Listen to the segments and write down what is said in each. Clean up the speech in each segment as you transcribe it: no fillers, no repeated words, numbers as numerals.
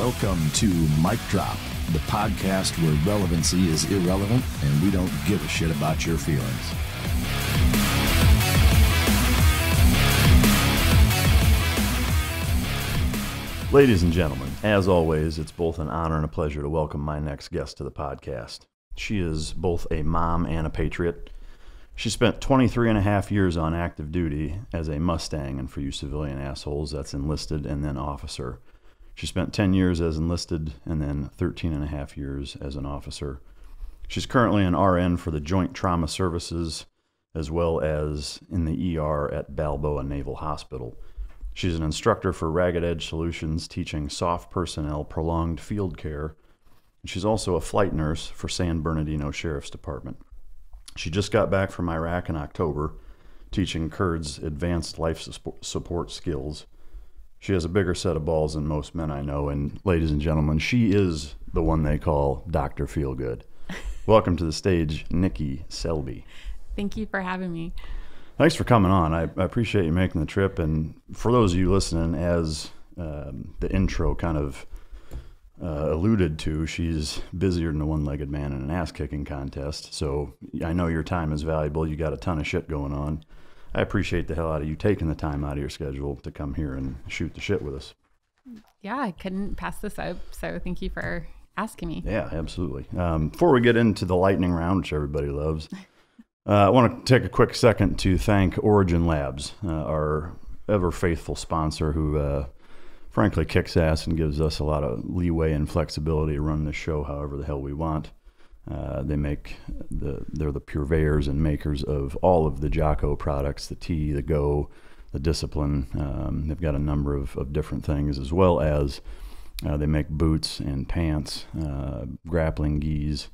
Welcome to Mic Drop, the podcast where relevancy is irrelevant and we don't give a shit about your feelings. Ladies and gentlemen, as always, it's both an honor and a pleasure to welcome my next guest to the podcast. She is both a mom and a patriot. She spent 23 and a half years on active duty as a Mustang, and for you civilian assholes, that's enlisted and then officer. She spent 10 years as enlisted and then 13 and a half years as an officer. She's currently an RN for the Joint Trauma Services as well as in the ER at Balboa Naval Hospital. She's an instructor for Ragged Edge Solutions, teaching soft personnel prolonged field care. She's also a flight nurse for San Bernardino Sheriff's Department. She just got back from Iraq in October, teaching Kurds advanced life support skills. She has a bigger set of balls than most men I know, and ladies and gentlemen, she is the one they call Dr. Feelgood. Welcome to the stage, Nikki Selby. Thank you for having me. Thanks for coming on. I appreciate you making the trip, and for those of you listening, as the intro kind of alluded to, she's busier than a one-legged man in an ass-kicking contest, so I know your time is valuable. You got a ton of shit going on. I appreciate the hell out of you taking the time out of your schedule to come here and shoot the shit with us. Yeah, I couldn't pass this up, so thank you for asking me. Yeah, absolutely. Before we get into the lightning round, which everybody loves, I want to take a quick second to thank Origin Labs, our ever-faithful sponsor who frankly kicks ass and gives us a lot of leeway and flexibility to run this show however the hell we want. They're the purveyors and makers of all of the Jocko products, the T, the Go, the Discipline. They've got a number of different things, as well as they make boots and pants, grappling gis,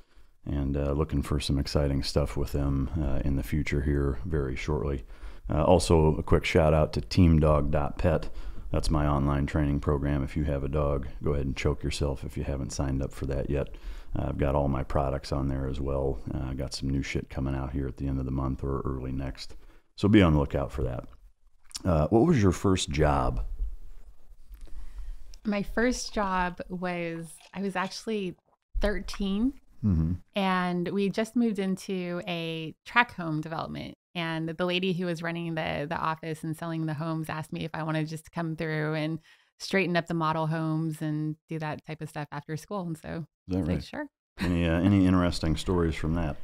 and looking for some exciting stuff with them in the future here very shortly. Also, a quick shout out to teamdog.pet. That's my online training program. If you have a dog, go ahead and choke yourself if you haven't signed up for that yet. I've got all my products on there as well. I got some new shit coming out here at the end of the month or early next. So be on the lookout for that. What was your first job? My first job was, I was actually 13, and we just moved into a tract home development. And the lady who was running the office and selling the homes asked me if I wanted just to come through and straighten up the model homes and do that type of stuff after school. And so I was like, sure. Any interesting stories from that?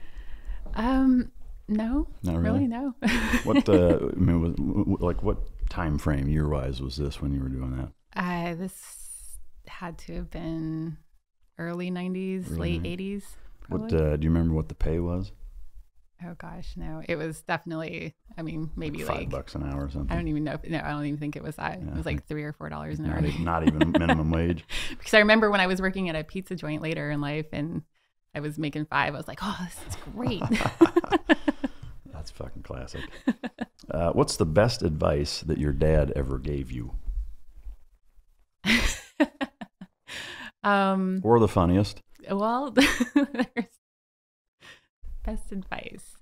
No, not really, no. What what time frame year wise was this when you were doing that? This had to have been early 90s, late 80s. What do you remember what the pay was? Oh gosh, no. It was definitely, maybe like $5 an hour or something. I don't even know. I don't even think it was that. It was like $3 or $4 an hour. Not even minimum wage. Because I remember when I was working at a pizza joint later in life and I was making $5, I was like, oh, this is great. That's fucking classic. What's the best advice that your dad ever gave you? Or the funniest? Well, there's best advice.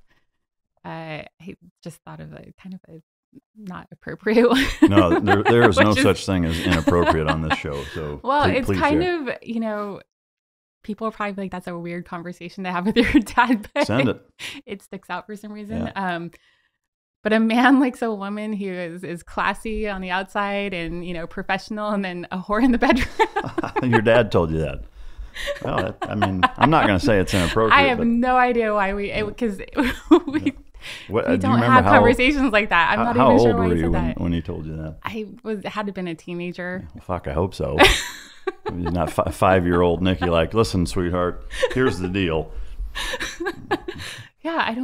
I just thought of a kind of a not appropriate one. No, there is no such thing as inappropriate on this show. So well, it's kind of, people are probably like, that's a weird conversation to have with your dad, but send it. It sticks out for some reason. Yeah. But a man likes a woman who is classy on the outside and, professional, and then a whore in the bedroom. Your dad told you that. Well, I'm not going to say it's inappropriate. I have no idea why because we don't have conversations like that. I'm not even sure why he said that. When he told you that? I had to have been a teenager. Well, fuck, I hope so. He's not 5-year-old Nikki like, listen, sweetheart, here's the deal. Yeah,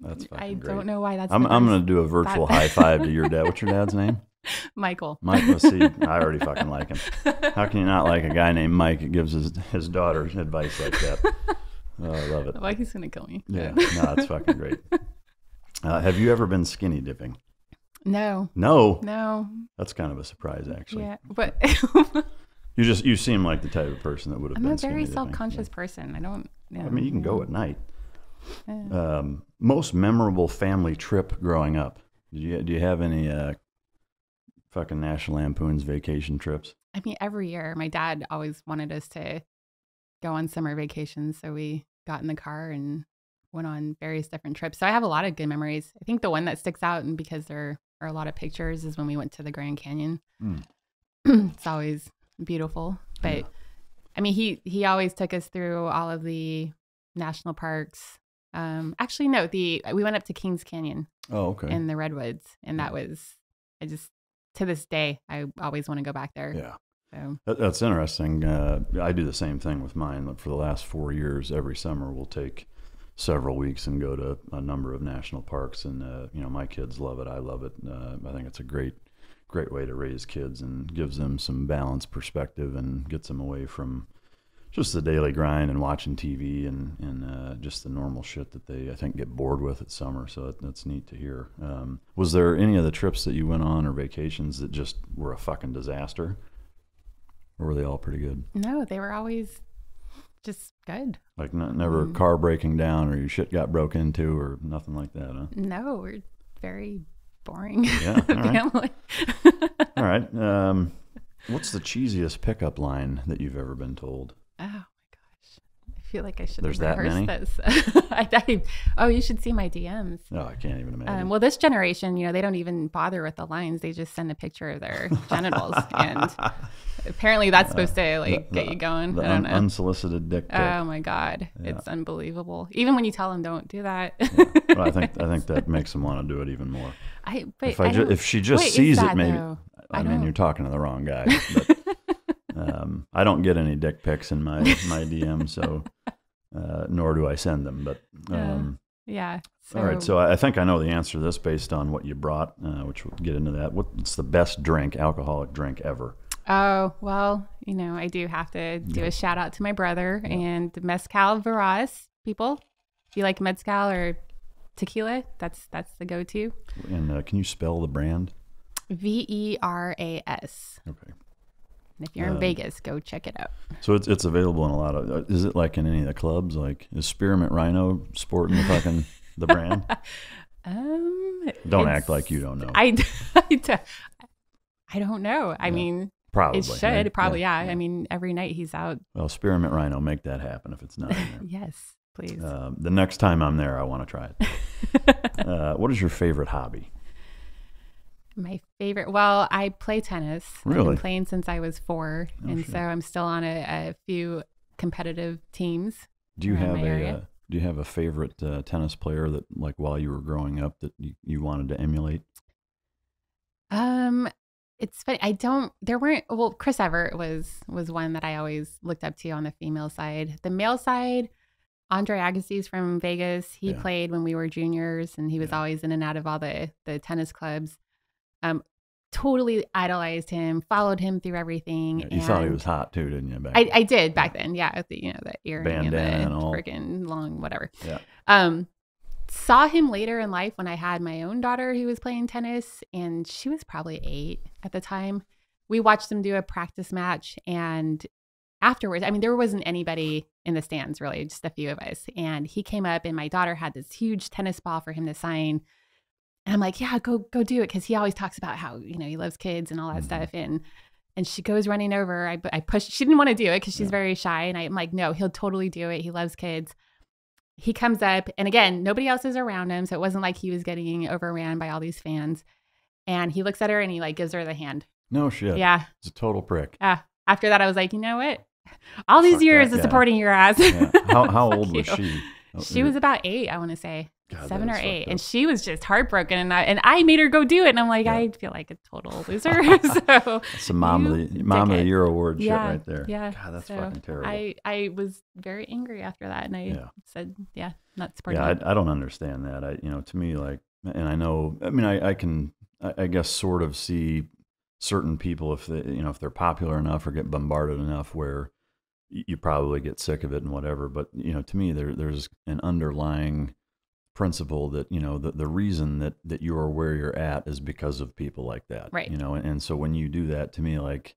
that's fucking I great. don't know why that's. I'm going to do a virtual high five to your dad. What's your dad's name? Michael. Michael, see, I already fucking like him. How can you not like a guy named Mike that gives his daughter advice like that? Oh, I love it. Well, he's going to kill me. Yeah, no, it's fucking great. Have you ever been skinny dipping? No. No? That's kind of a surprise, actually. Yeah, but... You seem like the type of person that would have been skinny dipping. I'm a very self-conscious person. I don't... you can go at night. Most memorable family trip growing up? Do you have any... fucking National Lampoon's vacation trips? I mean, every year my dad always wanted us to go on summer vacations. So we got in the car and went on various different trips. So I have a lot of good memories. I think the one that sticks out, and because there are a lot of pictures, is when we went to the Grand Canyon. It's always beautiful. But I mean, he always took us through all of the national parks. Actually, no, we went up to Kings Canyon. Oh, okay. In the Redwoods. And that was, to this day, I always want to go back there. Yeah. So. That's interesting. I do the same thing with mine. For the last 4 years, every summer we'll take several weeks and go to a number of national parks. And, my kids love it. I love it. I think it's a great way to raise kids and gives them some balanced perspective and gets them away from just the daily grind and watching TV and just the normal shit that they, I think, get bored with at summer. So that's neat to hear. Was there any of the trips that you went on or vacations that just were a fucking disaster? Or were they all pretty good? No, they were always just good. Like never car breaking down or your shit got broke into or nothing like that, huh? No, we're very boring yeah, family. All right. What's the cheesiest pickup line that you've ever been told? Oh my gosh. I feel like I should There's have rehearsed that this. You should see my DMs. No, I can't even imagine. Well, this generation, they don't even bother with the lines. They just send a picture of their genitals. And apparently that's supposed to get you going. I don't know. Unsolicited dick pic. Oh my God. Yeah. It's unbelievable. Even when you tell them don't do that. Well, I think that makes them want to do it even more. But if she just sees it, maybe. Though? I mean, you're talking to the wrong guy. But, I don't get any dick pics in my DM, so nor do I send them. But yeah. All right. So I think I know the answer to this based on what you brought, which we'll get into that. What's the best alcoholic drink ever? Oh, well, I do have to do a shout out to my brother and Mezcal Veras people. If you like mezcal or tequila, that's the go-to. And can you spell the brand? Veras. Okay. And if you're in Vegas, go check it out. So it's available in a lot of. Is it like in any of the clubs? Like is Spearmint Rhino sporting the brand? Don't act like you don't know. I don't know. I mean, probably it should. Right? Probably, yeah. I mean, every night he's out. Well, Spearmint Rhino, make that happen if it's not in there. Yes, please. The next time I'm there, I want to try it. What is your favorite hobby? My favorite, well, I play tennis. Really? I've been playing since I was 4, shit. So I'm still on a few competitive teams. Do you have a favorite tennis player that, like, while you were growing up, that you wanted to emulate? It's funny. Well, Chris Evert was one that I always looked up to on the female side. The male side, Andre Agassi's from Vegas. He played when we were juniors, and he was always in and out of all the tennis clubs. Totally idolized him, followed him through everything. Yeah, you thought he was hot too, didn't you? I did back then. Yeah, with the earring bandana and the all. freaking long whatever. Yeah. Saw him later in life when I had my own daughter who was playing tennis, and she was probably 8 at the time. We watched him do a practice match, and afterwards, I mean, there wasn't anybody in the stands really, just a few of us. And he came up, and my daughter had this huge tennis ball for him to sign. And I'm like, yeah, go do it. Because he always talks about how, he loves kids and all that stuff. And she goes running over. I pushed. She didn't want to do it because she's very shy. And I'm like, no, he'll totally do it. He loves kids. He comes up. And again, nobody else is around him. So it wasn't like he was getting overran by all these fans. And he looks at her and he gives her the hand. No shit. Yeah. It's a total prick. After that, I was like, you know what? All these years of supporting your ass. Yeah. How old was she? She was about 8, I want to say. God, 7 or 8, and she was just heartbroken, and I made her go do it, and I'm like, I feel like a total loser. So it's a mom of the year award shit right there. Yeah, God, that's fucking terrible. I was very angry after that, and I said, not supporting. Yeah, I don't understand that. To me, like, and I know, I mean, I guess sort of see certain people if they, if they're popular enough or get bombarded enough where you probably get sick of it and whatever. But to me, there's an underlying principle that the reason that you are where you're at is because of people like that, right? And so when you do that, to me, like,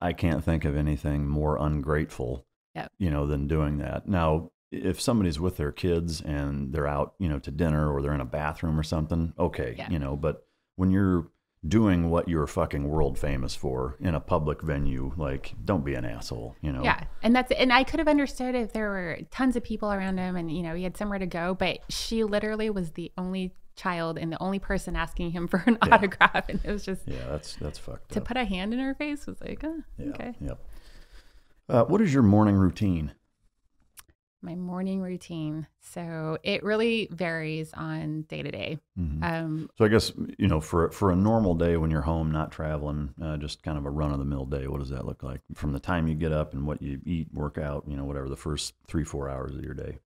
I can't think of anything more ungrateful than doing that. Now, if somebody's with their kids and they're out to dinner or they're in a bathroom or something, okay. But when you're doing what you're fucking world famous for in a public venue. Like, don't be an asshole, you know? Yeah. And I could have understood if there were tons of people around him and, you know, he had somewhere to go, but she literally was the only child and the only person asking him for an autograph. And it was just, that's fucked to up. put a hand in her face was like, okay. Yep. What is your morning routine? My morning routine. So it really varies on day to day. So I guess, you know, for a normal day when you're home, not traveling, just kind of a run of the mill day, what does that look like? From the time you get up and what you eat, work out, you know, whatever, the first 3-4 hours of your day.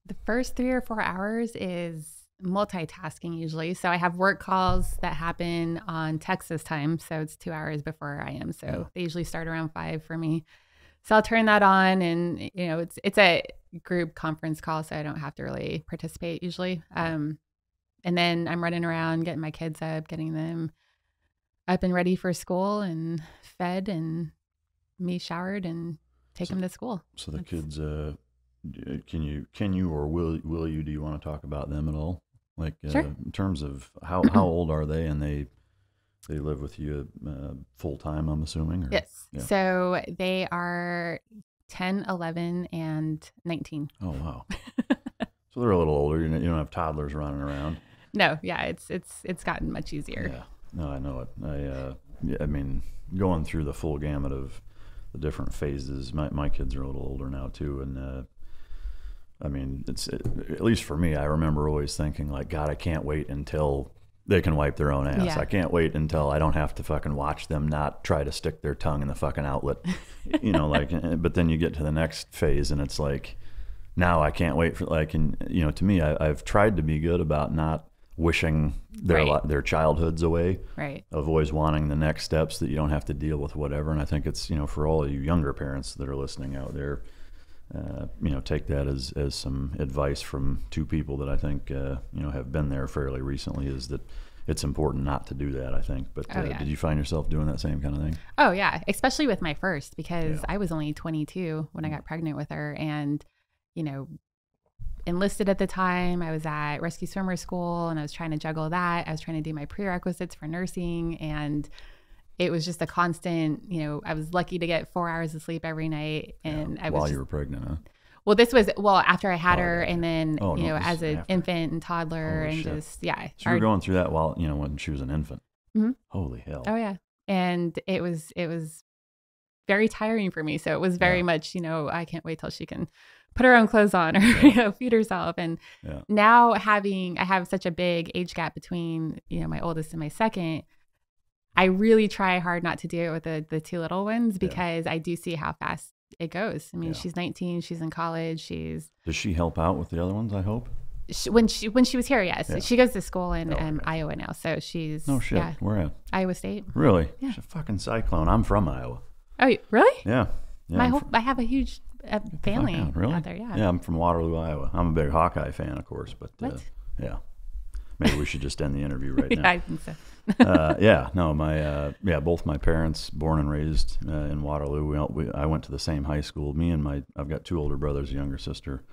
The first 3 or 4 hours is multitasking usually. So I have work calls that happen on Texas time. So it's 2 hours before I am. So they usually start around 5 for me. So I'll turn that on, and you know, it's a group conference call, so I don't have to really participate usually. And then I'm running around getting my kids up, getting them up and ready for school and fed, and me showered and take them to school. So the kids, can you or will you? Do you want to talk about them at all? Like Sure. In terms of how old are they, and they live with you full time, I'm assuming? Or? Yes. Yeah. So they are 10, 11, and 19. Oh, wow. So they're a little older. You don't have toddlers running around. No, yeah, it's gotten much easier. Yeah. No, I know it. I mean, going through the full gamut of the different phases. My kids are a little older now too, and I mean, at least for me, I remember always thinking like, God, I can't wait until they can wipe their own ass. Yeah. I can't wait until I don't have to fucking watch them not try to stick their tongue in the fucking outlet, you know, like, but then you get to the next phase and it's like, now I can't wait for like, and you know, to me, I've tried to be good about not wishing their childhoods away, right? Of always wanting the next steps that you don't have to deal with whatever. And I think it's, you know, for all of you younger parents that are listening out there, you know, take that as some advice from two people that I think, you know, have been there fairly recently, is that it's important not to do that, I think. But did you find yourself doing that same kind of thing? Oh, yeah. Especially with my first, because I was only 22 when I got pregnant with her, and, you know, enlisted at the time. I was at rescue swimmer school and I was trying to juggle that. I was trying to do my prerequisites for nursing, and it was just a constant, you know, I was lucky to get 4 hours of sleep every night. And I was while you were pregnant, huh? Well, this was, after I had her, and then, you know, as an after. infant and toddler. Holy and shit. just, yeah. So you were going through that while, you know, when she was an infant. Mm-hmm. Holy hell. Oh, yeah. And it was very tiring for me. So it was very much, you know, I can't wait till she can put her own clothes on or, you know, feed herself. And now I have such a big age gap between, you know, my oldest and my second. I really try hard not to do it with the two little ones, because I do see how fast it goes. I mean, she's 19, she's in college. Does she help out with the other ones, I hope? When she was here, yes. Yeah. She goes to school in Iowa now. So she's... No shit. Where at? Iowa State. Really? Yeah. She's a fucking cyclone. I'm from Iowa. Oh, really? Yeah. I have a huge family out there, Yeah, I'm from Waterloo, Iowa. I'm a big Hawkeye fan, of course, but yeah. Maybe we should just end the interview right now. Yeah, I think so. Both my parents, born and raised in Waterloo. I went to the same high school. I've got two older brothers, a younger sister.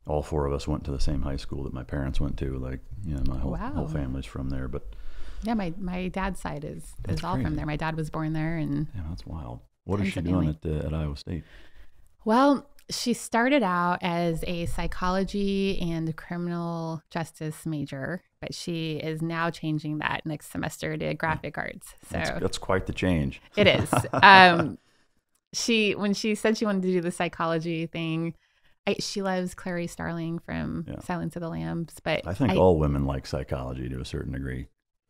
All four of us went to the same high school that my parents went to. Like, you know, my whole family's from there. But yeah, my dad's side is all crazy. From there. My dad was born there, and yeah, that's wild. What is she doing at Iowa State? Well, she started out as a psychology and criminal justice major, but she is now changing that next semester to graphic arts. So that's quite the change. It is. When she said she wanted to do the psychology thing, she loves Clarice Starling from Silence of the Lambs. But I think all women like psychology to a certain degree.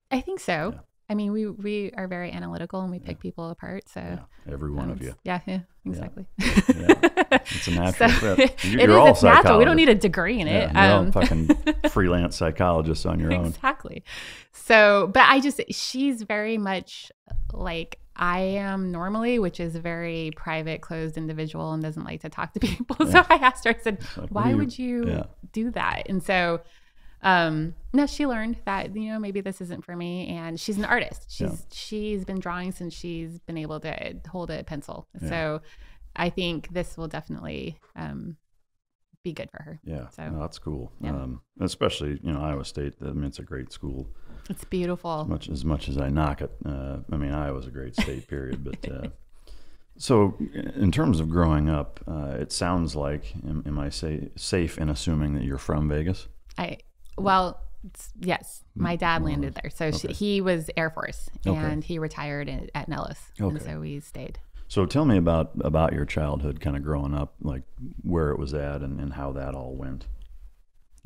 I think so. Yeah. I mean, we are very analytical and we pick people apart. So every one of you. Yeah, exactly. It's a natural fit. You're all psychologists. Natural. We don't need a degree in it. You're all fucking freelance psychologists on your own. Exactly. So, but she's very much like I am normally, which is a very private, closed individual and doesn't like to talk to people. So I asked her, I said, why would you do that? And so no, she learned that, you know, maybe this isn't for me. And she's an artist. She's been drawing since she's been able to hold a pencil. So I think this will definitely be good for her. Yeah, So no, that's cool. Yeah. Especially, Iowa State. I mean, it's a great school. It's beautiful. As much as I knock it, I mean, Iowa's a great state, period. But so, in terms of growing up, it sounds like, am I safe in assuming that you're from Vegas? Yes, my dad landed there. So Okay. he was Air Force, and Okay. he retired at Nellis, Okay. and so we stayed. So tell me about your childhood, kind of growing up, like where it was at and how that all went.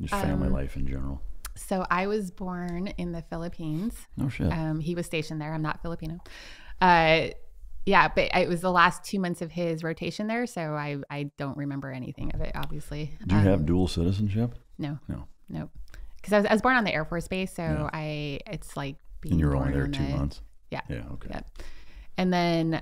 Just family life in general. So I was born in the Philippines. Oh, shit. He was stationed there. I'm not Filipino. Yeah, but it was the last 2 months of his rotation there, so I don't remember anything of it, obviously. Do you have dual citizenship? No. No. Nope. Because I was born on the Air Force Base, so Yeah. it's like being And you were born only there on 2 the- months? Yeah. Yeah, okay. Yeah. And then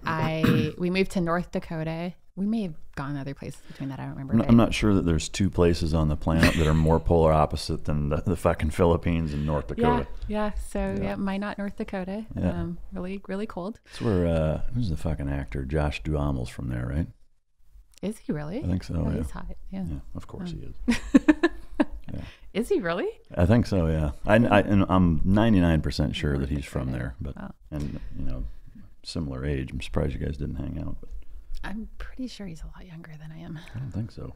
we moved to North Dakota. We may have gone other places between that. I don't remember. I'm not sure that there's 2 places on the planet that are more polar opposite than the fucking Philippines and North Dakota. Yeah. So Yeah. Minot, North Dakota. Yeah. Really, really cold. It's where, who's the fucking actor? Josh Duhamel's from there, right? Is he really? I think so, Oh, yeah. he's hot. Yeah. Yeah, of course he is. Yeah. Is he really? I think so, yeah. And I'm 99% sure that he's from there, but Wow. and similar age. I'm surprised you guys didn't hang out, but I'm pretty sure he's a lot younger than I am. I don't think so.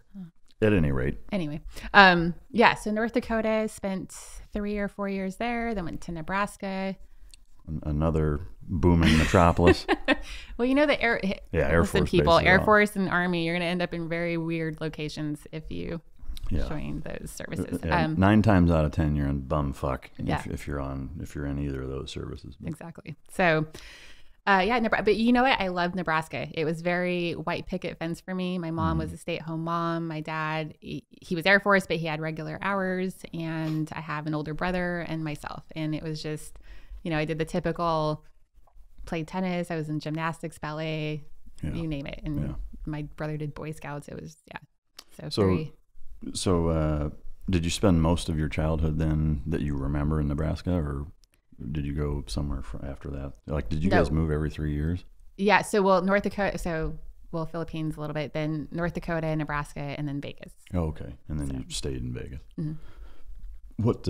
At any rate, Anyway, so North Dakota, spent 3 or 4 years there, then went to Nebraska. another booming metropolis. Well, the Air Force people, bases Air are- Force and Army, you're going to end up in very weird locations if you Yeah. join those services. Yeah, 9 times out of 10, you're in bumfuck Yeah. if you're in either of those services. But Exactly. So, but you know what? I loved Nebraska. It was very white picket fence for me. My mom was a stay-at-home mom. My dad, he was Air Force, but he had regular hours. And I have an older brother and myself. And it was just, I did the typical, played tennis. I was in gymnastics, ballet, Yeah. you name it. And Yeah. my brother did Boy Scouts. It was, So, did you spend most of your childhood then that you remember in Nebraska, or did you go somewhere after that? Like, did you No. guys move every 3 years? Yeah. So, North Dakota. Philippines a little bit, then North Dakota, Nebraska, and then Vegas. Oh, okay. And then you stayed in Vegas. Mhm. What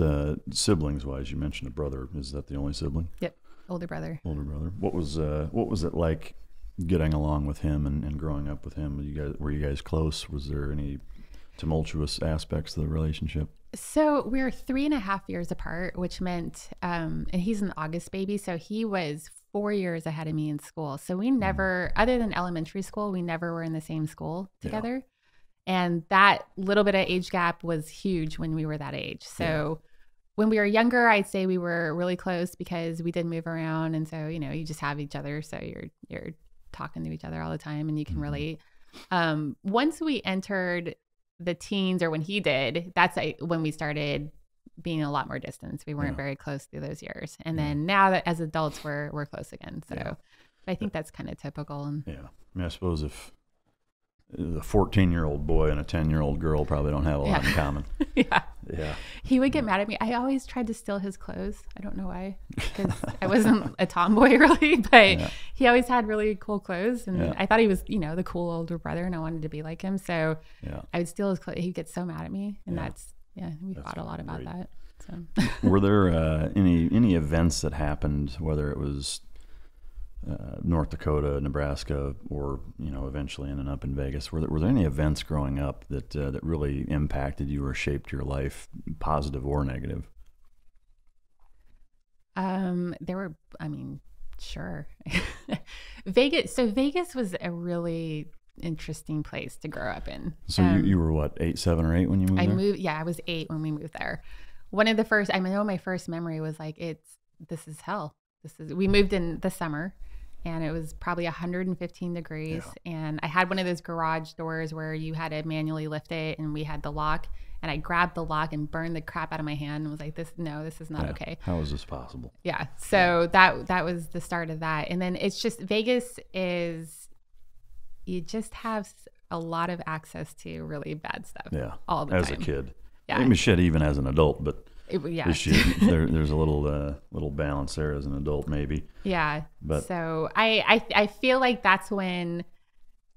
siblings-wise? You mentioned a brother. Is that the only sibling? Yep. Older brother. Older brother. What was it like getting along with him and growing up with him? Were you guys close? Was there any tumultuous aspects of the relationship? So we're 3.5 years apart, which meant, and he's an August baby, so he was 4 years ahead of me in school. So we never, other than elementary school, we never were in the same school together. And that little bit of age gap was huge when we were that age. So when we were younger, I'd say we were really close because we did move around. And so, you just have each other. So you're talking to each other all the time and you can relate. Once we entered the teens, or when he did, that's when we started being a lot more distance. We weren't very close through those years. And then now that as adults, we're close again. So I think that's kind of typical. And Yeah. I mean, I suppose if a 14-year-old boy and a 10-year-old girl probably don't have a lot in common. yeah. Yeah. He would get mad at me. I always tried to steal his clothes. I don't know why, because I wasn't a tomboy really, but he always had really cool clothes. And I thought he was, the cool older brother, and I wanted to be like him. So I would steal his clothes. He'd get so mad at me. And we fought a lot about that. So. Were there any events that happened, whether it was North Dakota, Nebraska, or eventually ending up in Vegas? Were there any events growing up that really impacted you or shaped your life, positive or negative? There were. Sure. Vegas was a really interesting place to grow up in. So you were what, 7 or 8 when you moved there? Yeah, I was 8 when we moved there. One of the first, I know my first memory was like, this is hell. We moved in the summer. And it was probably 115 degrees. Yeah. And I had one of those garage doors where you had to manually lift it, and we had the lock. And I grabbed the lock and burned the crap out of my hand and was like, this is not okay. How is this possible? Yeah. So that was the start of that. And then it's just, Vegas is, you just have a lot of access to really bad stuff. Yeah. All the time. As a kid. Yeah. Maybe shit even as an adult, but there's a little balance there as an adult, maybe. Yeah. But so I feel like that's when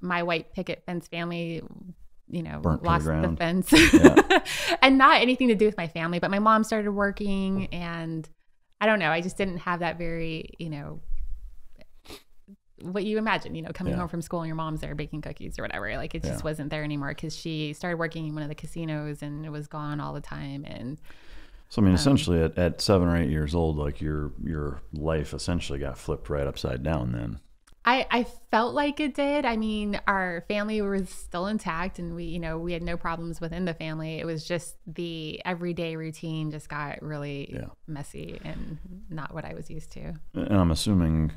my white picket fence family Burnt to lost the the ground. fence. Yeah. And not anything to do with my family, but my mom started working, and I don't know, I just didn't have that very, what you imagine, coming home from school and your mom's there baking cookies or whatever. Like it just wasn't there anymore because she started working in one of the casinos and it was gone all the time. And so, I mean, essentially at 7 or 8 years old, like your life essentially got flipped right upside down then. I felt like it did. I mean, our family was still intact and we had no problems within the family. It was just the everyday routine just got really messy and not what I was used to. And I'm assuming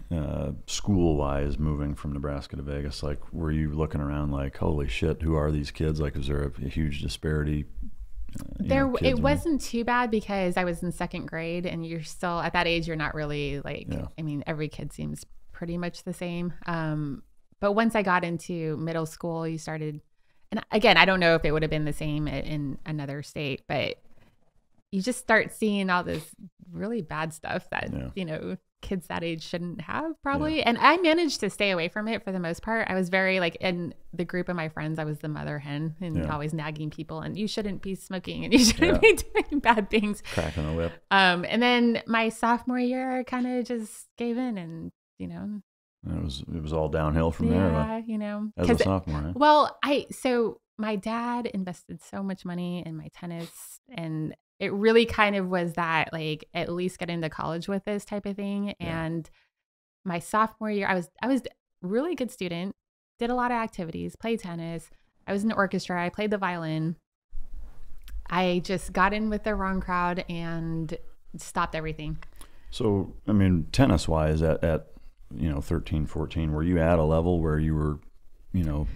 school-wise, moving from Nebraska to Vegas, like were you looking around like, holy shit, who are these kids? Like, is there a huge disparity? It wasn't too bad because I was in second grade and you're still at that age, you're not really like, I mean, every kid seems pretty much the same. But once I got into middle school, you started, and again, I don't know if it would have been the same in another state, but you just start seeing all this really bad stuff that, kids that age shouldn't have probably. Yeah. And I managed to stay away from it for the most part. I was very like in the group of my friends, I was the mother hen and always nagging people and you shouldn't be smoking and you shouldn't be doing bad things. Cracking the whip. And then my sophomore year, I kind of just gave in and, it was all downhill from there. As a sophomore. Right? Well, so my dad invested so much money in my tennis and it really kind of was that like at least get into college with this type of thing. And my sophomore year, I was a really good student, did a lot of activities, played tennis. I was in the orchestra. I played the violin. I just got in with the wrong crowd and stopped everything. So, I mean, tennis wise at 13, 14, were you at a level where you were,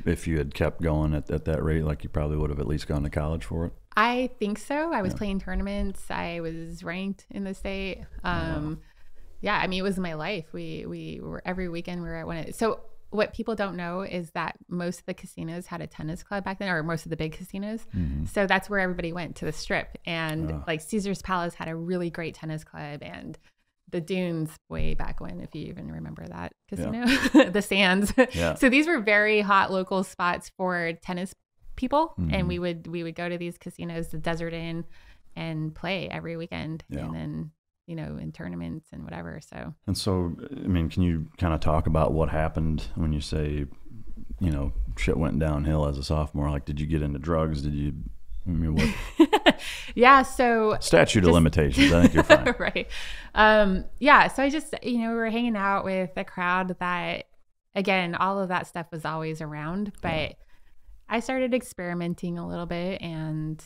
if you had kept going at that rate, like you probably would have at least gone to college for it? I think so. I was playing tournaments. I was ranked in the state. Yeah, I mean, it was my life. We were every weekend we were at one. So what people don't know is that most of the casinos had a tennis club back then, or most of the big casinos. Mm-hmm. So that's where everybody went, to the Strip. And like Caesar's Palace had a really great tennis club, and the Dunes way back when, if you even remember that casino, the Sands. Yeah. So these were very hot local spots for tennis people. Mm-hmm. And we would go to these casinos, the Desert Inn, and play every weekend. Yeah. And then, in tournaments and whatever. And so, I mean, can you kind of talk about what happened when you say, shit went downhill as a sophomore? Like, did you get into drugs? What? Yeah. So statute of limitations. I think you're fine. Right. Yeah. So I just, we were hanging out with a crowd that, again, all of that stuff was always around, but I started experimenting a little bit and,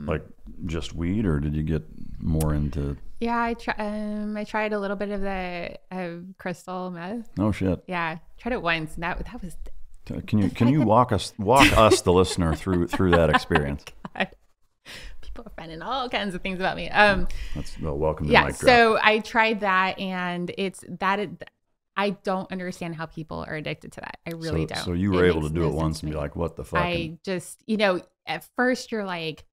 like just weed, or did you get more into? Yeah, I tried a little bit of the crystal meth. Oh shit. Yeah, tried it once. And that was. Can you walk us the listener through that experience? Oh God. People are finding all kinds of things about me. Welcome to yeah. Mic Drop. So I tried that, and I don't understand how people are addicted to that. I really don't. So you were able to do it once and be like, what the fuck? I just, at first you're like,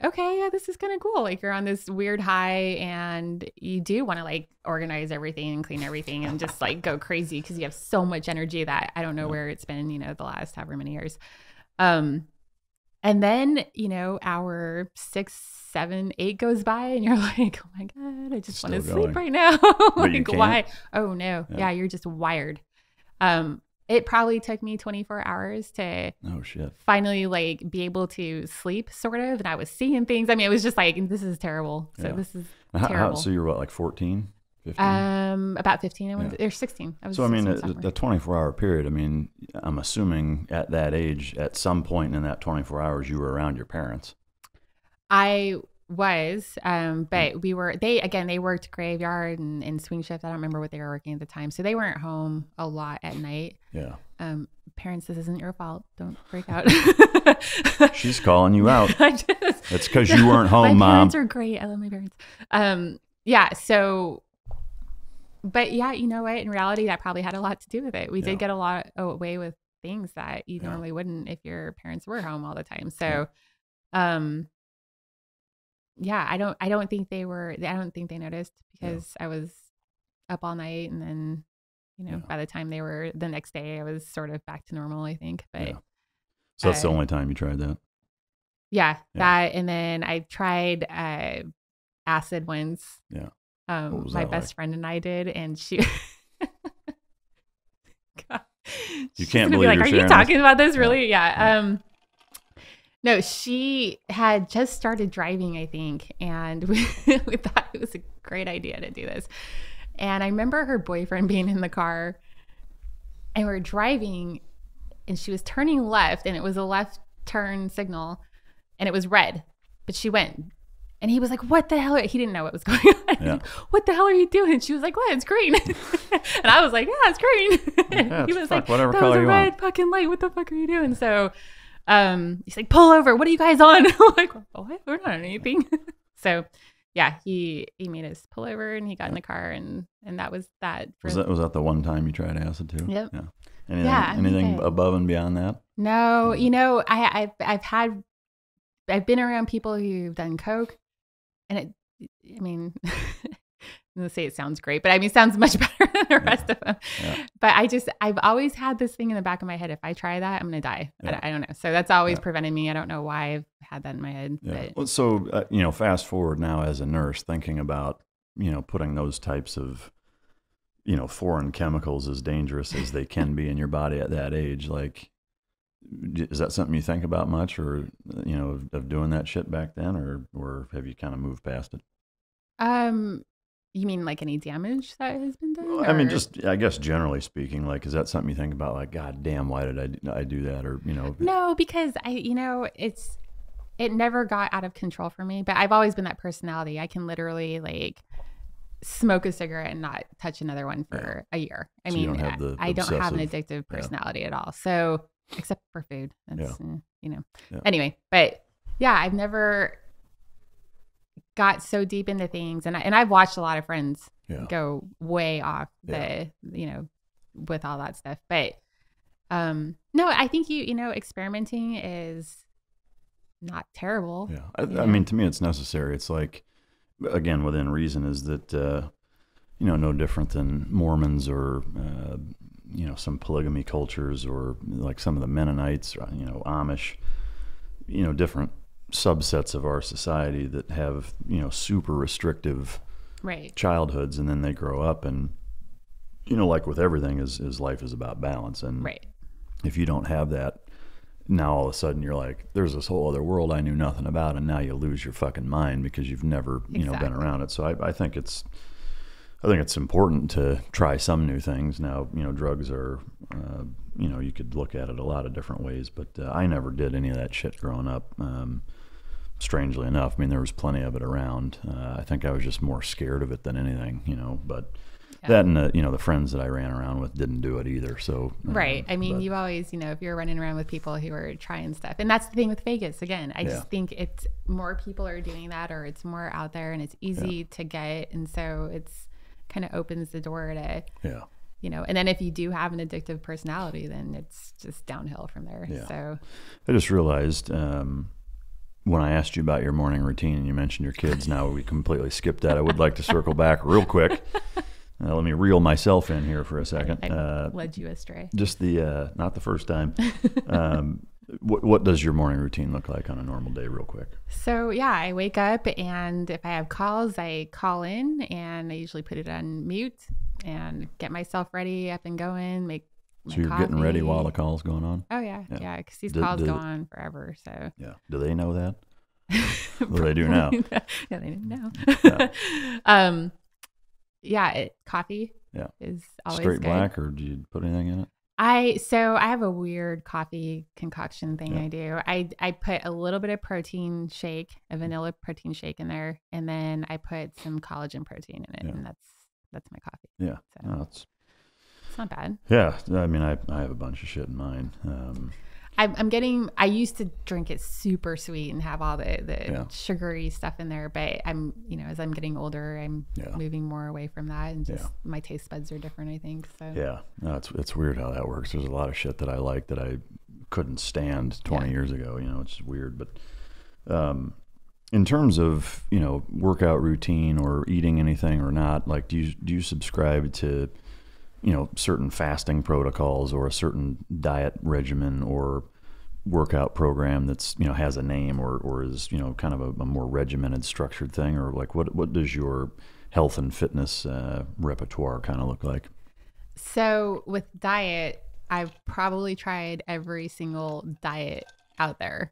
okay, yeah, this is kind of cool. Like you're on this weird high and you do want to like organize everything and clean everything and just like go crazy because you have so much energy that I don't know where it's been, the last however many years. And then, hour 6, 7, 8 goes by and you're like, oh my God, I just want to sleep right now. Like why? Oh no. Yeah, you're just wired. It probably took me 24 hours to finally like be able to sleep sort of. And I was seeing things. I mean, it was just like, this is terrible. So this is terrible. So you were what, like 14, 15? About 15. Or 16. I was so, I mean, the 24-hour period, I mean, I'm assuming at that age, at some point in that 24 hours, you were around your parents. I was, but they worked graveyard and swing shift. I don't remember what they were working at the time. So they weren't home a lot at night. Yeah. Parents, this isn't your fault. Don't freak out. She's calling you out. It's because you weren't home, my Mom. My parents are great. I love my parents. Yeah. So, but yeah, you know what? In reality, that probably had a lot to do with it. We did get a lot away with things that you normally wouldn't if your parents were home all the time. So, yeah, I don't think they noticed because I was up all night and then, by the time they were the next day, I was sort of back to normal, I think. But So that's the only time you tried that? Yeah, that, and then I tried acid once. Yeah. My best friend and I did, and she. God. You can't believe like, are you talking about this? Really? Yeah. No, she had just started driving, I think, and we thought it was a great idea to do this. And I remember her boyfriend being in the car, and we were driving, and she was turning left, and it was a left turn signal, and it was red, but she went. And he was like, what the hell? He didn't know what was going on. Yeah. Like, what the hell are you doing? And she was like, what? It's green. And I was like, yeah, it's green. Yeah, he was like, whatever that color was a you red want. fucking light. What the fuck are you doing? So he's like, pull over. What are you guys on? I'm like, what? We're not on anything. So yeah, he made us pull over, and he got in the car, and that was that. Was that the one time you tried acid too? Yep. Yeah. Anything above and beyond that? No, you know, I've been around people who've done coke. And I mean, I'm going to say it sounds great, but I mean, it sounds much better than the rest of them. Yeah. But I've always had this thing in the back of my head. If I try that, I'm going to die. Yeah. I don't know. So that's always prevented me. I don't know why I've had that in my head. Yeah. But. Well, so, fast forward now as a nurse, thinking about, putting those types of, foreign chemicals as dangerous as they can be in your body at that age. Like, is that something you think about much, or of doing that shit back then, or have you kind of moved past it? You mean like any damage that has been done? Well, I mean, just I guess generally speaking, like, is that something you think about? Like, God damn, why did I do that? Or No, because it never got out of control for me. But I've always been that personality. I can literally like smoke a cigarette and not touch another one for a year. I mean, I don't have an addictive personality at all. So. Except for food. That's, Anyway, but yeah, I've never got so deep into things. And I've watched a lot of friends go way off with all that stuff. But no, I think experimenting is not terrible. Yeah. I mean, to me, it's necessary. It's like, again, within reason, is that, no different than Mormons or, some polygamy cultures, or like some of the Mennonites, Amish, different subsets of our society that have, super restrictive childhoods, and then they grow up, and, like with everything, is life is about balance. And if you don't have that, now all of a sudden you're like, there's this whole other world I knew nothing about, and now you lose your fucking mind because you've never, been around it. So I think it's important to try some new things. Now, drugs are, you could look at it a lot of different ways, but I never did any of that shit growing up. Strangely enough, I mean, there was plenty of it around. I think I was just more scared of it than anything, but that and, the friends that I ran around with didn't do it either. So, right. I mean, you always, if you're running around with people who are trying stuff, and that's the thing with Vegas. Again, I just think it's more people are doing that, or it's more out there, and it's easy to get. And so it's, kind of opens the door to and then if you do have an addictive personality, then it's just downhill from there. So I just realized when I asked you about your morning routine and you mentioned your kids, now we completely skipped that. I would like to circle back real quick. Let me reel myself in here for a second. I led you astray. Just not the first time. What does your morning routine look like on a normal day, real quick? So I wake up, and if I have calls, I call in, and I usually put it on mute and get myself ready, up and going, make my you're coffee. Getting ready while the call's going on? Oh yeah, because these calls go on forever. So do they know that? What do they do now? Yeah, they didn't know. Coffee is always straight good. Black, or do you put anything in it? I have a weird coffee concoction thing I do. I put a little bit of protein shake, a vanilla protein shake in there, and then I put some collagen protein in it, and that's my coffee. Yeah, so it's not bad. Yeah, I mean, I have a bunch of shit in mine. I used to drink it super sweet and have all the sugary stuff in there, but I'm, as I'm getting older, I'm moving more away from that, and just my taste buds are different, I think. So no, it's weird how that works. There's a lot of shit that I like that I couldn't stand 20 years ago. It's weird, but in terms of workout routine or eating anything or not, like do you subscribe to certain fasting protocols or a certain diet regimen, or workout program that's, has a name or is, kind of a more regimented, structured thing? Or like what does your health and fitness repertoire kind of look like? So with diet, I've probably tried every single diet out there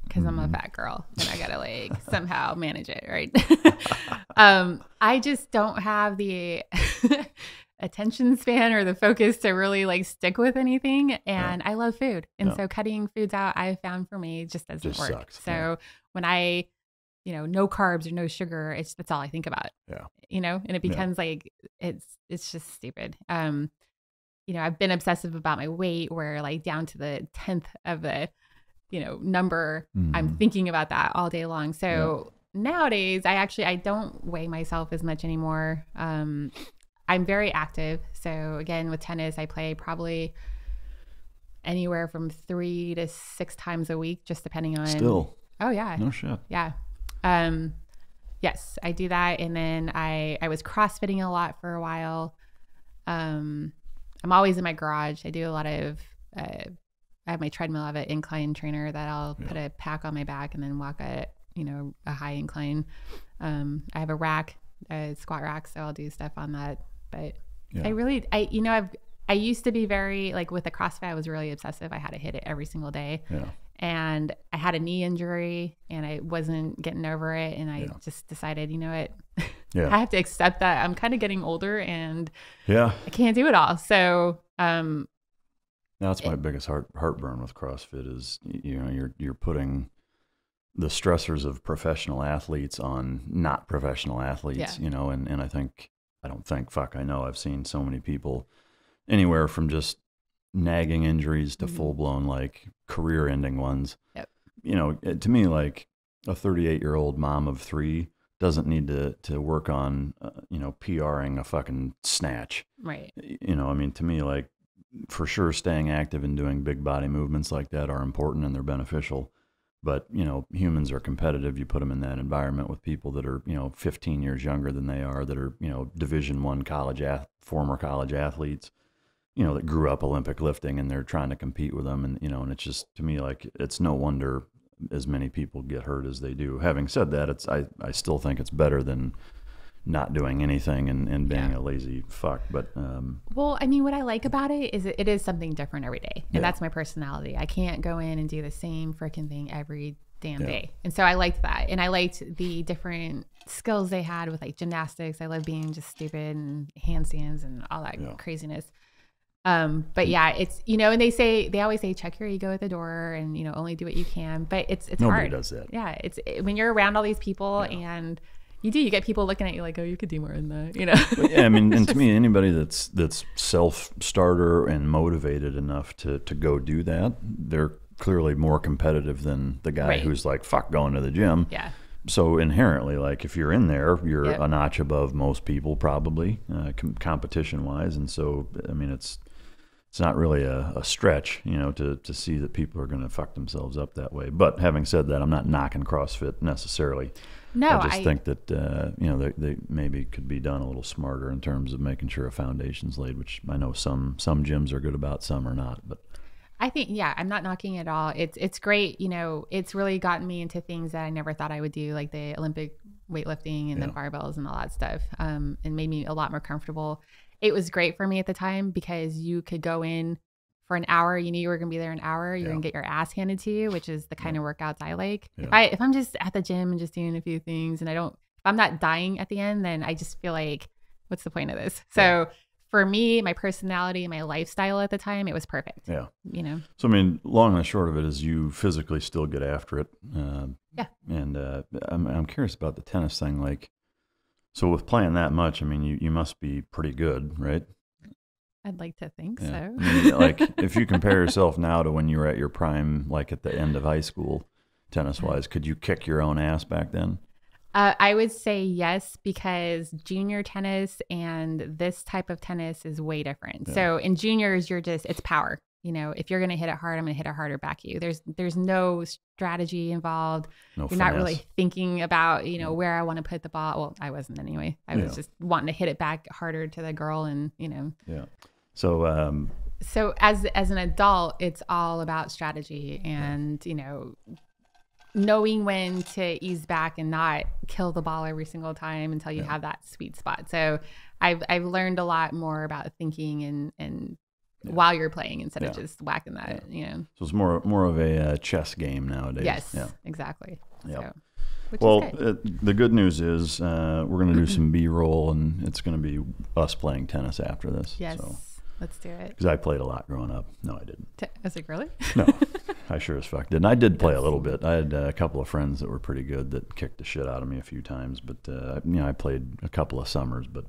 because I'm a fat girl and I gotta like somehow manage it, right? I just don't have the attention span or the focus to really like stick with anything. And I love food. And so cutting foods out, I found for me just doesn't work. Sucks. So when I, no carbs or no sugar, that's all I think about. Yeah. And it becomes like, it's just stupid. I've been obsessive about my weight where like down to the 10th of the, number, I'm thinking about that all day long. So nowadays I don't weigh myself as much anymore. I'm very active. So again, with tennis, I play probably anywhere from 3 to 6 times a week, just depending on. Still. Oh yeah. No shit. Yeah. Yes, I do that. And then I was CrossFitting a lot for a while. I'm always in my garage. I do a lot of, I have my treadmill. I have an incline trainer that I'll put a pack on my back and then walk at, a high incline. I have a rack, a squat rack. So I'll do stuff on that. But I used to be very, like with the CrossFit, I was really obsessive. I had to hit it every single day. Yeah. And I had a knee injury and I wasn't getting over it. And I just decided, you know what, I have to accept that I'm kind of getting older and I can't do it all. So, that's my biggest heartburn with CrossFit is, you're putting the stressors of professional athletes on not professional athletes, and I know I've seen so many people anywhere from just nagging injuries to full-blown like career-ending ones. Yep. To me, like a 38-year-old mom of 3 doesn't need to work on PRing a fucking snatch. Right. To me, like, for sure staying active and doing big body movements like that are important and they're beneficial. But, humans are competitive. You put them in that environment with people that are, 15 years younger than they are, that are, Division I former college athletes, that grew up Olympic lifting and they're trying to compete with them. And, and it's just, to me, like, it's no wonder as many people get hurt as they do. Having said that, I still think it's better than not doing anything and being a lazy fuck. But well, what I like about it is it is something different every day, and that's my personality. I can't go in and do the same freaking thing every damn day. And so I liked that, and I liked the different skills they had with like gymnastics. I love being just stupid and handstands and all that craziness. But it's, and they always say, check your ego at the door and, only do what you can, but it's nobody hard. Does that. Yeah. When you're around all these people and you get people looking at you like, oh, you could do more than that, But and to me, anybody that's self-starter and motivated enough to go do that, they're clearly more competitive than the guy who's like, fuck going to the gym. Yeah. So inherently, like if you're in there, you're a notch above most people probably, competition-wise. And so, it's not really a stretch, to see that people are going to fuck themselves up that way. But having said that, I'm not knocking CrossFit necessarily. No, I just think that, they maybe could be done a little smarter in terms of making sure a foundation's laid, which I know some gyms are good about, some are not. But I think, I'm not knocking it all. It's great. It's really gotten me into things that I never thought I would do, like the Olympic weightlifting and the barbells and all that stuff, and made me a lot more comfortable. It was great for me at the time because you could go in for an hour. You knew you were going to be there an hour. You're going to get your ass handed to you, which is the kind of workouts I like. Yeah. If I'm just at the gym and just doing a few things and if I'm not dying at the end, then I just feel like, what's the point of this? So for me, my personality and my lifestyle at the time, it was perfect. Yeah. So, long and short of it is you physically still get after it. And I'm curious about the tennis thing. Like, so with playing that much, you must be pretty good, right? I'd like to think so. Like if you compare yourself now to when you were at your prime, like at the end of high school, tennis-wise, could you kick your own ass back then? I would say yes, because junior tennis and this type of tennis is way different. Yeah. So in juniors, it's power. If you're going to hit it hard, I'm going to hit it harder back at you. There's no strategy involved. You're not really thinking about, where I want to put the ball. Well, I wasn't anyway. I was just wanting to hit it back harder to the girl and. Yeah. So So as an adult, it's all about strategy and, knowing when to ease back and not kill the ball every single time until you have that sweet spot. So I've learned a lot more about thinking and while you're playing instead of just whacking that, So it's more of a chess game nowadays. Yes, exactly. Yeah. So, the good news is we're going to do some B-roll, and it's going to be us playing tennis after this. Yes. So. Let's do it. Because I played a lot growing up. No, I didn't. I was like, really? No, I sure as fuck didn't. I did play a little bit. I had a couple of friends that were pretty good that kicked the shit out of me a few times. But I played a couple of summers. But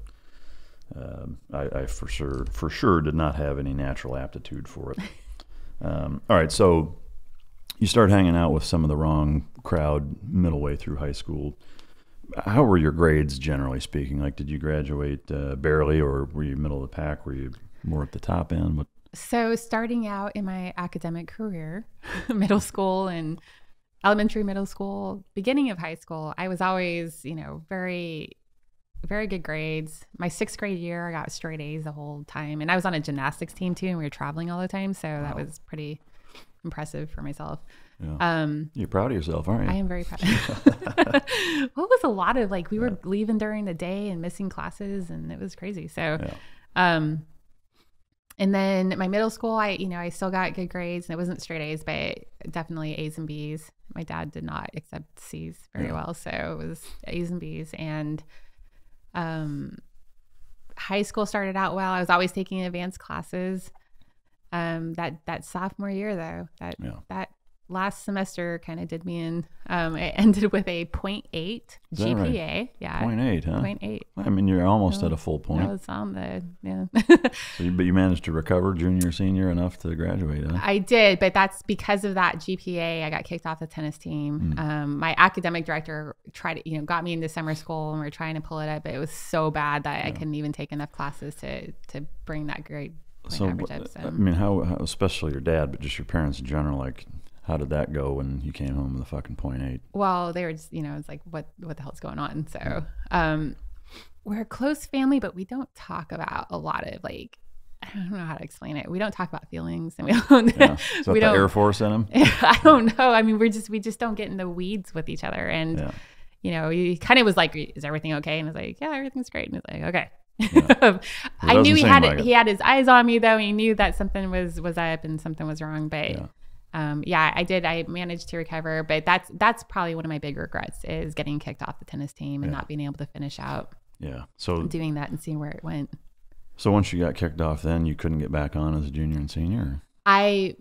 I for sure did not have any natural aptitude for it. All right, so you start hanging out with some of the wrong crowd middle way through high school. How were your grades, generally speaking? Like, did you graduate barely, or were you middle of the pack? Were you more at the top end? So starting out in my academic career, middle school and elementary, middle school, beginning of high school, I was always, very, very good grades. My 6th grade year, I got straight A's the whole time. And I was on a gymnastics team too, and we were traveling all the time. So that was pretty impressive for myself. Yeah. You're proud of yourself, aren't you? I am very proud. What was a lot of we were leaving during the day and missing classes, and it was crazy. So, and then my middle school, I still got good grades, and it wasn't straight A's, but definitely A's and B's. My dad did not accept C's very well, so it was A's and B's. And high school started out well. I was always taking advanced classes. That sophomore year, though, that last semester kind of did me in. It ended with a 0.8 GPA. Right? Yeah. 0.8, huh? 0.8. I mean, you're almost at a full point. I was on the, But you managed to recover junior, senior enough to graduate, huh? I did, but that's because of that GPA. I got kicked off the tennis team. My academic director got me into summer school, and we were trying to pull it up, but it was so bad that I couldn't even take enough classes to bring that grade average up. So. I mean, how, especially your dad, but just your parents in general, how did that go when you came home with a fucking 0.8? Well, they were just, it's like, what the hell's going on? So, we're a close family, but we don't talk about a lot of I don't know how to explain it. We don't talk about feelings, and we don't. Is that the Air Force in them? I don't know. I mean, we just don't get in the weeds with each other, and he kind of was like, "Is everything okay?" And I was like, "Yeah, everything's great." And he's like, "Okay." Yeah. I knew he had his eyes on me, though. He knew that something was up and something was wrong, but. I did. I managed to recover, but that's probably one of my big regrets is getting kicked off the tennis team and not being able to finish out. Yeah. So doing that and seeing where it went. So once you got kicked off, then you couldn't get back on as a junior and senior? I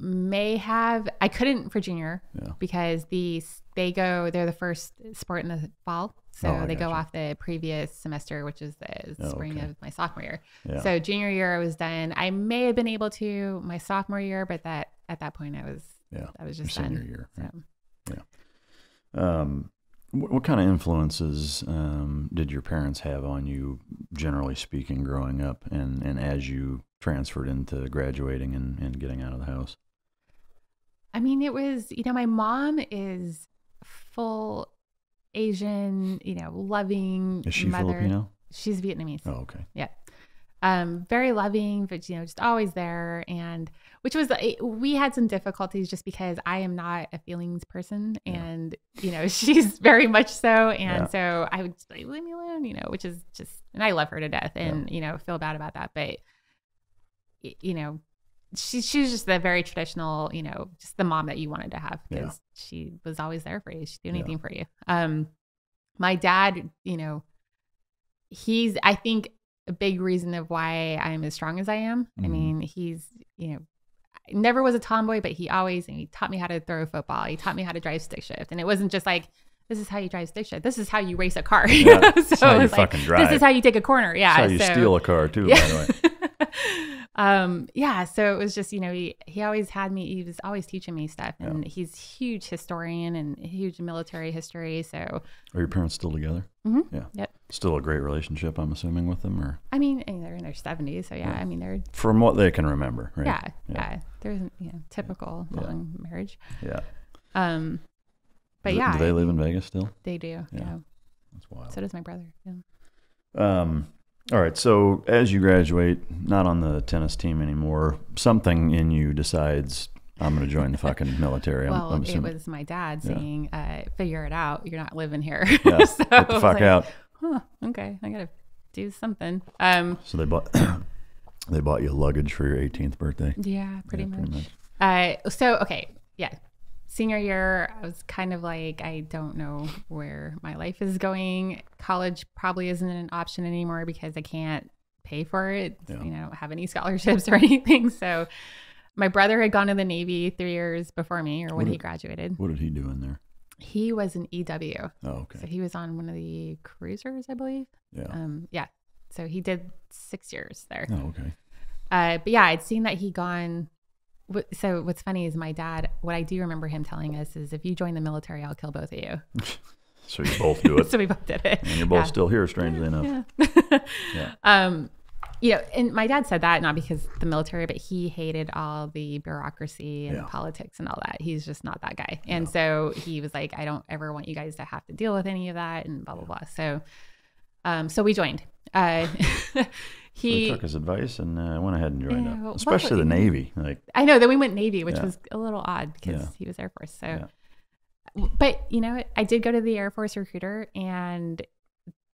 couldn't for junior because they're the first sport in the fall. So they go off the previous semester, which is the spring of my sophomore year. Yeah. So junior year I was done. I may have been able to my sophomore year, but at that point I was just your done. Senior year. Right? So. Yeah. What kind of influences did your parents have on you, generally speaking, growing up, and as you transferred into graduating and getting out of the house? I mean, it was, my mom is full Asian, loving mother. Is she mother. Filipino? She's Vietnamese. Oh, okay. Yeah. Very loving, but, just always there. And which was, we had some difficulties just because I am not a feelings person and, she's very much so. And so I would just like, leave me alone, which is just, and I love her to death and, feel bad about that. But, she was just the very traditional, just the mom that you wanted to have because she was always there for you. She'd do anything for you. My dad, he's, I think, a big reason of why I'm as strong as I am. I mean, he's, never was a tomboy, but he taught me how to throw a football. He taught me how to drive stick shift. And it wasn't just like, this is how you drive stick shift. This is how you race a car. Yeah, so how you fucking drive. This is how you take a corner. Yeah. That's how you steal a car too, by the way. So it was just, he always had me, he was always teaching me stuff and he's a huge historian and huge military history. So are your parents still together? Mm-hmm. Yeah. Yep. Still a great relationship, I'm assuming, with them, or? I mean, they're in their 70s. So I mean, they're from what they can remember, right? Yeah. There's, typical long marriage. Yeah. But do they live in Vegas still? They do. Yeah. That's wild. So does my brother. Yeah. All right. So as you graduate, not on the tennis team anymore, something in you decides I'm going to join the fucking military. Well, it was my dad saying, figure it out. You're not living here. Yeah. So Get the fuck out. Huh, okay. I got to do something. So they bought you luggage for your 18th birthday. Yeah, pretty much. So, okay. Yeah. Senior year, I was kind of like, I don't know where my life is going. College probably isn't an option anymore because I can't pay for it. Yeah. I don't have any scholarships or anything. So my brother had gone to the Navy 3 years before me, or when he graduated. What did he do in there? He was an EW. Oh, okay. So he was on one of the cruisers, I believe. Yeah. Yeah. So he did 6 years there. Oh, okay. But yeah, I'd seen that he'd gone. So what's funny is my dad, what I do remember him telling us is, if you join the military, I'll kill both of you. So you both do it. So we both did it. And you're both still here, strangely enough. Yeah. And my dad said that not because the military, but he hated all the bureaucracy and politics and all that. He's just not that guy. And so he was like, I don't ever want you guys to have to deal with any of that and blah, blah, blah. So we joined. He took his advice and went ahead and joined up, especially the Navy. Like, I know. Then we went Navy, which was a little odd because he was Air Force. So, but you know, I did go to the Air Force recruiter, and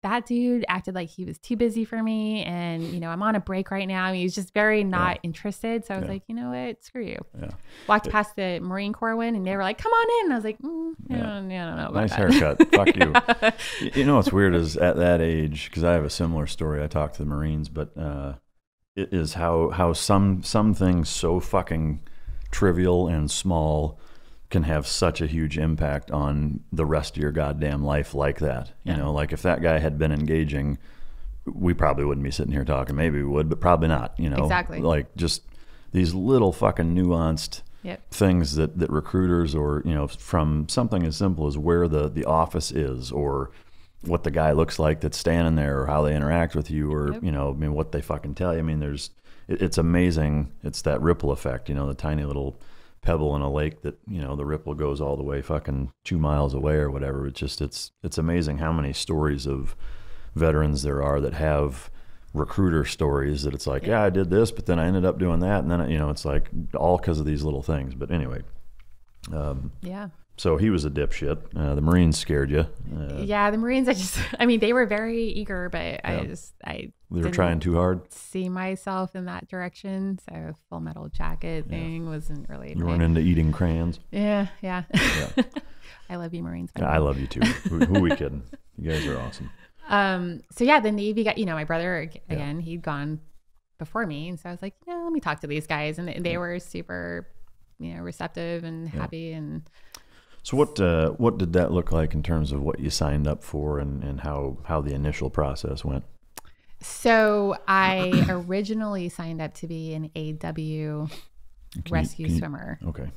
that dude acted like he was too busy for me. And I'm on a break right now. I mean, he was just very not interested. So I was like, you know what? Screw you. Yeah. Walked past the Marine Corps one, and they were like, "Come on in." And I was like, I don't know about nice that. Haircut. Fuck you. You know what's weird is at that age, because I have a similar story. I talked to the Marines, but it is how some things so fucking trivial and small can have such a huge impact on the rest of your goddamn life like that. You know, like if that guy had been engaging, we probably wouldn't be sitting here talking. Maybe we would, but probably not, Exactly. Like just these little fucking nuanced things that recruiters, or, from something as simple as where the office is, or what the guy looks like that's standing there, or how they interact with you, or, what they fucking tell you. I mean, it's amazing. It's that ripple effect, the tiny little pebble in a lake that the ripple goes all the way fucking 2 miles away or whatever. It's amazing how many stories of veterans there are that have recruiter stories that it's like, I did this, but then I ended up doing that, and then it's like all because of these little things. But anyway, so he was a dipshit. The Marines scared you. The Marines, they were very eager, but they were trying too hard. See myself in that direction. So Full Metal Jacket thing wasn't really. You weren't into eating crayons. Yeah. I love you, Marines. I love you too. Who are we kidding? You guys are awesome. The Navy got, my brother again, he'd gone before me, and so I was like, let me talk to these guys, and they were super, receptive and happy. And so what did that look like in terms of what you signed up for, and how the initial process went? So I originally signed up to be an AW rescue swimmer. Okay.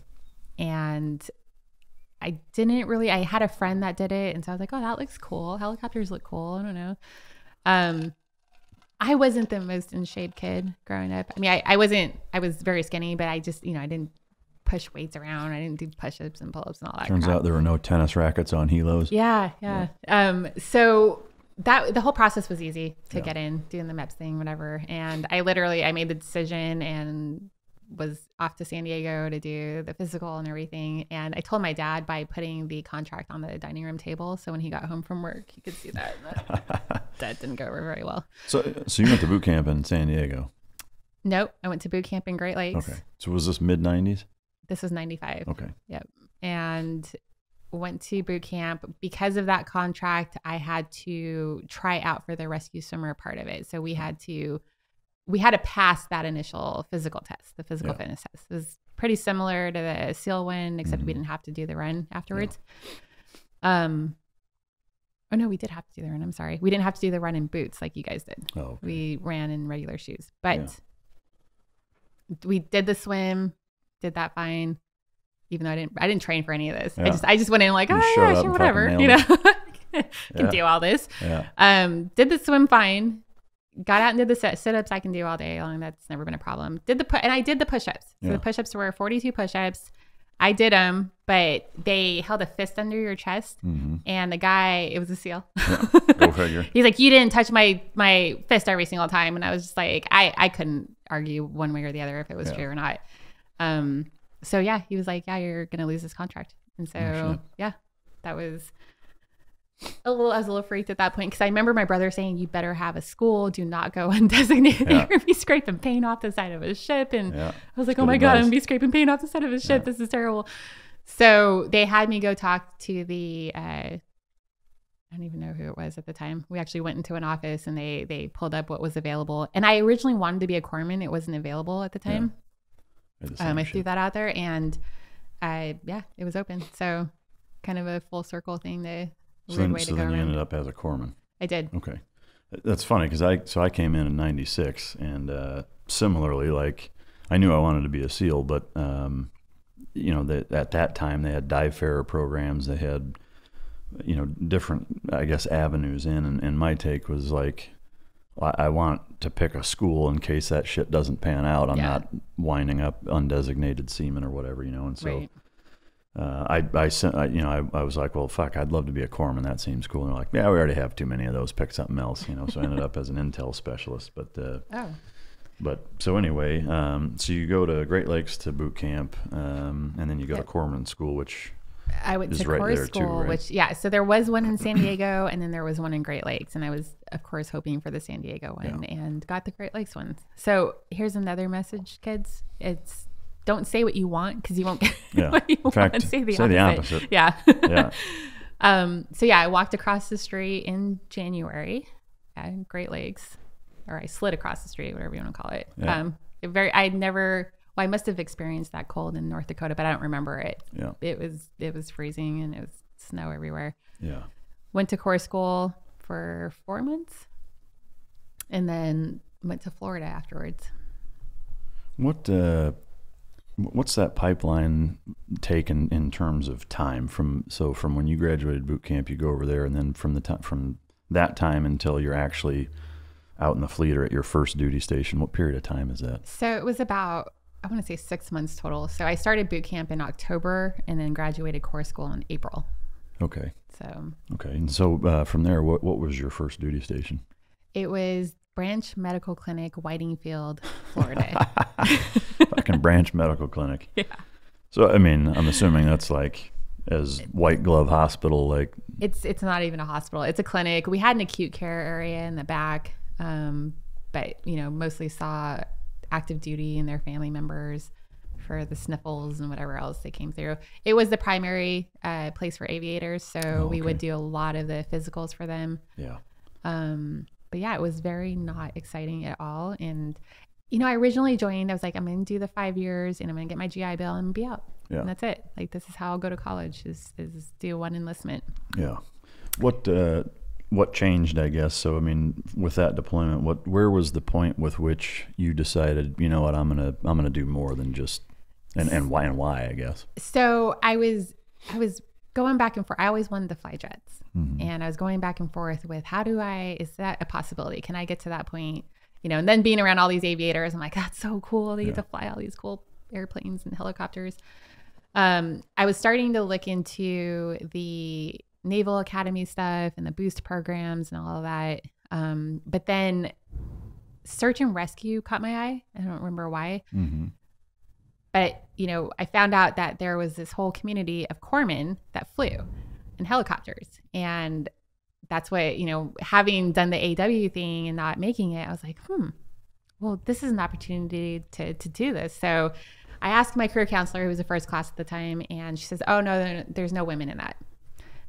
And I didn't really, I had a friend that did it. And so I was like, oh, that looks cool. Helicopters look cool. I don't know. I wasn't the most in shape kid growing up. I mean, I was very skinny, but I just, I didn't push weights around. I didn't do push-ups and pull-ups and all that. Turns out there were no tennis rackets on helos. Yeah. So the whole process was easy to get in, doing the MEPS thing, whatever. And I made the decision and was off to San Diego to do the physical and everything. And I told my dad by putting the contract on the dining room table, so when he got home from work, he could see that. That didn't go over very well. So you went to boot camp in San Diego? Nope. I went to boot camp in Great Lakes. Okay. So was this mid-90s? This was 95. Okay. Yep. And went to boot camp. Because of that contract, I had to try out for the rescue swimmer part of it. So we had to pass that initial physical test, the physical fitness test. It was pretty similar to the SEAL one, except we didn't have to do the run afterwards. Oh no, we did have to do the run. I'm sorry. We didn't have to do the run in boots like you guys did. Oh, okay. We ran in regular shoes, but we did the swim, did that fine. Even though I didn't train for any of this. I just went in like, sure, whatever, can do all this. Did the swim fine. Got out and did the sit-ups I can do all day long. That's never been a problem. And I did the push-ups. So the push-ups were 42 push-ups. I did them, but they held a fist under your chest, and the guy, it was a SEAL. Yeah, go figure. He's like, you didn't touch my fist every single time. And I was just like, I couldn't argue one way or the other if it was true or not. So yeah, he was like, yeah, you're going to lose this contract. And so, that was I was a little freaked at that point because I remember my brother saying, you better have a school, do not go undesignated. You're going to be scraping paint off the side of a ship. And I was like, oh my God, I'm going to be scraping paint off the side of a ship. This is terrible. So they had me go talk to the, I don't even know who it was at the time. We actually went into an office and they pulled up what was available. And I originally wanted to be a corpsman. It wasn't available at the time. I threw that out there and it was open. So kind of a full circle thing. So then you ended up as a corpsman. I did. Okay. That's funny because I came in 96 and similarly, like I knew I wanted to be a SEAL, but at that time they had dive farer programs. They had, different, I guess, avenues in. And my take was like, I want to pick a school in case that shit doesn't pan out. I'm not winding up undesignated seaman or whatever, and so. Right. I was like, well, fuck, I'd love to be a corpsman. That seems cool. And they're like, yeah, we already have too many of those. Pick something else, So I ended up as an intel specialist. But so anyway, so you go to Great Lakes to boot camp, and then you go to corpsman school, which I went is to right Corps there school, too, right? which so there was one in San Diego, and then there was one in Great Lakes, and I was of course hoping for the San Diego one, and got the Great Lakes one. So here's another message, kids: it's don't say what you want because you won't get what you want. Say the opposite. Yeah. So I walked across the street in January at Great Lakes, or I slid across the street, whatever you want to call it. Yeah. I must have experienced that cold in North Dakota, but I don't remember it. Yeah. It was freezing and it was snow everywhere. Yeah. Went to Corps school for 4 months and then went to Florida afterwards. What's that pipeline taken in terms of time from when you graduated boot camp, you go over there, and then from that time until you're actually out in the fleet or at your first duty station, what period of time is that? So it was about, I want to say 6 months total. So I started boot camp in October and then graduated Corps school in April. Okay. And so from there, what was your first duty station? It was Branch Medical Clinic, Whitingfield, Florida. Fucking Branch Medical Clinic. Yeah. So, I mean, I'm assuming that's like as white glove hospital, like. It's not even a hospital. It's a clinic. We had an acute care area in the back, but, mostly saw active duty and their family members for the sniffles and whatever else they came through. It was the primary place for aviators, so we would do a lot of the physicals for them. Yeah. But yeah, it was very not exciting at all. And, I originally joined, I was like, I'm going to do the 5 years and I'm going to get my GI Bill and be out. Yeah. And that's it. Like, this is how I'll go to college is do one enlistment. Yeah. What changed, I guess? So, I mean, with that deployment, where was the point with which you decided, you know what, I'm going to do more than just, and why, I guess? So I was going back and forth. I always wanted to fly jets. Mm-hmm. And I was going back and forth with is that a possibility? Can I get to that point? And then being around all these aviators, I'm like, that's so cool. They get to fly all these cool airplanes and helicopters. I was starting to look into the Naval Academy stuff and the boost programs and all of that. But then search and rescue caught my eye. I don't remember why. Mm-hmm. But, I found out that there was this whole community of corpsmen that flew in helicopters. And that's what, having done the AW thing and not making it, I was like, well, this is an opportunity to do this. So I asked my career counselor, who was a first class at the time, and she says, oh, no, there's no women in that.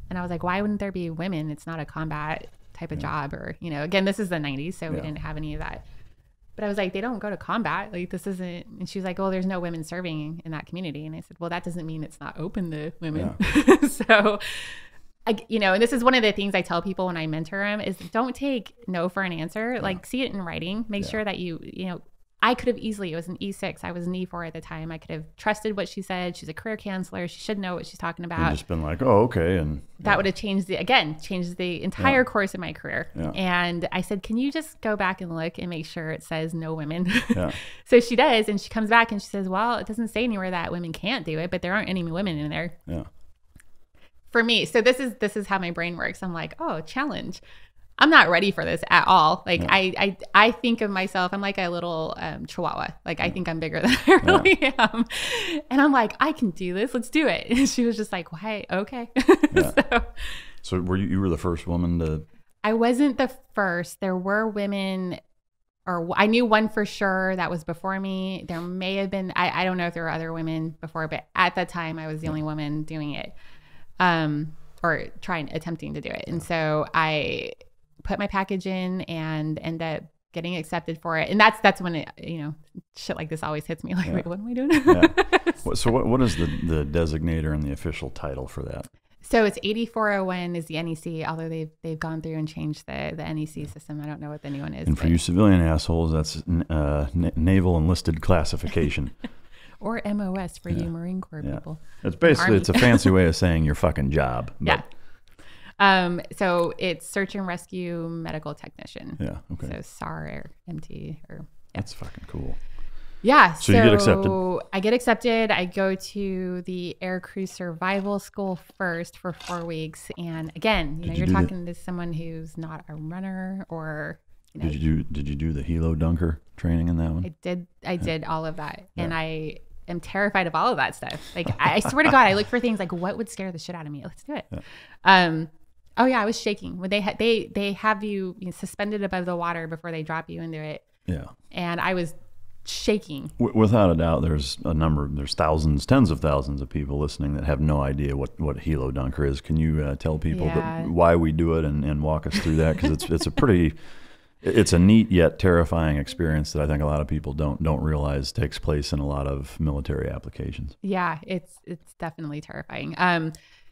And I was like, why wouldn't there be women? It's not a combat type of job or, again, this is the 90s, so we didn't have any of that. But I was like, they don't go to combat. Like, this isn't. And she was like, oh, there's no women serving in that community. And I said, well, that doesn't mean it's not open to women. Yeah. So, and this is one of the things I tell people when I mentor them is don't take no for an answer. Yeah. Like, see it in writing. Make sure that you I could have easily, it was an E6. I was an E4 at the time. I could have trusted what she said. She's a career counselor. She should know what she's talking about. You've just been like, oh, okay. And that would have changed the entire course of my career. Yeah. And I said, can you just go back and look and make sure it says no women? Yeah. So she does. And she comes back and she says, well, it doesn't say anywhere that women can't do it, but there aren't any women in there. Yeah. For me. So this is how my brain works. I'm like, oh, challenge. I'm not ready for this at all. Like I think of myself, I'm like a little chihuahua. Like I think I'm bigger than I really am. And I'm like, I can do this. Let's do it. And she was just like, why? Okay. Yeah. So were you were the first woman to? I wasn't the first. There were women, or I knew one for sure that was before me. There may have been, I don't know if there were other women before, but at that time I was the only woman doing it, or attempting to do it. And so I put my package in and end up getting accepted for it. And that's when it, shit like this always hits me. Like, wait, what am I doing? Yeah. So what is the designator and the official title for that? So it's 8401 is the NEC, although they've gone through and changed the NEC system. I don't know what the new one is. And for you civilian assholes, that's Naval Enlisted Classification. Or MOS for you Marine Corps people. It's basically, it's a fancy way of saying your fucking job. But. So it's search and rescue medical technician. Yeah. Okay. So SAR or MT or. That's fucking cool. Yeah. So you get accepted. I get accepted. I go to the Air Crew Survival School first for 4 weeks. And again, you're talking to someone who's not a runner or. Did you do the helo dunker training in that one? I did all of that. Yeah. And I am terrified of all of that stuff. Like I swear to God, I look for things like what would scare the shit out of me. Let's do it. Yeah. Oh yeah, I was shaking when they have you suspended above the water before they drop you into it. Yeah. And I was shaking. Without a doubt, there's thousands, tens of thousands of people listening that have no idea what helo dunker is. Can you tell people why we do it and walk us through that? Because it's a neat yet terrifying experience that I think a lot of people don't realize takes place in a lot of military applications. Yeah, it's definitely terrifying.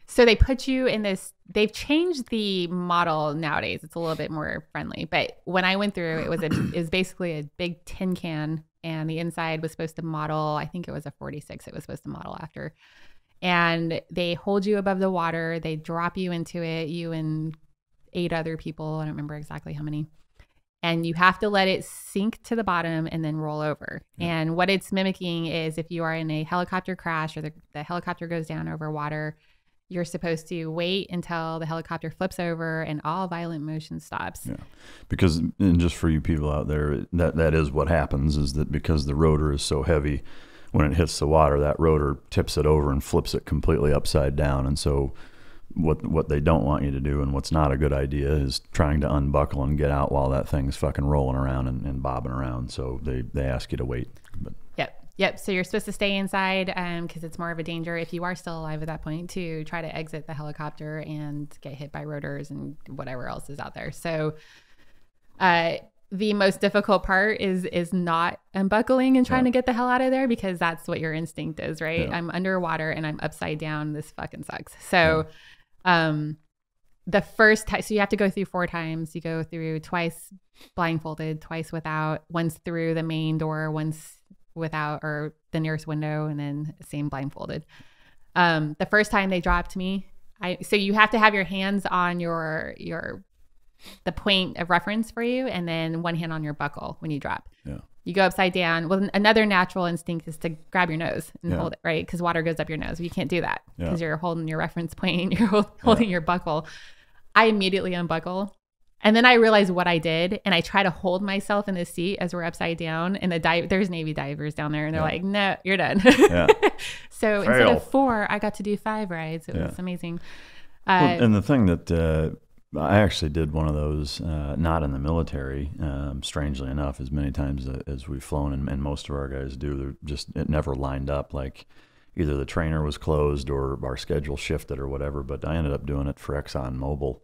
So they put you in this, they've changed the model nowadays. It's a little bit more friendly. But when I went through, it was basically a big tin can, and the inside was supposed to model, I think it was a 46 it was supposed to model after. And they hold you above the water. They drop you into it, you and 8 other people. I don't remember exactly how many. And you have to let it sink to the bottom and then roll over. Yeah. And what it's mimicking is if you are in a helicopter crash or the helicopter goes down over water, you're supposed to wait until the helicopter flips over and all violent motion stops. Yeah, because, and just for you people out there, that is what happens, is that because the rotor is so heavy, when it hits the water, that rotor tips it over and flips it completely upside down. And so what they don't want you to do, and what's not a good idea, is trying to unbuckle and get out while that thing's fucking rolling around and bobbing around. So they ask you to wait. But Yep. So you're supposed to stay inside because it's more of a danger if you are still alive at that point to try to exit the helicopter and get hit by rotors and whatever else is out there. So the most difficult part is not unbuckling and trying to get the hell out of there, because that's what your instinct is, right? Yeah. I'm underwater and I'm upside down. This fucking sucks. So the first time, so you have to go through 4 times. You go through twice blindfolded, twice without, once through the main door, once without, or the nearest window, and then same blindfolded. The first time they dropped me, so you have to have your hands on the point of reference for you, and then one hand on your buckle when you drop. Yeah. You go upside down. Well, another natural instinct is to grab your nose and hold it, right? Because water goes up your nose. You can't do that because you're holding your reference point, you're holding your buckle. I immediately unbuckle. And then I realized what I did, and I try to hold myself in the seat as we're upside down. And there's Navy divers down there, and they're like, "No, you're done." Yeah. So instead of 4, I got to do 5 rides. It was amazing. And the thing that I actually did one of those, not in the military, strangely enough, as many times as we've flown, and most of our guys do, it never lined up. Like either the trainer was closed or our schedule shifted or whatever. But I ended up doing it for ExxonMobil.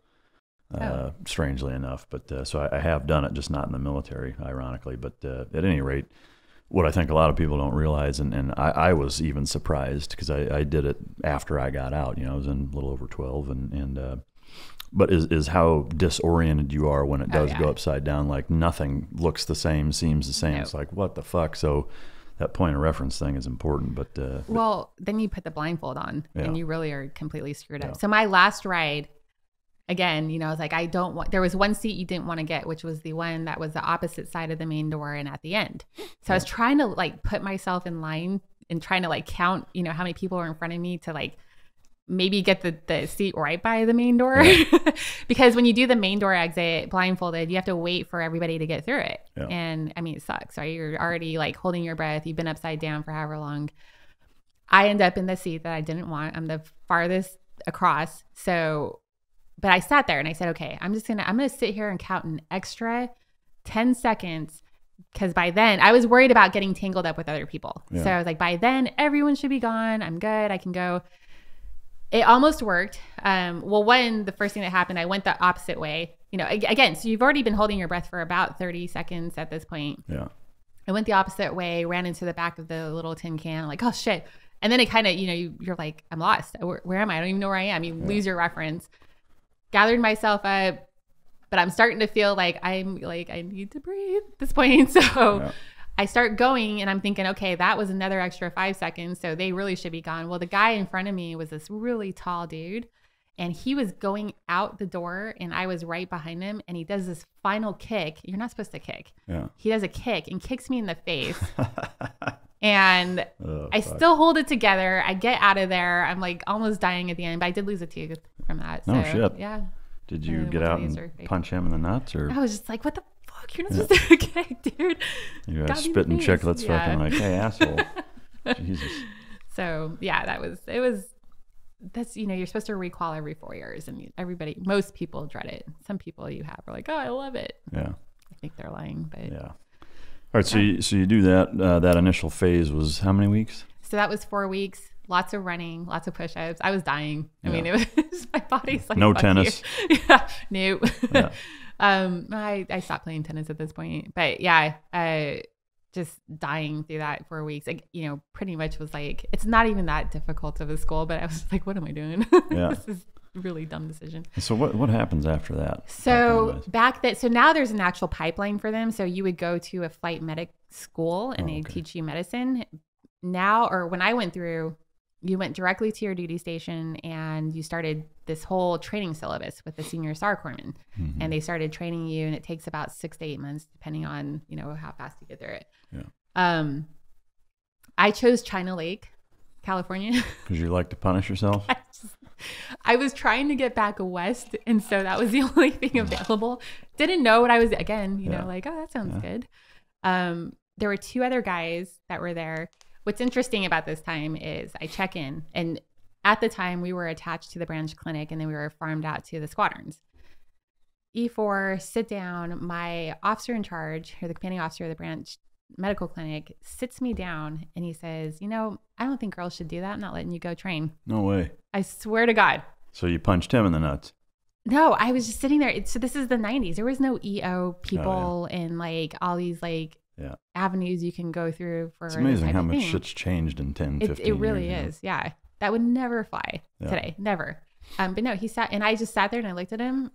Strangely enough, but so I have done it, just not in the military, ironically. But at any rate, what I think a lot of people don't realize, and I was even surprised because I did it after I got out. I was in a little over 12, and But is how disoriented you are when it does go yeah. upside down. Like nothing looks the same, seems the same. Nope. It's like, what the fuck? So that point of reference thing is important. But well, then you put the blindfold on Yeah. and you really are completely screwed up. Yeah. So my last ride, again, you know, I was like, there was one seat you didn't want to get, which was the one that was the opposite side of the main door and at the end. So I was trying to like put myself in line and trying to like count, you know, how many people were in front of me to like maybe get the seat right by the main door. Because when you do the main door exit blindfolded, you have to wait for everybody to get through it. Yeah. And I mean, it sucks, right? You're already like holding your breath. You've been upside down for however long. I end up in the seat that I didn't want. I'm the farthest across. So, but I sat there and I said, okay, I'm going to sit here and count an extra 10 seconds. Because by then I was worried about getting tangled up with other people. Yeah. So I was like, by then everyone should be gone. I'm good. I can go. It almost worked. Well, the first thing that happened, I went the opposite way. You know, again, so you've already been holding your breath for about 30 seconds at this point. Yeah. I went the opposite way, ran into the back of the little tin can, like, oh shit. And then it kind of, you know, you're like, I'm lost. Where am I? I don't even know where I am. You lose your reference. Gathered myself up, but I'm starting to feel like I need to breathe at this point. So I start going and I'm thinking, okay, that was another extra 5 seconds. So they really should be gone. Well, the guy in front of me was this really tall dude and he was going out the door and I was right behind him and he does this final kick. You're not supposed to kick. Yeah. He does a kick and kicks me in the face. And I still hold it together. I get out of there. I'm like almost dying at the end, but I did lose a tooth from that. No so, shit. Yeah. Did you get out and punch him in the nuts, or I was just like, what the fuck? You're not supposed to kick, dude. You guys spitting chiclets, fucking like, hey, asshole. Jesus. So yeah, that's, you know, you're supposed to requal every 4 years and most people dread it. Some people you have are like, oh, I love it. Yeah. I think they're lying, but yeah. All right. So you do that. That initial phase was how many weeks? So that was 4 weeks. Lots of running, lots of push-ups. I was dying. I mean, it was my body's like, no tennis. Yeah, no. Yeah. I stopped playing tennis at this point, but yeah, just dying through that 4 weeks. Like, you know, pretty much was like, it's not even that difficult of a school, but I was like, what am I doing? Yeah. This is a really dumb decision. So what happens after that? So so now there's an actual pipeline for them. So you would go to a flight medic school and they teach you medicine. Now, or when I went through, you went directly to your duty station and you started this whole training syllabus with the senior SAR corpsmen. Mm-hmm. And they started training you and it takes about 6 to 8 months, depending on, you know, how fast you get through it. Yeah. I chose China Lake, California. Because you like to punish yourself? I was trying to get back west. And so that was the only thing available. Didn't know what I was, again, you know, like, oh, that sounds good. There were 2 other guys that were there. What's interesting about this time is I check in, and at the time we were attached to the branch clinic and then we were farmed out to the squadrons. E4, sit down, my officer in charge, or the commanding officer of the branch medical clinic, sits me down and he says, you know, I don't think girls should do that. I'm not letting you go train. No way. I swear to God. So you punched him in the nuts? No, I was just sitting there. So this is the 90s. There was no EO people and like all these like avenues you can go through for. It's amazing how much shit's changed in 10, 15 years. It really is. Yeah. That would never fly today. Never. But no, he sat and I just sat there and I looked at him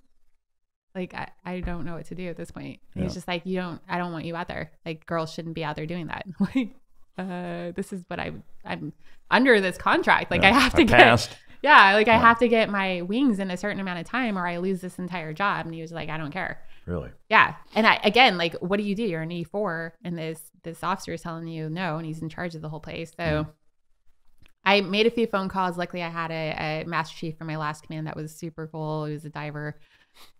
like, I don't know what to do at this point. He was just like, I don't want you out there. Like girls shouldn't be out there doing that. Like, this is what I'm under this contract. Like I have to get, I have to get my wings in a certain amount of time or I lose this entire job. And he was like, I don't care. Really? Yeah. And again, like, what do? You're an E4 and this officer is telling you no, and he's in charge of the whole place. So I made a few phone calls. Luckily I had a master chief from my last command that was super cool. He was a diver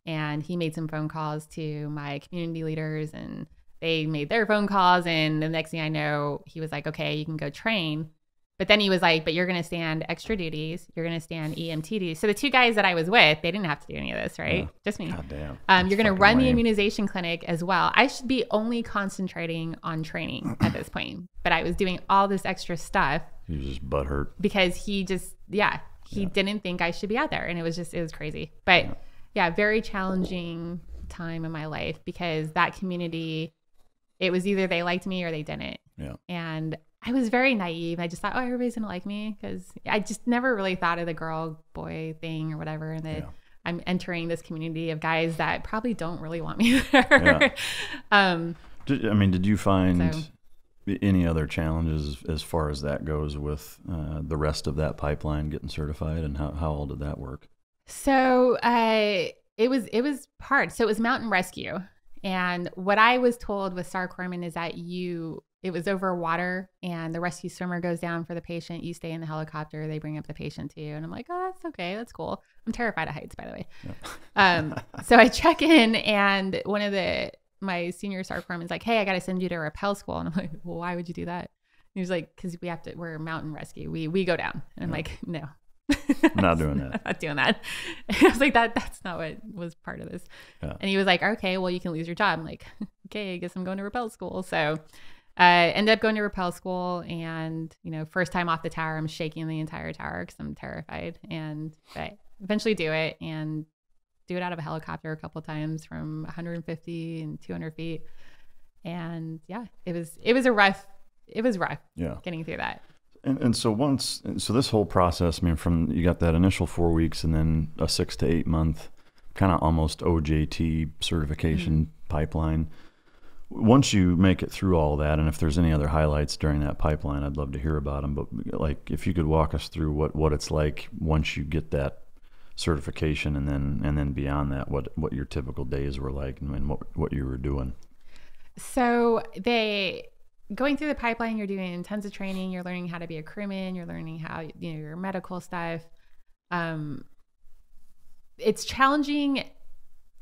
and he made some phone calls to my community leaders and they made their phone calls. And the next thing I know, he was like, okay, you can go train. But then he was like, but you're going to stand extra duties. You're going to stand EMT duties. So the 2 guys that I was with, they didn't have to do any of this, right? Yeah. Just me. God damn. You're going to run the immunization clinic as well. I should be only concentrating on training at this point. But I was doing all this extra stuff. He was just butthurt. Because he just, he didn't think I should be out there. And it was crazy. But very challenging time in my life because that community, it was either they liked me or they didn't. Yeah. And I was very naive. I just thought, oh, everybody's going to like me because I just never really thought of the girl boy thing or whatever. And I'm entering this community of guys that probably don't really want me there. Yeah. Did you find any other challenges as far as that goes with the rest of that pipeline getting certified, and how all did that work? So it was hard. So it was mountain rescue. And what I was told with Sarcorman is that it was over water and the rescue swimmer goes down for the patient. You stay in the helicopter. They bring up the patient to you. And I'm like, oh, that's okay. That's cool. I'm terrified of heights, by the way. Yeah. So I check in and one of my senior Sarcorman's like, hey, I got to send you to rappel school. And I'm like, well, why would you do that? And he was like, because we're mountain rescue. We go down. And I'm like, no. I'm not doing that. I'm not doing that. And I was like, that's not what was part of this. Yeah. And he was like, okay, well, you can lose your job. I'm like, okay, I guess I'm going to rappel school. So I ended up going to rappel school, and, first time off the tower, I'm shaking the entire tower because I'm terrified. But eventually do it, and do it out of a helicopter a couple of times from 150 and 200 feet. And yeah, it was rough getting through that. And so this whole process, from you got that initial 4 weeks and then a 6 to 8 month kind of almost OJT certification pipeline. Once you make it through all that, and if there's any other highlights during that pipeline, I'd love to hear about them. But like, if you could walk us through what it's like once you get that certification, and then beyond that, what your typical days were like, and what you were doing. So going through the pipeline, you're doing tons of training. You're learning how to be a crewman. You're learning how, your medical stuff. It's challenging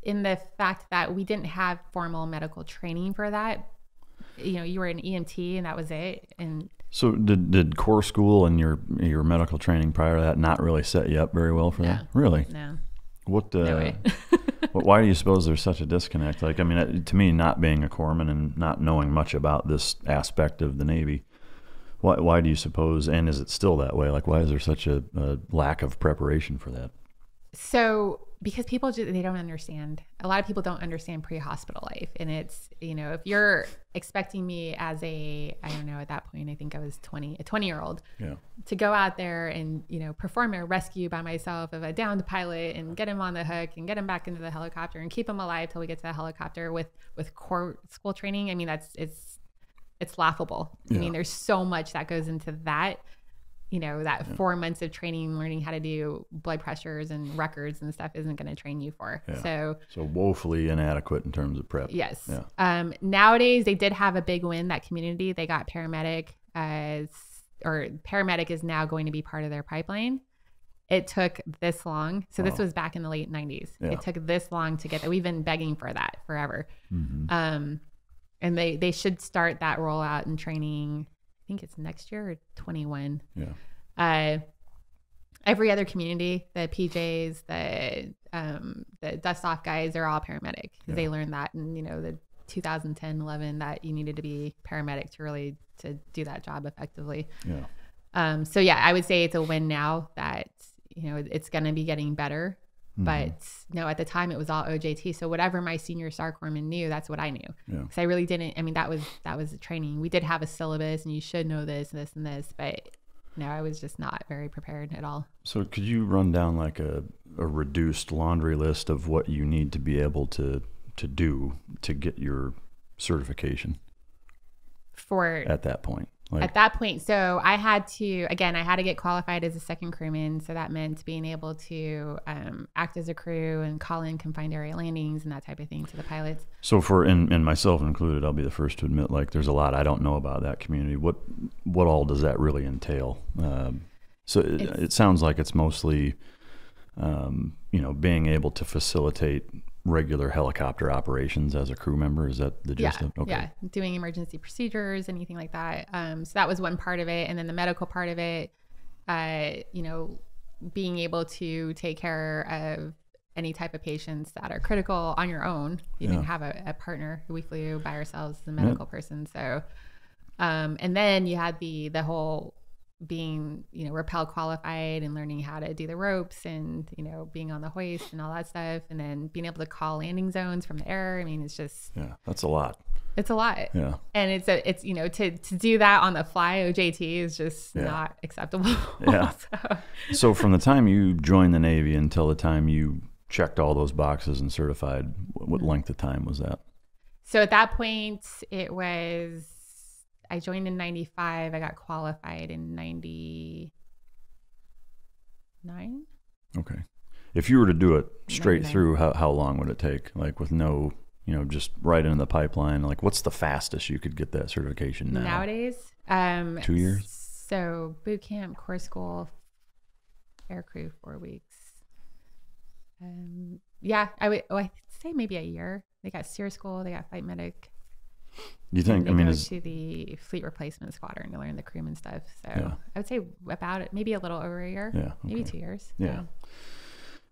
in the fact that we didn't have formal medical training for that. You were an EMT and that was it. And so did core school and your medical training prior to that not really set you up very well for that? Really? No. No way. Why do you suppose there's such a disconnect? Like, to me, not being a corpsman and not knowing much about this aspect of the Navy, why do you suppose, and is it still that way? Like, why is there such a lack of preparation for that? So, because people they don't understand. A lot of people don't understand pre-hospital life. And it's, if you're expecting me as I don't know, at that point, I think I was a 20-year-old, to go out there and, perform a rescue by myself of a downed pilot and get him on the hook and get him back into the helicopter and keep him alive till we get to the helicopter with core school training. It's laughable. Yeah. There's so much that goes into that. That 4 months of training, learning how to do blood pressures and records and stuff isn't going to train you for. Yeah. So woefully inadequate in terms of prep. Yes. Yeah. Nowadays, they did have a big win, that community. They got paramedic paramedic is now going to be part of their pipeline. It took this long. So this was back in the late 90s. Yeah. It took this long to get that. We've been begging for that forever. Mm-hmm. And they should start that rollout and training, I think it's next year or 21. Yeah. Every other community, the PJs, the dust off guys, they're all paramedic. Yeah. They learned that in, the 2010, 11, that you needed to be paramedic to do that job effectively. Yeah. So yeah, I would say it's a win now that, it's going to be getting better. Mm-hmm. But no, at the time it was all OJT. So whatever my senior Sarcorman knew, that's what I knew. Because I really didn't. That was the training. We did have a syllabus, and you should know this, and this. But no, I was just not very prepared at all. So could you run down like a reduced laundry list of what you need to be able to do to get your certification at that point? At that point, so I had to get qualified as a second crewman. So that meant being able to act as a crew and call in confined area landings and that type of thing to the pilots. So and myself included, I'll be the first to admit, like, there's a lot I don't know about that community. What all does that really entail? So it sounds like it's mostly, being able to facilitate regular helicopter operations as a crew member. Is that the gist of it? Okay. Yeah, doing emergency procedures, anything like that. So that was one part of it. And then the medical part of it, being able to take care of any type of patients that are critical on your own. You didn't have a partner. We flew by ourselves as a medical person. So, and then you had the whole being, rappel qualified and learning how to do the ropes and, being on the hoist and all that stuff. And then being able to call landing zones from the air. It's just, that's a lot. It's a lot. Yeah. And it's to do that on the fly, OJT is just not acceptable. Yeah. So from the time you joined the Navy until the time you checked all those boxes and certified, what length of time was that? So at that point, I joined in 95. I got qualified in 99. Okay. If you were to do it straight 99. through, how long would it take? Like with no, just right into the pipeline, like what's the fastest you could get that certification now? Nowadays? 2 years? So boot camp, core school, air crew, 4 weeks. Yeah, I'd say maybe a year. They got SEER school, they got flight medic. You think, They go to the fleet replacement squadron to learn the crewman stuff. So Yeah. I would say about it, maybe a little over a year. Yeah, Maybe okay. 2 years. Yeah.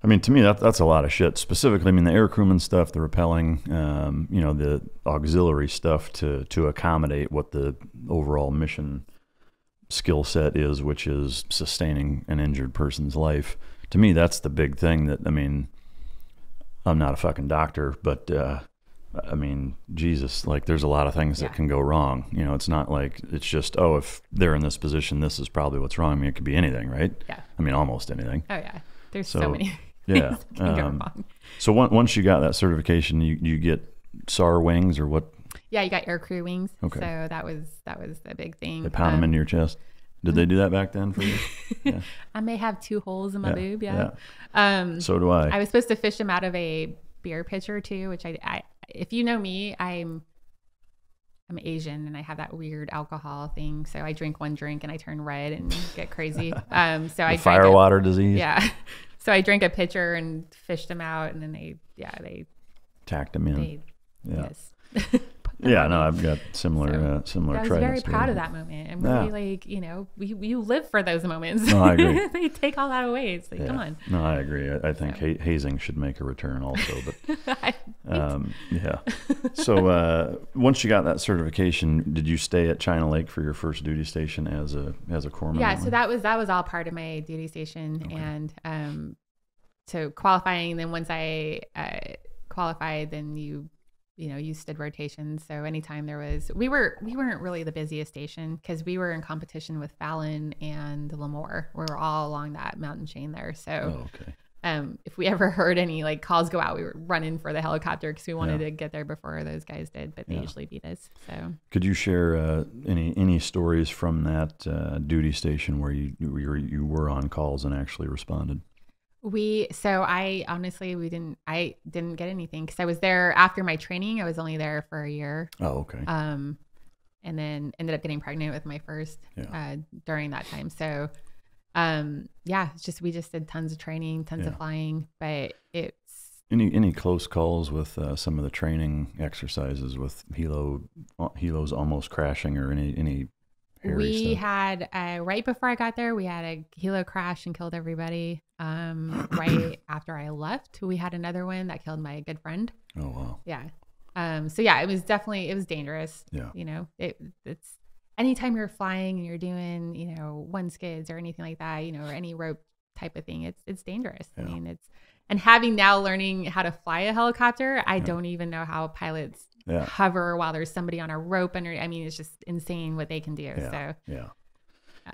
I mean, to me, that's a lot of shit. Specifically, I mean, the air crewman stuff, the rappelling, the auxiliary stuff to accommodate what the overall mission skill set is, which is sustaining an injured person's life. To me, that's the big thing that, I mean, I'm not a fucking doctor, but I mean, Jesus, like there's a lot of things that can go wrong. It's not like it's just, if they're in this position, this is probably what's wrong. I mean, it could be anything, right? Yeah. I mean, almost anything. Oh yeah. There's so many Yeah. things that can go wrong. So once you got that certification, you get SAR wings or what? Yeah, you got air crew wings. Okay. So that was the big thing. They pound them into your chest. Did they do that back then for you? Yeah. I may have 2 holes in my boob. Yeah. So do I. I was supposed to fish them out of a beer pitcher too, which I if you know me, I'm Asian and I have that weird alcohol thing. So I drink one drink and I turn red and get crazy. So I firewater disease. Yeah. So I drank a pitcher and fished them out, and then they tacked them in. Yes. Yeah, no, I've got similar I was tridents. very proud of that moment. And really, you live for those moments. No, I agree. They take all that away. It's like, come on. No, I agree. I think hazing should make a return also. But yeah. So once you got that certification, did you stay at China Lake for your first duty station as a corpsman? Yeah, so that was all part of my duty station. Okay. And so qualifying, then once I qualified, then you did rotations. So anytime we weren't really the busiest station because we were in competition with Fallon and Lemoore. We were all along that mountain chain there. So if we ever heard any like calls go out, we were running for the helicopter because we wanted to get there before those guys did, but they usually beat us. So could you share any stories from that duty station where you were on calls and actually responded? I didn't get anything because I was there after my training. I was only there for a year. Oh, okay. And then ended up getting pregnant with my first during that time. So, we just did tons of training, tons of flying, but it's any close calls with some of the training exercises with helos almost crashing or any. We had right before I got there, we had a helo crash and killed everybody. Right after I left, we had another one that killed my good friend. Oh wow! Yeah. It was dangerous. Yeah. It's anytime you're flying and you're doing one skids or anything like that, or any rope type of thing, it's dangerous. Yeah. I mean, and learning how to fly a helicopter, I don't even know how pilots hover while there's somebody on a rope under. I mean, it's just insane what they can do. Yeah.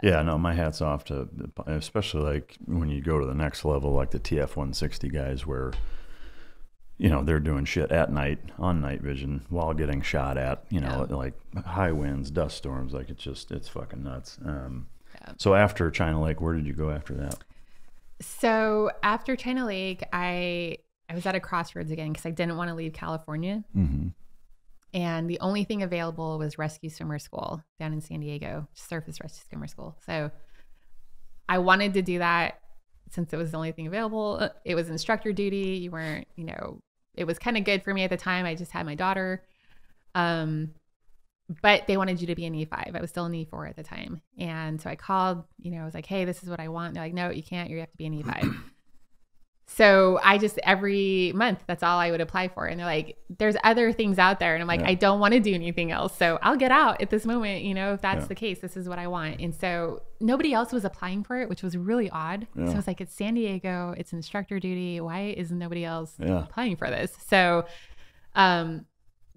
So no, my hat's off to, especially like when you go to the next level, like the TF-160 guys where, they're doing shit at night on night vision while getting shot at, like high winds, dust storms, like it's fucking nuts. So after China Lake, where did you go after that? So after China Lake, I was at a crossroads again because I didn't want to leave California. Mm-hmm. And the only thing available was rescue swimmer school down in San Diego, surface rescue swimmer school. So I wanted to do that since it was the only thing available. It was instructor duty. You weren't, it was kind of good for me at the time. I just had my daughter. But they wanted you to be an E5. I was still an E4 at the time. And so I called, I was like, hey, this is what I want. They're like, no, you can't. You have to be an E5. So I just, every month, that's all I would apply for. And they're like, there's other things out there. And I'm like, I don't want to do anything else. So I'll get out at this moment, if that's the case, this is what I want. And so nobody else was applying for it, which was really odd. So I was like, it's San Diego, it's instructor duty. Why is nobody else applying for this? So one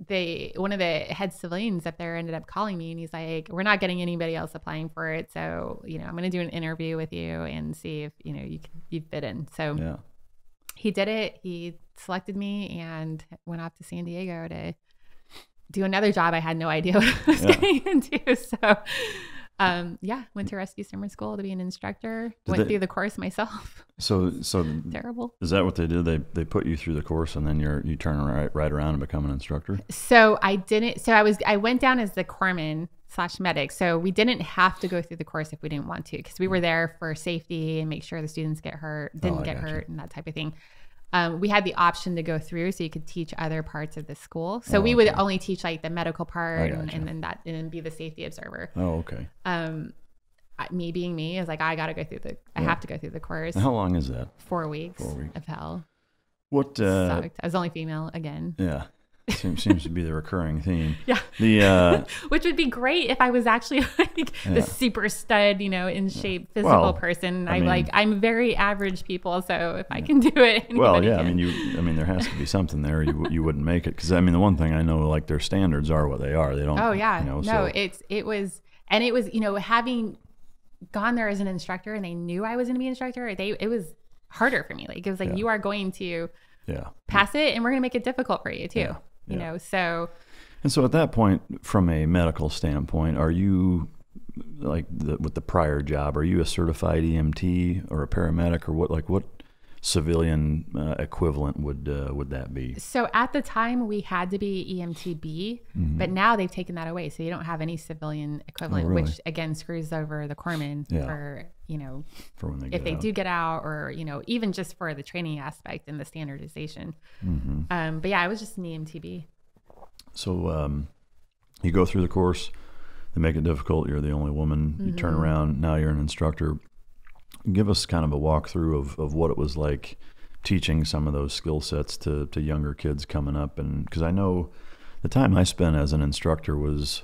of the head civilians up there ended up calling me and he's like, we're not getting anybody else applying for it. So, I'm going to do an interview with you and see if, you fit in. So he did it. He selected me and went off to San Diego to do another job I had no idea what I was getting into. So, went to rescue swimmer school to be an instructor. Went through the course myself. So terrible. Is that what they did? They put you through the course and then you turn right around and become an instructor? So I didn't. So I went down as the corpsman / medic. So we didn't have to go through the course if we didn't want to, because we were there for safety and make sure the students didn't get hurt and that type of thing. We had the option to go through, so you could teach other parts of the school. So we would only teach like the medical part and then be the safety observer. Oh, okay. Me being me is like, I got to go through I have to go through the course. How long is that? 4 weeks, of hell. What? Sucked. I was only female again. Yeah. Seems to be the recurring theme. Yeah. Which would be great if I was actually like the super stud, in shape, physical person. I'm very average people, so if I can do it, anybody can. There has to be something there. You wouldn't make it, because the one thing I know, like, their standards are what they are. They don't. Oh yeah. It was having gone there as an instructor, and they knew I was going to be an instructor. It was harder for me. Like, it was like, you are going to pass it, and we're going to make it difficult for you too. So. And so at that point, from a medical standpoint, are you, like, with the prior job, are you a certified EMT or a paramedic, or what civilian equivalent would that be? So at the time we had to be EMTB, but now they've taken that away. So you don't have any civilian equivalent, which again screws over the corpsman for when they do get out, or, even just for the training aspect and the standardization. But yeah, I was just an EMTB. So you go through the course, they make it difficult. You're the only woman. You turn around, now you're an instructor. Give us kind of a walkthrough of what it was like teaching some of those skill sets to younger kids coming up. And because I know the time I spent as an instructor was,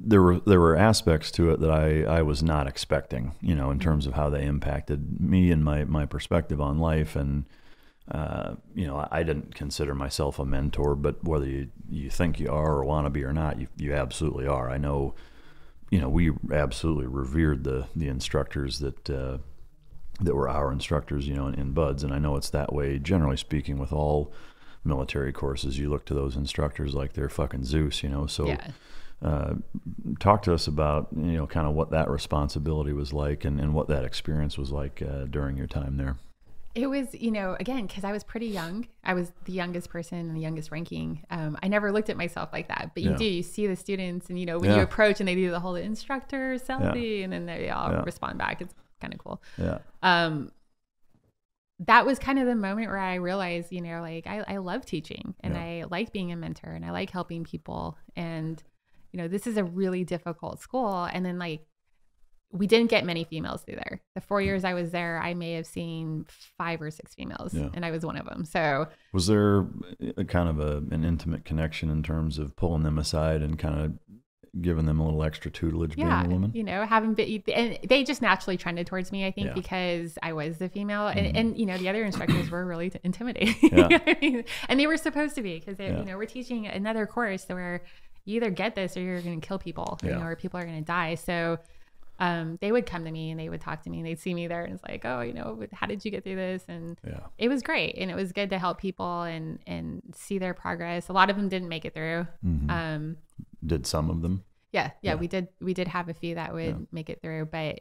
there were aspects to it that I was not expecting, in terms of how they impacted me and my perspective on life. And I didn't consider myself a mentor, but whether you think you are or want to be or not, you absolutely are. I know, we absolutely revered the instructors that were our instructors, in BUDS. And I know it's that way, generally speaking, with all military courses. You look to those instructors like they're fucking Zeus, So talk to us about, kind of what that responsibility was like, and what that experience was like during your time there. It was, again, because I was pretty young. I was the youngest person and the youngest ranking. I never looked at myself like that, but you see the students, and when you approach and they do the whole instructor Selby, and then they all respond back. It's kind of cool. That was kind of the moment where I realized, I love teaching, and I like being a mentor, and I like helping people. And, this is a really difficult school. And then, we didn't get many females through there. The 4 years I was there, I may have seen 5 or 6 females, and I was one of them. So was there a kind of an intimate connection in terms of pulling them aside and kind of giving them a little extra tutelage, being a woman? And they just naturally trended towards me, I think, because I was the female, and the other instructors were really intimidating. And they were supposed to be, because we're teaching another course where you either get this or you're going to kill people, or people are going to die. So they would come to me and they would talk to me, and they'd see me there, and it's like, oh, how did you get through this? And it was great. And it was good to help people and see their progress. A lot of them didn't make it through. Did some of them? Yeah. We did have a few that would make it through, but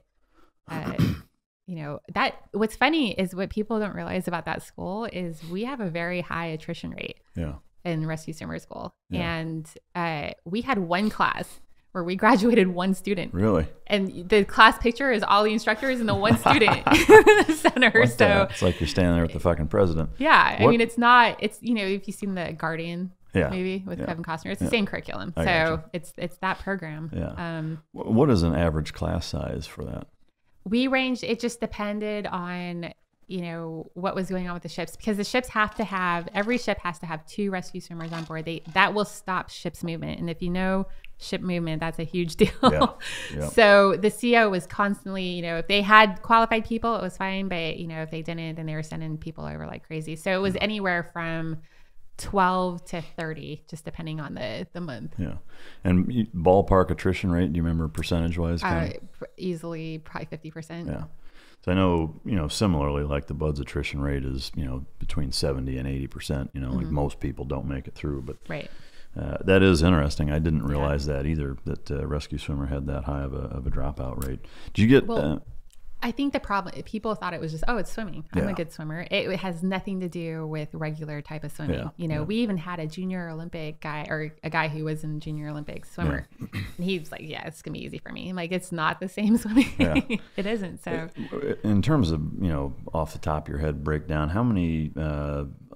that what's funny is what people don't realize about that school is we have a very high attrition rate in rescue swimmer school. And we had one class where we graduated one student. Really? And the class picture is all the instructors and the one student in the center. It's like you're standing there with the fucking president. Yeah. I mean, it's if you've seen the Guardian movie with Kevin Costner, it's the same curriculum. So it's that program. Yeah. What is an average class size for that? We ranged, it just depended on, what was going on with the ships, because the ships every ship has to have 2 rescue swimmers on board. That will stop ship's movement. And if you know ship movement, that's a huge deal. So the CO was constantly, if they had qualified people, it was fine. But, if they didn't, then they were sending people over like crazy. So it was anywhere from 12 to 30, just depending on the month. Yeah. And ballpark attrition rate, do you remember percentage wise? Easily probably 50%. Yeah. So I know, similarly, like the BUD/S attrition rate is, between 70 and 80%, like most people don't make it through. But right. That is interesting. I didn't realize that either, that rescue swimmer had that high of a dropout rate. Did you get... Well, I think the problem, people thought it was just, it's swimming. I'm a good swimmer. It has nothing to do with regular type of swimming. We even had a junior Olympic guy, or a guy who was in junior Olympic swimmer. And he was like, it's going to be easy for me. I'm like, it's not the same swimming. It isn't. So in terms of, off the top of your head breakdown, how many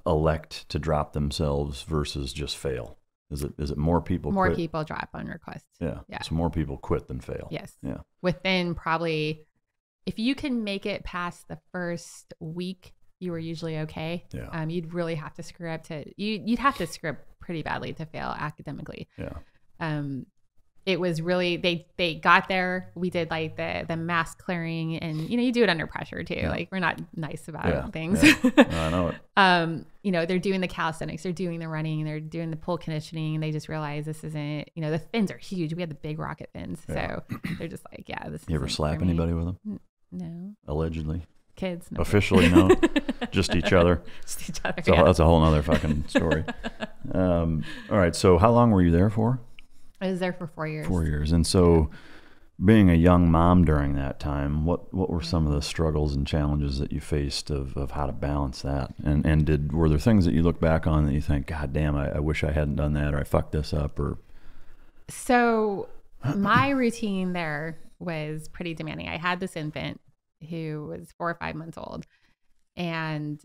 elect to drop themselves versus just fail? Is it more people More quit? people drop on request. Yeah. So more people quit than fail. Yes. Yeah. Within probably... If you can make it past the first week, you were usually okay. Yeah. You'd really have to screw up you'd have to screw up pretty badly to fail academically. Yeah. It was really, they got there. We did like the mask clearing, and you do it under pressure too. Yeah. Like, we're not nice about things. Yeah. I know it. They're doing the calisthenics, they're doing the running, they're doing the pool conditioning, and they just realize this isn't, the fins are huge. We had the big rocket fins. Yeah. So they're just like, this You ever slap anybody with them? No. Allegedly. Kids. No. Officially, no. Just each other. Just each other. So that's a whole nother fucking story. All right. So how long were you there for? I was there for 4 years. 4 years. And so being a young mom during that time, what were some of the struggles and challenges that you faced of how to balance that? And were there things that you look back on that you think, God damn, I wish I hadn't done that, or I fucked this up, or? So my routine there was pretty demanding. I had this infant who was 4 or 5 months old, and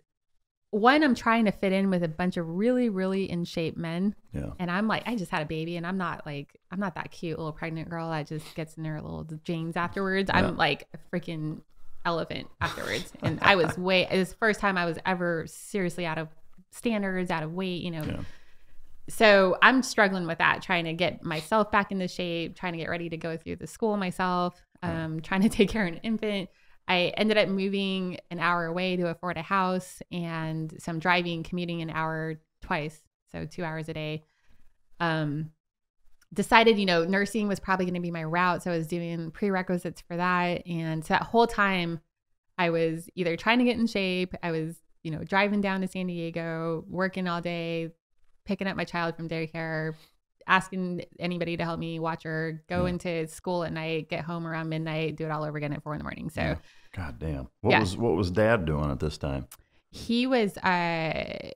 I'm trying to fit in with a bunch of really, really in shape men. Yeah. And I'm like, I just had a baby, and I'm not that cute little pregnant girl that just gets in her little jeans afterwards. Yeah. I'm like a freaking elephant afterwards. And it was the first time I was ever seriously out of standards, out of weight, Yeah. So I'm struggling with that, trying to get myself back into shape, trying to get ready to go through the school myself, trying to take care of an infant. I ended up moving an hour away to afford a house, and so I'm commuting an hour twice, so 2 hours a day. Decided, nursing was probably going to be my route, so I was doing prerequisites for that. And so that whole time I was either trying to get in shape, I was, driving down to San Diego, working all day, picking up my child from daycare, asking anybody to help me watch her, go into school at night, get home around midnight, do it all over again at 4 a.m. So, God damn. What was Dad doing at this time? He was at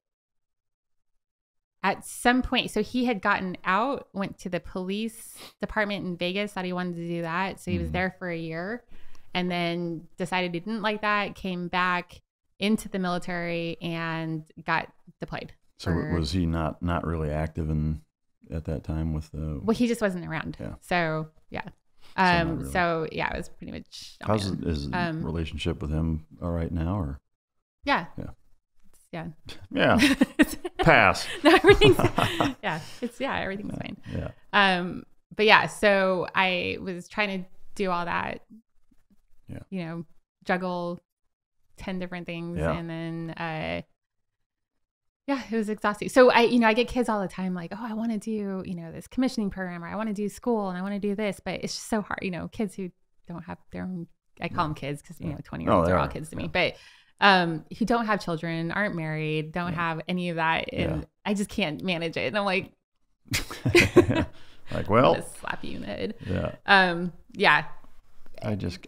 some point. So he had gotten out, went to the police department in Vegas, thought he wanted to do that. So he was there for a year, and then decided he didn't like that. Came back into the military and got deployed. So was he not really active at that time with the... Well, he just wasn't around. Yeah. So, yeah. Really. So, yeah, it was pretty much... How's his relationship with him all right now, or? Yeah. Yeah. Yeah. Pass. No, everything's... everything's fine. Yeah. But yeah, so I was trying to do all that, juggle 10 different things. Yeah. And then... it was exhausting. So I get kids all the time like, I want to do, this commissioning program, or I want to do school, and I want to do this, but it's just so hard. Kids who don't have their own, I call them kids because, 20-year-olds are all kids to me, but who don't have children, aren't married, don't have any of that. And I just can't manage it. And I'm like, like, well, I'm gonna slap you in the head. Yeah.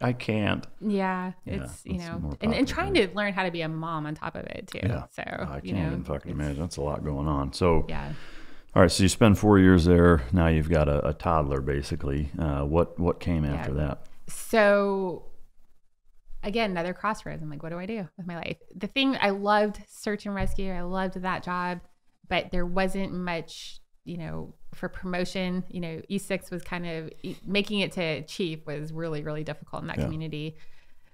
I can't. Yeah. It's, and trying to learn how to be a mom on top of it too. Yeah. So, I can't even fucking imagine. That's a lot going on. So, all right. So you spend 4 years there. Now you've got a toddler basically. What came after that? So again, another crossroads. I'm like, what do I do with my life? The thing, I loved search and rescue. I loved that job, but there wasn't much, for promotion. E6 was kind of making it to chief was really, really difficult in that community.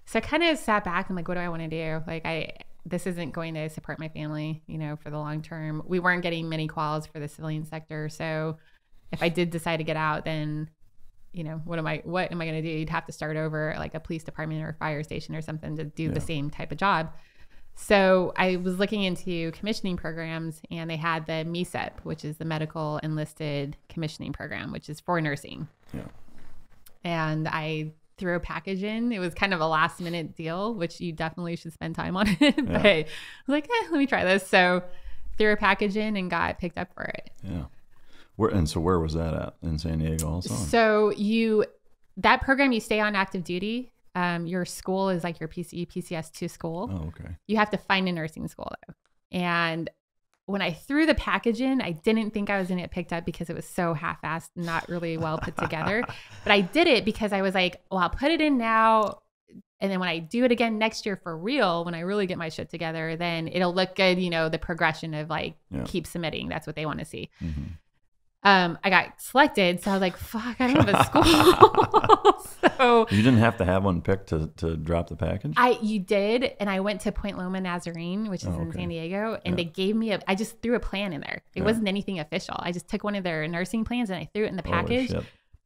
So I kind of sat back and like, what do I want to do? Like this isn't going to support my family, for the long term. We weren't getting many calls for the civilian sector. So if I did decide to get out, then, what am I going to do? You'd have to start over at like a police department or a fire station or something to do the same type of job. So I was looking into commissioning programs, and they had the MESEP, which is the Medical Enlisted Commissioning Program, which is for nursing. Yeah. And I threw a package in. It was kind of a last minute deal, which you definitely should spend time on it. But I was like, let me try this. So threw a package in and got picked up for it. Yeah. Where was that at? In San Diego also? So that program, you stay on active duty. Your school is like your PCS2 school. Oh, okay. You have to find a nursing school though. And when I threw the package in, I didn't think I was going to get picked up because it was so half-assed, not really well put together. But I did it because I was like, well, I'll put it in now. And then when I do it again next year for real, when I really get my shit together, then it'll look good. The progression of like, keep submitting. That's what they want to see. Mm-hmm. I got selected. So I was like, fuck, I don't have a school. So you didn't have to have one picked to drop the package? You did. And I went to Point Loma Nazarene, which is in San Diego. And they gave me I just threw a plan in there. It wasn't anything official. I just took one of their nursing plans and I threw it in the package.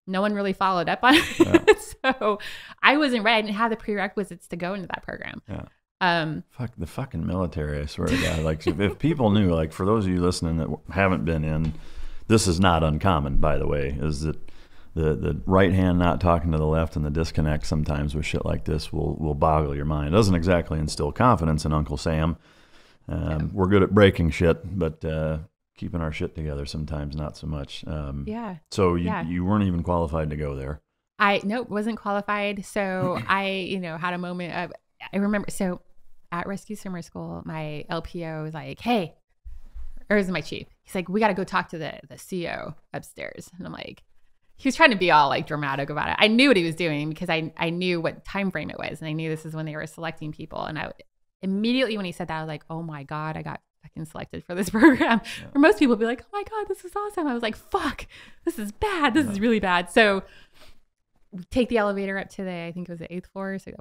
No one really followed up on it. So I wasn't ready. I didn't have the prerequisites to go into that program. Yeah. Fuck the fucking military, I swear to God. Like if people knew, like for those of you listening that haven't been in, this is not uncommon, by the way, is that the right hand not talking to the left and the disconnect sometimes with shit like this will boggle your mind. It doesn't exactly instill confidence in Uncle Sam. We're good at breaking shit, but keeping our shit together sometimes not so much. So you weren't even qualified to go there. Nope, wasn't qualified. So I had a moment of, I remember, so at Rescue Swimmer School, my LPO was like, hey, or is my chief? He's like, we got to go talk to the CO upstairs. And I'm like, he was trying to be all like dramatic about it. I knew what he was doing because I knew what time frame it was. And I knew this is when they were selecting people. And I immediately, when he said that, I was like, oh my God, I got fucking selected for this program. Yeah. Or most people would be like, oh my God, this is awesome. I was like, fuck, this is bad. This is really bad. So we take the elevator up to I think it was the 8th floor, so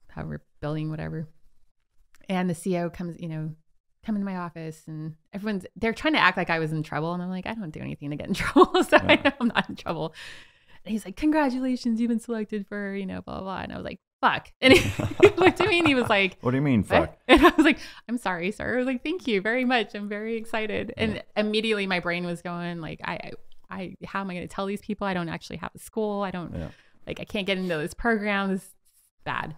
however building, whatever. And the CO comes, come into my office and they're trying to act like I was in trouble. And I'm like, I don't do anything to get in trouble. So I know I'm not in trouble. And he's like, congratulations, you've been selected for, blah, blah, blah. And I was like, fuck. And he looked at me and he was like, what do you mean, fuck? What? And I was like, I'm sorry, sir. I was like, thank you very much. I'm very excited. Yeah. And immediately my brain was going like, how am I going to tell these people I don't actually have a school? I don't I can't get into this program. This is bad.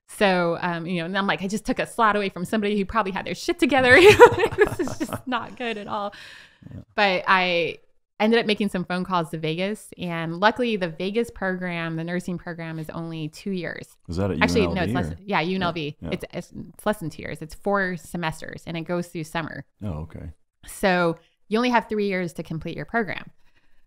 So, and I'm like, I just took a slot away from somebody who probably had their shit together. This is just not good at all. Yeah. But I ended up making some phone calls to Vegas. And luckily, the Vegas program, the nursing program, is only 2 years. Is that at UNLV? Actually, no, it's less. Yeah, UNLV. Yeah. It's less than 2 years. It's 4 semesters, and it goes through summer. Oh, okay. So you only have 3 years to complete your program.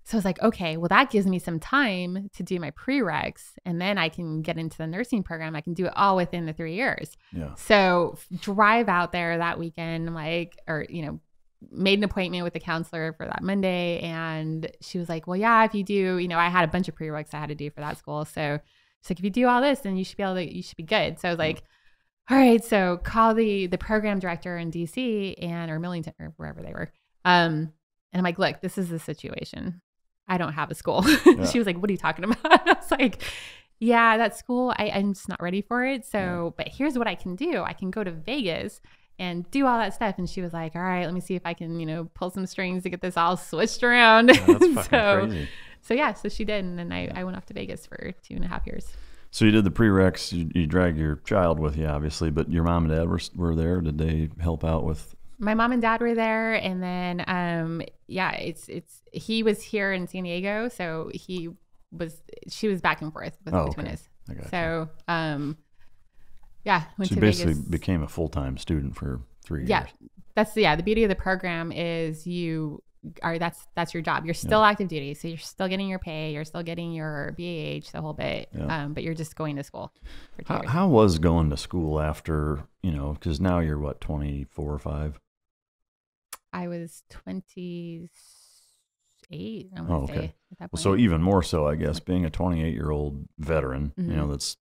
So I was like, okay, well, that gives me some time to do my prereqs, and then I can get into the nursing program. I can do it all within the 3 years. Yeah. So drive out there that weekend, made an appointment with the counselor for that Monday. And she was like, well, yeah, if you do, I had a bunch of prereqs I had to do for that school. So she's like, if you do all this, then you should be good. So I was like, all right, so call the program director in DC or Millington or wherever they were. And I'm like, look, this is the situation. I don't have a school. Yeah. She was like, what are you talking about? I was like, yeah, that school, I'm just not ready for it. So, but here's what I can do. I can go to Vegas and do all that stuff. And she was like, all right, let me see if I can, pull some strings to get this all switched around. Yeah, that's fucking crazy. So she did. And then I went off to Vegas for 2.5 years. So you did the prereqs, you dragged your child with you, obviously, but your mom and dad were there. Did they help out with? My mom and dad were there, and then he was here in San Diego, so she was back and forth between us. So went to basically Vegas. Became a full-time student for 3 years. Yeah, that's the beauty of the program is that's your job. You're still active duty, so you're still getting your pay, you're still getting your BAH, the whole bit, but you're just going to school for 2 years. How was going to school after, because now you're what, 24 or 5? I was 28, I say. want At that point. Well, so even more so, I guess, being a 28-year-old veteran, that's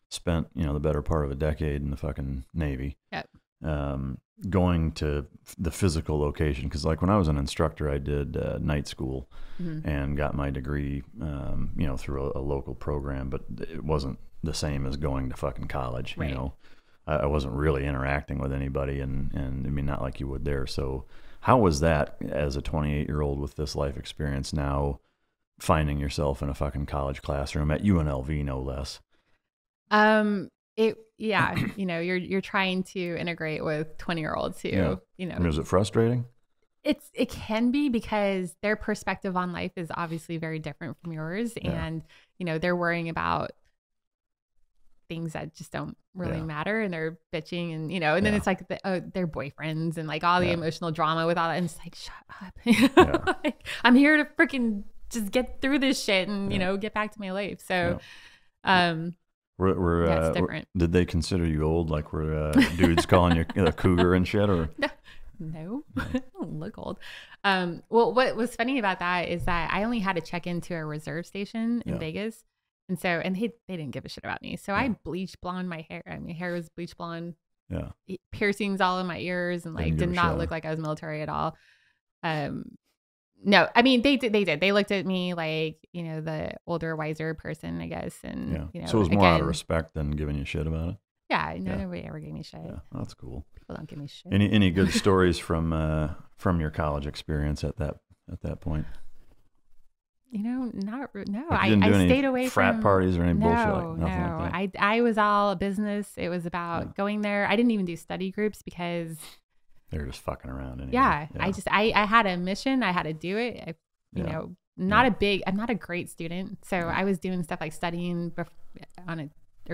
spent, the better part of a decade in the fucking Navy. Yep. Going to the physical location, because like when I was an instructor, I did night school and got my degree, through a local program, but it wasn't the same as going to fucking college. Right. I wasn't really interacting with anybody, and I mean, not like you would there. So how was that as a 28-year-old with this life experience now, finding yourself in a fucking college classroom at UNLV, no less? You're trying to integrate with 20-year-olds who, Was it frustrating? It can be, because their perspective on life is obviously very different from yours. Yeah. And, they're worrying about things that just don't really matter, and they're bitching, and, and then it's like their boyfriends and like all the emotional drama with all that. And it's like, shut up. Like, I'm here to freaking just get through this shit and, get back to my life. So, it's different. Did they consider you old? Like, were dudes calling you a cougar and shit, or? No, I don't look old. Well, what was funny about that is that I only had to check into a reserve station in Vegas. And so, they didn't give a shit about me. So I bleached blonde my hair. My hair was bleached blonde. Yeah. Piercings all in my ears, and like did not look like I was military at all. No, I mean, they did. They looked at me like, the older, wiser person, I guess. And, so it was more out of respect than giving you shit about it? Yeah, nobody ever gave me shit. Yeah, that's cool. People don't give me shit. Any good stories from your college experience at that point? No. I stayed away from frat parties or any bullshit like that. I was all business. It was about going there. I didn't even do study groups because they were just fucking around anyway. Yeah. I had a mission. I had to do it. I'm not a great student. So I was doing stuff like studying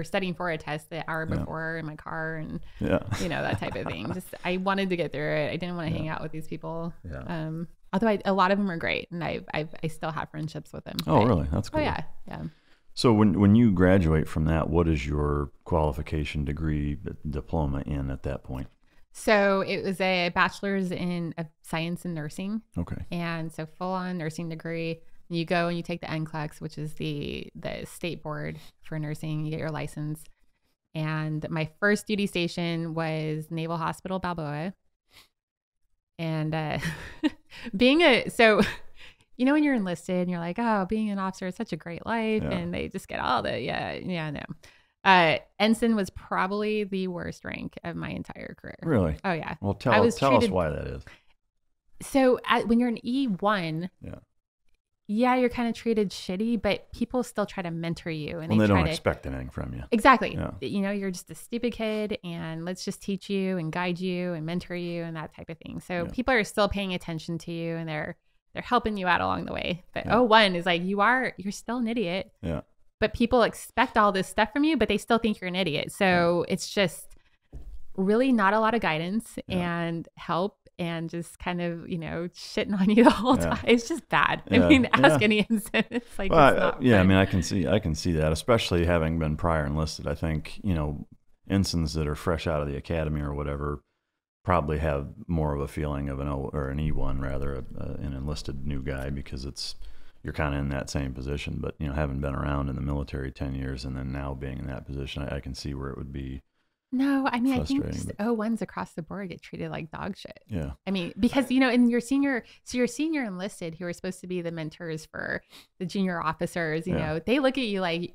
studying for a test the hour before in my car, and that type of thing. Just, I wanted to get through it. I didn't want to hang out with these people. Yeah. Although a lot of them are great, and I still have friendships with them. Oh, really? That's cool. Oh, yeah. So when you graduate from that, what is your qualification degree diploma in at that point? So it was a bachelor's in science and nursing. Okay. And so full on nursing degree. You go and you take the NCLEX, which is the state board for nursing. You get your license. And my first duty station was Naval Hospital Balboa. And when you're enlisted and you're like, oh, being an officer is such a great life. Yeah. And they just get all the, no. Ensign was probably the worst rank of my entire career. Really? Oh, yeah. Well, tell us why that is. So when you're an E1, you're kind of treated shitty, but people still try to mentor you. And they don't expect anything from you. Exactly. Yeah. You're just a stupid kid, and let's just teach you and guide you and mentor you and that type of thing. So people are still paying attention to you, and they're helping you out along the way. But O1 is like, you're still an idiot. Yeah. But people expect all this stuff from you, but they still think you're an idiot. So it's just really not a lot of guidance and help. And just kind of, shitting on you the whole time. It's just bad. I mean, ask any ensign. It's like, it's not fun. I mean, I can see that, especially having been prior enlisted. I think, ensigns that are fresh out of the academy or whatever probably have more of a feeling of an E1 rather, an enlisted new guy, because you're kind of in that same position. But, having been around in the military 10 years and then now being in that position, I can see where it would be. No, I mean, I think just O1s across the board get treated like dog shit. Yeah. I mean, because, in your senior enlisted, who are supposed to be the mentors for the junior officers, they look at you like,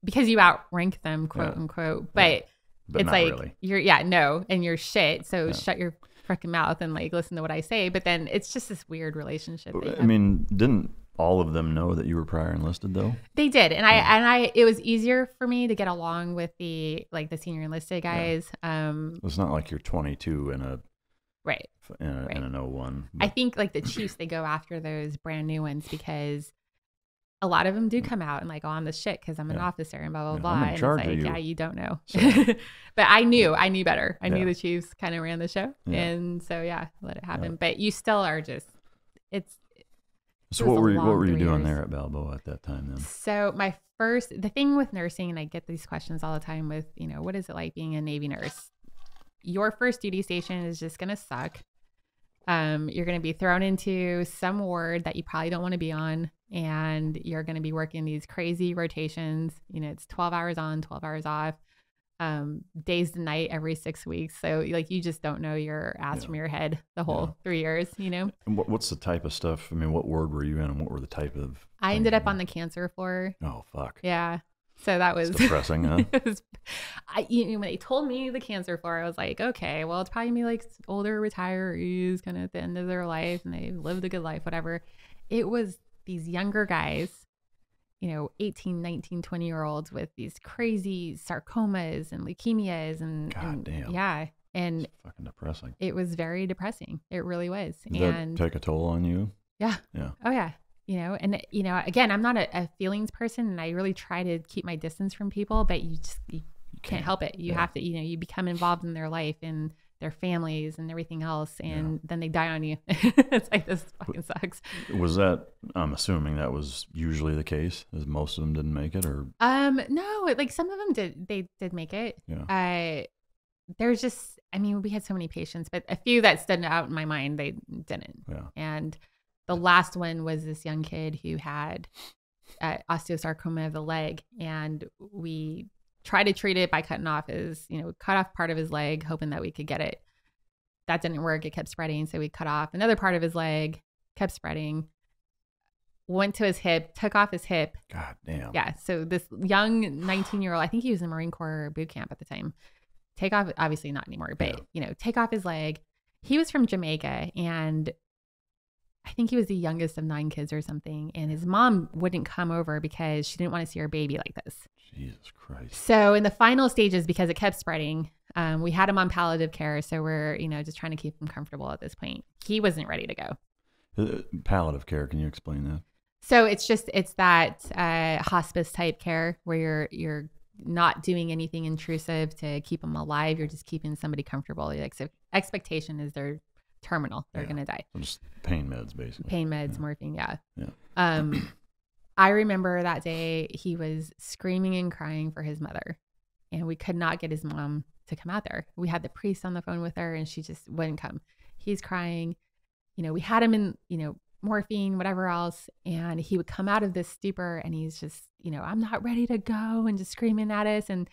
because you outrank them, quote unquote, but it's like, really. And you're shit. So shut your freaking mouth and like, listen to what I say. But then it's just this weird relationship. I mean, didn't all of them know that you were prior enlisted though? They did. And it was easier for me to get along with the senior enlisted guys. It's not like you're 22 in a right in an 01. I think like the chiefs, they go after those brand new ones because a lot of them do come out and like, oh, I'm the shit because I'm an officer and blah, blah, blah. I'm in charge and it's like, of you. You don't know. So. But I knew better. I knew the chiefs kind of ran the show. Yeah. And so, let it happen. Yeah. But you still are just, So what were you doing there at Balboa at that time then? So the thing with nursing, and I get these questions all the time with, what is it like being a Navy nurse? Your first duty station is just going to suck. You're going to be thrown into some ward that you probably don't want to be on, and you're going to be working these crazy rotations. It's 12 hours on, 12 hours off, days to night every 6 weeks. So like, you just don't know your ass from your head the whole 3 years, And what's the type of stuff? I mean, what ward were you in, and what were the type of? I ended up on the cancer floor. Oh, fuck. Yeah. So that was it's depressing, huh? When they told me the cancer floor, I was like, okay, well, it's probably gonna be like older retirees kind of at the end of their life, and they lived a good life, whatever. It was these younger guys, 18, 19, 20-year-olds with these crazy sarcomas and leukemias God damn. Yeah. And it's fucking depressing. It was very depressing. It really was. Did that take a toll on you? Yeah. Yeah. Oh yeah. Again, I'm not a feelings person, and I really try to keep my distance from people, but you can't help it. You have to, you become involved in their life and their families and everything else, and then they die on you. It's like, this fucking sucks. Was that, I'm assuming that was usually the case, as most of them didn't make it, or? No, like some of them did make it. Yeah. There's just, we had so many patients, but a few that stood out in my mind, they didn't. Yeah. And the last one was this young kid who had osteosarcoma of the leg, and we tried to treat it by cutting off cut off part of his leg, hoping that we could get it. That didn't work. It kept spreading. So we cut off another part of his leg, kept spreading, went to his hip, took off his hip. God damn. Yeah. So this young 19-year-old, I think he was in Marine Corps boot camp at the time, take off, obviously not anymore, but take off his leg. He was from Jamaica, and I think he was the youngest of 9 kids or something. And his mom wouldn't come over because she didn't want to see her baby like this. Jesus Christ. So in the final stages, because it kept spreading, we had him on palliative care. So we're, just trying to keep him comfortable at this point. He wasn't ready to go. Palliative care. Can you explain that? So it's that hospice type care where you're not doing anything intrusive to keep them alive. You're just keeping somebody comfortable. Like, so expectation is they're terminal. They're going to die. Just pain meds, basically. Pain meds, morphine. Yeah. Yeah. I remember that day he was screaming and crying for his mother, and we could not get his mom to come out there. We had the priest on the phone with her, and she just wouldn't come. He's crying. We had him in, morphine, whatever else. And he would come out of this stupor, and he's just, I'm not ready to go, and just screaming at us. And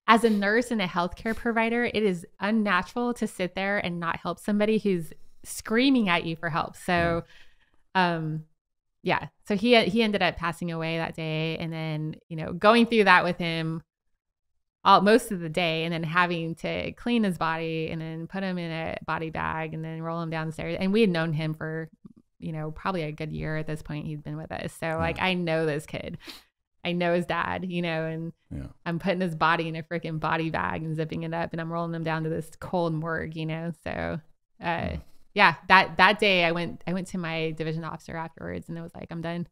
as a nurse and a healthcare provider, it is unnatural to sit there and not help somebody who's screaming at you for help. So, so he ended up passing away that day. And then, going through that with him most of the day, and then having to clean his body and then put him in a body bag and then roll him down the stairs. And we had known him for, probably a good year at this point. He'd been with us. So I know this kid. I know his dad, and I'm putting his body in a freaking body bag and zipping it up, and I'm rolling him down to this cold morgue, So, that day I went to my division officer afterwards, and it was like, I'm done.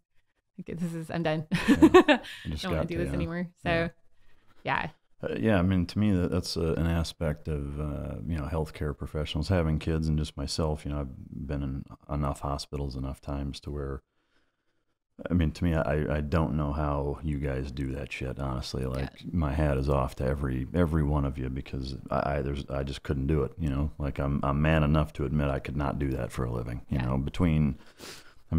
I'm done. I don't want to do this anymore. So, to me, that's an aspect of, healthcare professionals, having kids, and just myself, I've been in enough hospitals enough times to where, to me, I don't know how you guys do that shit, honestly. Like, my hat is off to every one of you, because I just couldn't do it, Like, I'm man enough to admit I could not do that for a living,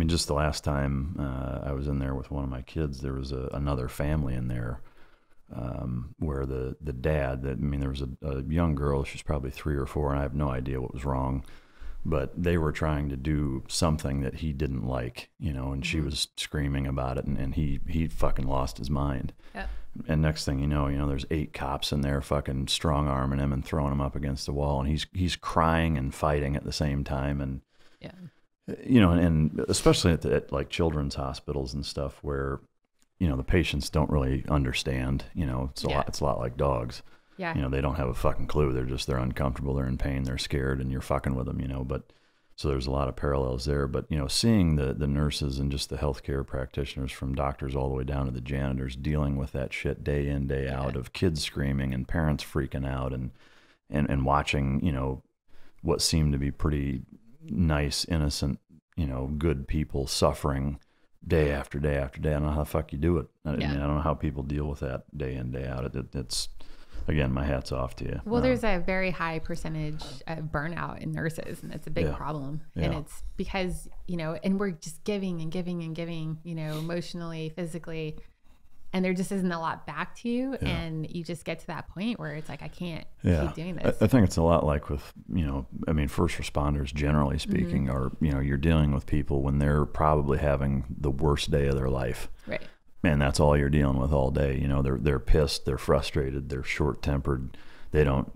just the last time I was in there with one of my kids, there was another family in there where the dad, there was a young girl, she's probably 3 or 4, and I have no idea what was wrong. But they were trying to do something that he didn't like, and she was screaming about it, and he fucking lost his mind. Yep. And next thing you know, there's 8 cops in there fucking strong arming him and throwing him up against the wall, and he's crying and fighting at the same time. And and especially at like children's hospitals and stuff where, the patients don't really understand. It's a lot like dogs. Yeah. They don't have a fucking clue. They're uncomfortable. They're in pain. They're scared, and you're fucking with them, But so there's a lot of parallels there. But, seeing the nurses and just the healthcare practitioners, from doctors all the way down to the janitors, dealing with that shit day in, day out, of kids screaming and parents freaking out, and watching, what seemed to be pretty nice, innocent, good people suffering day after day after day. I don't know how the fuck you do it. I don't know how people deal with that day in, day out. It's again, my hat's off to you. Well, there's a very high percentage of burnout in nurses, and it's a big problem. Yeah. And it's because, and we're just giving and giving and giving, emotionally, physically, and there just isn't a lot back to you. Yeah. And you just get to that point where it's like, I can't keep doing this. I think it's a lot like with, first responders, generally speaking, are, you're dealing with people when they're probably having the worst day of their life. Right. And that's all you're dealing with all day. They're pissed, they're frustrated, they're short-tempered. They don't,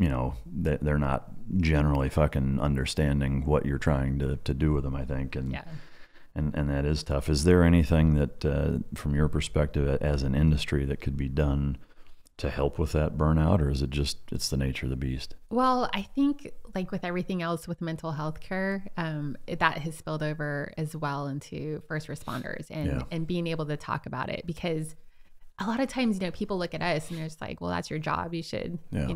they're not generally fucking understanding what you're trying to do with them, I think. And And that is tough. Is there anything that, from your perspective as an industry, that could be done to help with that burnout, or is it just, it's the nature of the beast? Well, I think like with everything else with mental health care, that has spilled over as well into first responders and being able to talk about it, because a lot of times, people look at us and they're just like, well, that's your job. You should, you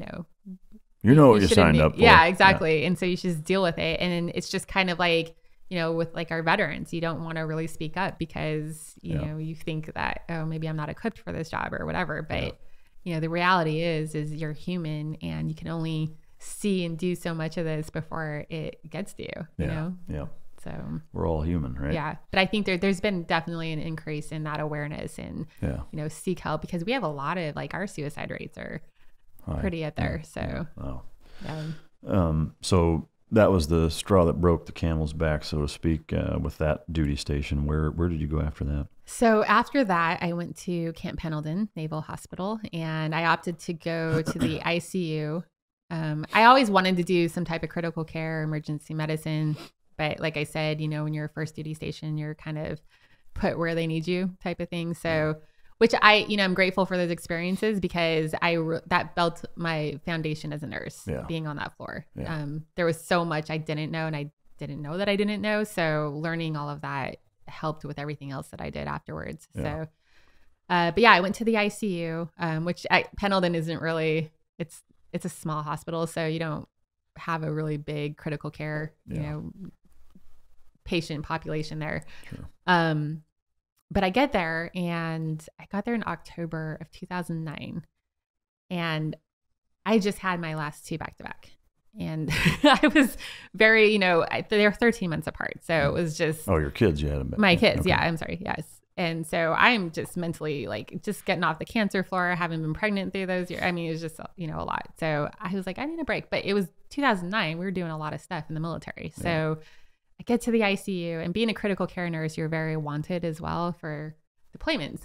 know what you signed up for. Yeah, exactly. Yeah. And so you should just deal with it. And it's just kind of like, with like our veterans, you don't want to really speak up because, you think that, oh, maybe I'm not equipped for this job or whatever. But, the reality is you're human and you can only see and do so much of this before it gets to you, you know? Yeah. So we're all human, right? Yeah. But I think there's been definitely an increase in that awareness and, seek help, because we have a lot of like our suicide rates are pretty up there. So, so that was the straw that broke the camel's back, so to speak, with that duty station. Where did you go after that? So after that, I went to Camp Pendleton Naval Hospital, and I opted to go to the ICU. I always wanted to do some type of critical care, emergency medicine. But like I said, when you're a first duty station, you're kind of put where they need you type of thing. So, which I'm grateful for those experiences, because that built my foundation as a nurse, being on that floor. Yeah. There was so much I didn't know, and I didn't know that I didn't know. So learning all of that helped with everything else that I did afterwards. Yeah. So, but yeah, I went to the ICU, which Pendleton isn't really, it's a small hospital. So you don't have a really big critical care, patient population there. Sure. But I get there, and I got there in October of 2009, and I just had my last two back-to-back. And I was very, they were 13 months apart. So it was just. Oh, your kids, you had them. My kids. Okay. Yeah. I'm sorry. Yes. And so I'm just mentally like just getting off the cancer floor. I haven't been pregnant through those years. I mean, it was just, a lot. So I was like, I need a break. But it was 2009. We were doing a lot of stuff in the military. So I get to the ICU, and being a critical care nurse, you're very wanted as well for deployments.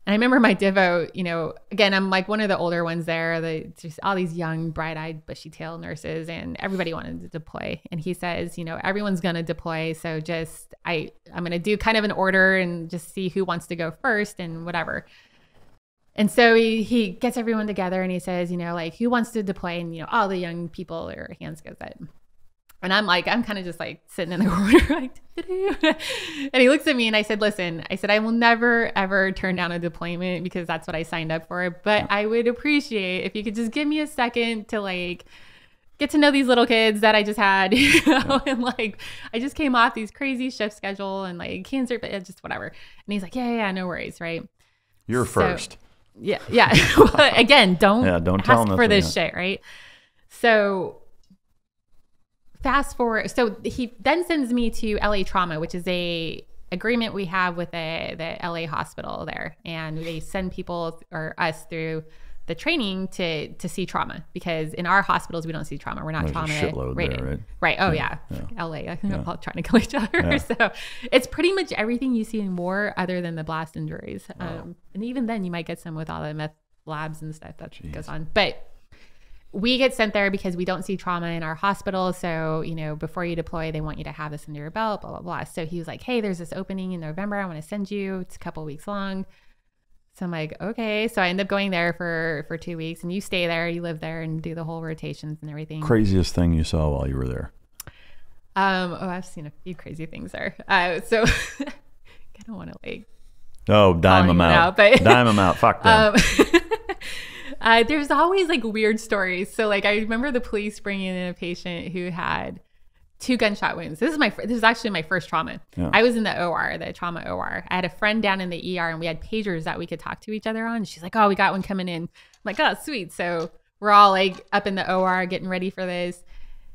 And I remember my Divo, again, I'm like one of the older ones there, just all these young, bright-eyed, bushy-tailed nurses, and everybody wanted to deploy. And he says, everyone's going to deploy. So just, I'm going to do kind of an order and just see who wants to go first and whatever. And so he gets everyone together, and he says, who wants to deploy? And, all the young people, their hands goes up. And I'm kind of just like sitting in the corner, like, and he looks at me, and I said, listen, I will never, ever turn down a deployment, because that's what I signed up for. But I would appreciate if you could just give me a second to like get to know these little kids that I just had, and like, I just came off these crazy shift schedule and like cancer, but just whatever. And he's like, yeah, no worries. Right. You're first. Yeah. Well, again, don't tell ask for this shit. Right. So fast forward. So he then sends me to LA Trauma, which is a agreement we have with the LA hospital there. And they send people or us through the training to see trauma, because in our hospitals, we don't see trauma. We're not trauma rated. There, right. Oh yeah. LA, I think we're all trying to kill each other. So it's pretty much everything you see in war other than the blast injuries. And even then you might get some with all the meth labs and stuff that goes on. But we get sent there because we don't see trauma in our hospital. So, before you deploy, they want you to have this under your belt, blah, blah, blah. So he was like, hey, there's this opening in November. I want to send you. It's a couple weeks long. So I'm like, okay. So I end up going there for 2 weeks, and you stay there, you live there and do the whole rotations and everything. Craziest thing you saw while you were there? I've seen a few crazy things there. So I don't want to like. Oh, dime them out. Dime them out. Fuck them. There's always like weird stories. So like I remember the police bringing in a patient who had 2 gunshot wounds. This is actually my first trauma. Yeah. I was in the OR, the trauma OR. I had a friend down in the ER, and we had pagers that we could talk to each other on. She's like, oh, we got one coming in. I'm like, oh, sweet. So we're all like up in the OR getting ready for this.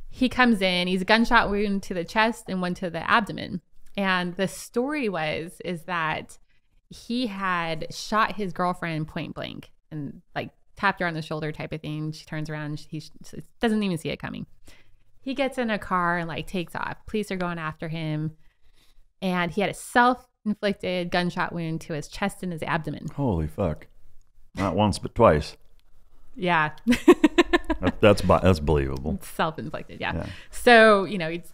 He comes in, he's a gunshot wound to the chest and one to the abdomen. And the story is that he had shot his girlfriend point blank and like tapped her on the shoulder type of thing. She turns around, he doesn't even see it coming. He gets in a car and like takes off. Police are going after him. And he had a self-inflicted gunshot wound to his chest and his abdomen. Holy fuck. Not once, but twice. Yeah. That's believable. It's self-inflicted, yeah. So, he's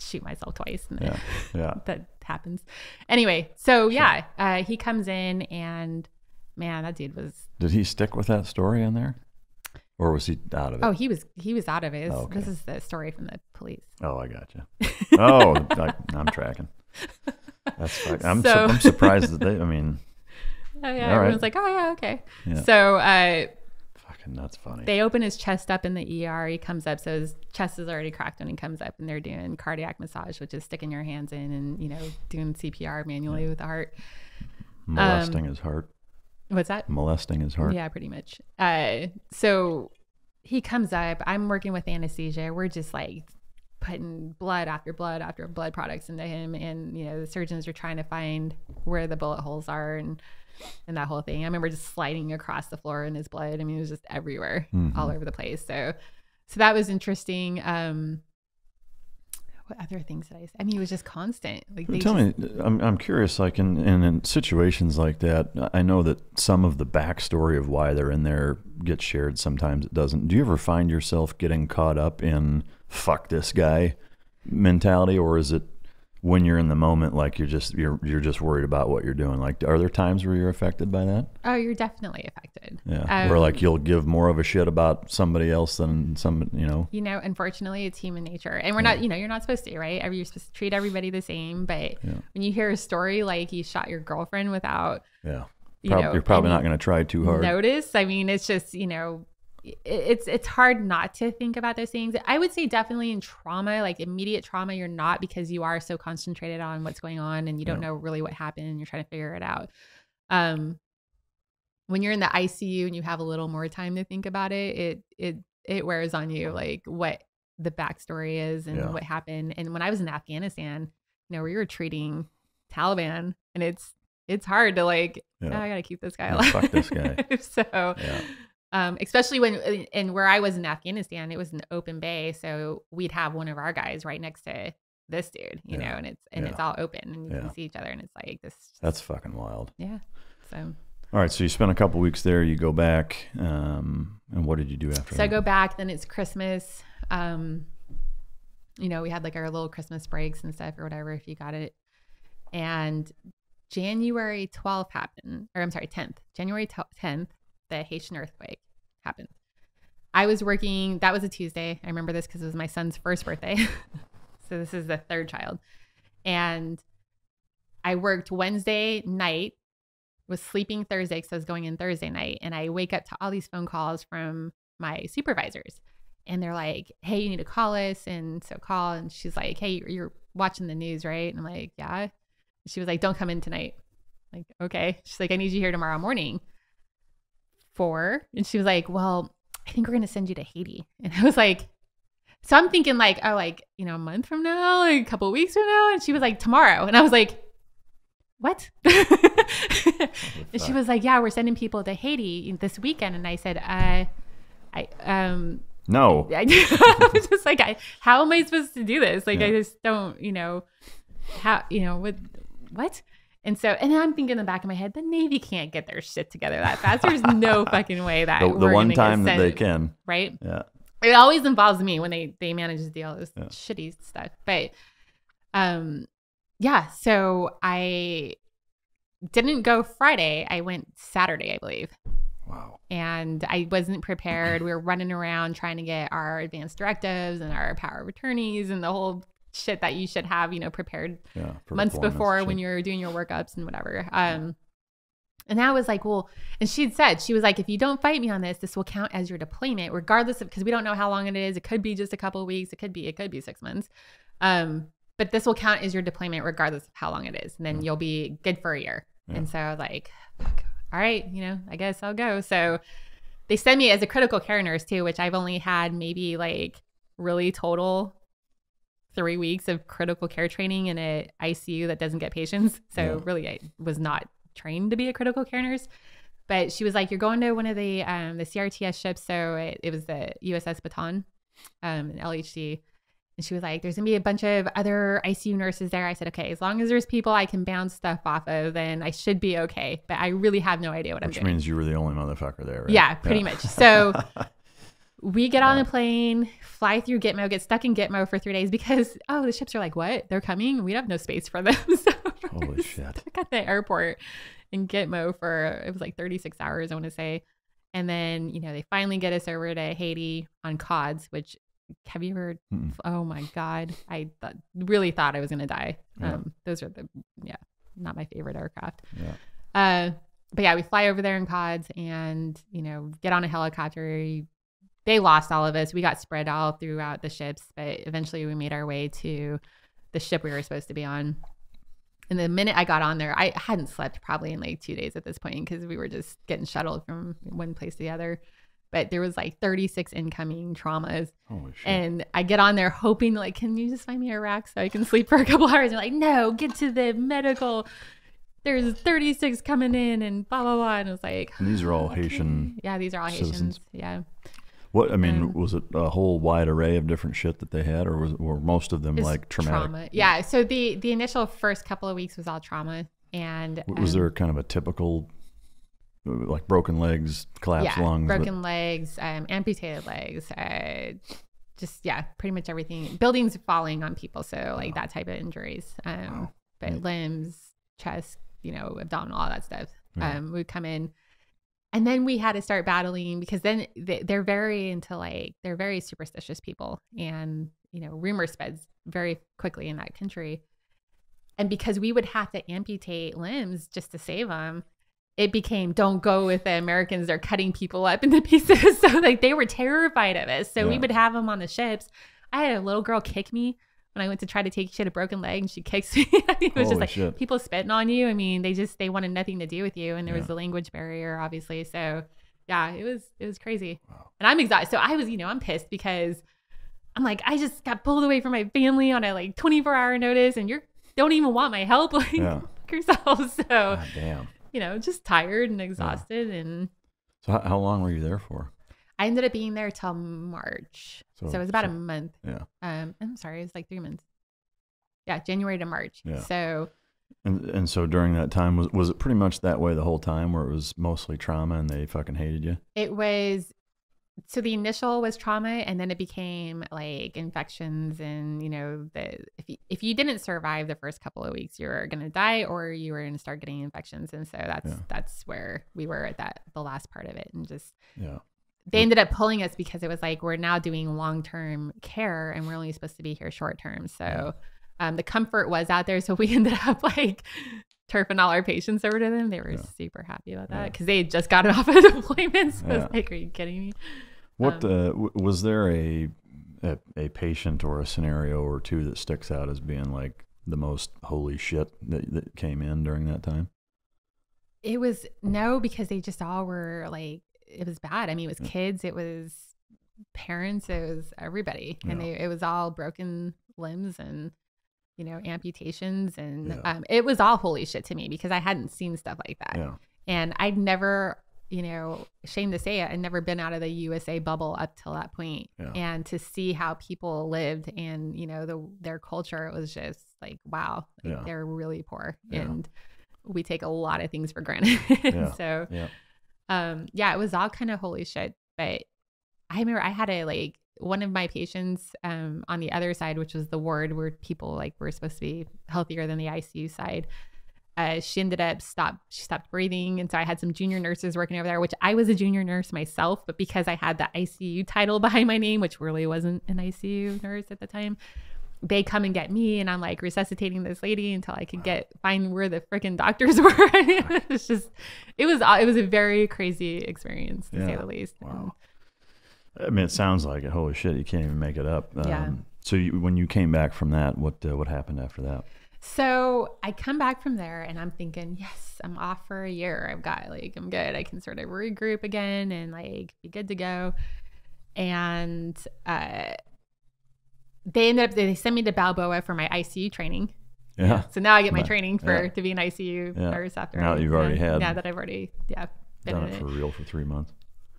shoot myself twice. And Yeah. that happens. Anyway, so he comes in and man, that dude was. Did he stick with that story in there? Or was he out of it? Oh, he was out of it. Okay. This is the story from the police. Oh, I gotcha. Oh, I'm tracking. That's fine. I'm surprised that they, I mean. Oh yeah, everyone's like, oh yeah, okay. Yeah. So fucking that's funny. they open his chest up in the ER. He comes up, so his chest is already cracked when he comes up, and they're doing cardiac massage, which is sticking your hands in and doing CPR manually with the heart. Molesting his heart. What's that? Molesting his heart. Yeah, pretty much. So he comes up. I'm working with anesthesia. We're just like putting blood after blood after blood products into him, and the surgeons are trying to find where the bullet holes are and that whole thing. I remember just sliding across the floor in his blood. I mean, it was just everywhere, all over the place. So that was interesting. What other things did I say? I mean, it was just constant. Like, Tell me, I'm curious, like in situations like that, I know that some of the backstory of why they're in there gets shared. Sometimes it doesn't. Do you ever find yourself getting caught up in fuck this guy mentality, or is it when you're in the moment, like you're just worried about what you're doing? Like, are there times where you're affected by that? Oh, you're definitely affected. Yeah, where like you'll give more of a shit about somebody else than unfortunately, it's human nature, and we're not. You're not supposed to, right? You're supposed to treat everybody the same, but when you hear a story like you shot your girlfriend without, you're probably not going to try too hard. Notice. I mean, it's just it's hard not to think about those things. I would say definitely in trauma, like immediate trauma, you're not, because you are so concentrated on what's going on and you don't know really what happened and you're trying to figure it out. When you're in the ICU and you have a little more time to think about it, it wears on you, like what the backstory is and what happened. And when I was in Afghanistan, we were treating Taliban, and it's hard to I gotta keep this guy alive. Fuck this guy. So especially when where I was in Afghanistan, it was an open bay, so we'd have one of our guys right next to this dude, and it's all open and you can see each other, and it's like this. That's fucking wild. Yeah. So. All right, so you spent a couple weeks there. You go back, and what did you do after that? So I go back. Then it's Christmas. We had like our little Christmas breaks and stuff or whatever, if you got it. And January 12th happened, or I'm sorry, 10th. January 10th. The Haitian earthquake happened. I was working, that was a Tuesday. I remember this because it was my son's first birthday. So this is the third child. And I worked Wednesday night, was sleeping Thursday because I was going in Thursday night. And I wake up to all these phone calls from my supervisors. And they're like, hey, you need to call us. And so call. And she's like, hey, you're watching the news, right? And I'm like, yeah. And she was like, don't come in tonight. I'm like, okay. She's like, I need you here tomorrow morning. And she was like, well, I think we're going to send you to Haiti. And I was like, so I'm thinking like, oh, like, a month from now, like a couple of weeks from now. And she was like, tomorrow. And I was like, what? And she was like, yeah, we're sending people to Haiti this weekend. And I said, no. I was just like, how am I supposed to do this? Like, I just don't, how, what? And so, and I'm thinking in the back of my head, the Navy can't get their shit together that fast. There's no fucking way that the one time that they can. Right? Yeah. It always involves me when they manage to do all this shitty stuff. But so I didn't go Friday. I went Saturday, I believe. Wow. And I wasn't prepared. We were running around trying to get our advanced directives and our power of attorneys and the whole shit that you should have, prepared months before when you're doing your workups and whatever. And I was like, well, and she was like, if you don't fight me on this will count as your deployment, regardless of, because we don't know how long it is. It could be just a couple of weeks. It could be 6 months. But this will count as your deployment regardless of how long it is. And then you'll be good for a year. Yeah. And so I was like, fuck, all right, I guess I'll go. So they sent me as a critical care nurse too, which I've only had maybe like really total 3 weeks of critical care training in a ICU that doesn't get patients. So really I was not trained to be a critical care nurse. But she was like, you're going to one of the CRTS ships. So it was the USS Baton, LHD. And she was like, there's going to be a bunch of other ICU nurses there. I said, okay, as long as there's people I can bounce stuff off of, then I should be okay. But I really have no idea what I'm doing. Which means you were the only motherfucker there, right? Yeah, pretty much. So We get on a plane, fly through Gitmo, get stuck in Gitmo for 3 days because, the ships are like, what? They're coming? We have no space for them. So Holy shit. stuck at the airport in Gitmo for, it was like 36 hours, I want to say. And then, they finally get us over to Haiti on quads, which have you ever, oh my God, I really thought I was going to die. Yeah. Those are not my favorite aircraft. Yeah. But yeah, we fly over there in quads and, get on a helicopter. They lost all of us. We got spread all throughout the ships, but eventually we made our way to the ship we were supposed to be on. And the minute I got on there, I hadn't slept probably in like 2 days at this point because we were just getting shuttled from one place to the other. But there was like 36 incoming traumas. Holy shit. And I get on there hoping like, can you just find me a rack so I can sleep for a couple hours? And they're like, no, get to the medical. There's 36 coming in and blah, blah, blah. And it was like. And these are all Haitian. Yeah, these are all citizens. Haitians. Yeah. Was it a whole wide array of different shit that they had, or were most of them like traumatic? Trauma. Yeah. So the initial first couple of weeks was all trauma. And was there kind of a typical, like broken legs, collapsed lungs? Broken legs, amputated legs, pretty much everything. Buildings falling on people. So like that type of injuries. But limbs, chest, abdominal, all that stuff. Would come in. And then we had to start battling because then they're very superstitious people. And, rumor spreads very quickly in that country. And because we would have to amputate limbs just to save them, it became, don't go with the Americans. They're cutting people up into pieces. So like they were terrified of us. So we would have them on the ships. I had a little girl kick me when I went to try to take, she had a broken leg and she kicks me. It was just like shit. People spitting on you. I mean, they wanted nothing to do with you. And there was the language barrier, obviously. So yeah, it was crazy. Wow. And I'm exhausted. So I was, I'm pissed because I'm like, I just got pulled away from my family on a like 24-hour notice and you don't even want my help. Like yourself. So, God damn. Just tired and exhausted. And so how long were you there for? I ended up being there till March. So it was about a month. Yeah. I'm sorry. It was like 3 months. Yeah. January to March. Yeah. So. And so during that time, was it pretty much that way the whole time where it was mostly trauma and they fucking hated you? It was. So the initial was trauma and then it became like infections and, if you didn't survive the first couple of weeks, you were going to die or you were going to start getting infections. And so that's where we were at the last part of it. And just, they ended up pulling us because it was like, we're now doing long-term care and we're only supposed to be here short-term. So the comfort was out there. So we ended up like turfing all our patients over to them. They were super happy about that because they had just gotten off of deployment. So I was like, are you kidding me? What was there a patient or a scenario or two that sticks out as being like the most holy shit that came in during that time? It was because they just all were like, it was bad. I mean, it was kids, it was parents, it was everybody. And it was all broken limbs and, amputations. And it was all holy shit to me because I hadn't seen stuff like that. Yeah. And I'd never, ashamed to say it, I'd never been out of the USA bubble up till that point. Yeah. And to see how people lived and, their culture, it was just like, wow, they're really poor. Yeah. And we take a lot of things for granted. So, it was all kind of holy shit. But I remember I had one of my patients on the other side, which was the ward where people were supposed to be healthier than the ICU side. She ended up stopped breathing. And so I had some junior nurses working over there, which I was a junior nurse myself, but because I had the ICU title behind my name, which really wasn't an ICU nurse at the time, they come and get me and I'm like resuscitating this lady until I could find where the freaking doctors were. It was a very crazy experience to say the least. Wow. I mean, it sounds like it. Holy shit. You can't even make it up. So when you came back from that, what happened after that? So I come back from there and I'm thinking, yes, I'm off for a year. I'm good. I can sort of regroup again and be good to go. And, they sent me to Balboa for my ICU training. Yeah. So now I get my training to be an ICU nurse after. Now you've already had. Now that I've already, been done it for real for 3 months.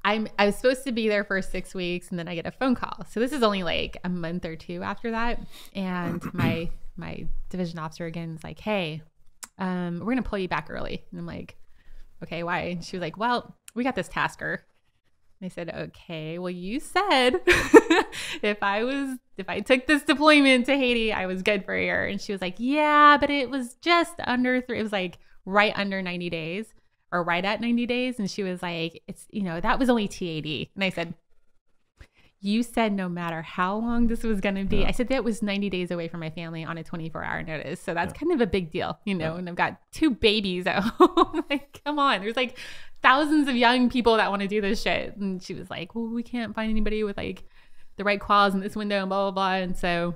I was supposed to be there for 6 weeks and then I get a phone call. So this is only a month or two after that. And my division officer again is like, hey, we're going to pull you back early. And I'm like, okay, why? And she was like, well, we got this tasker. And I said, okay, well, you said if I took this deployment to Haiti, I was good for a year. And she was like, yeah, but it was just under it was like right under 90 days or right at 90 days. And she was like, it's, that was only T80. And I said, you said no matter how long this was going to be. I said that was 90 days away from my family on a 24-hour notice. So that's kind of a big deal, and I've got 2 babies at home. Like, come on. There's like thousands of young people that want to do this shit. And she was like, well, we can't find anybody with like the right quals in this window and blah, blah, blah. And so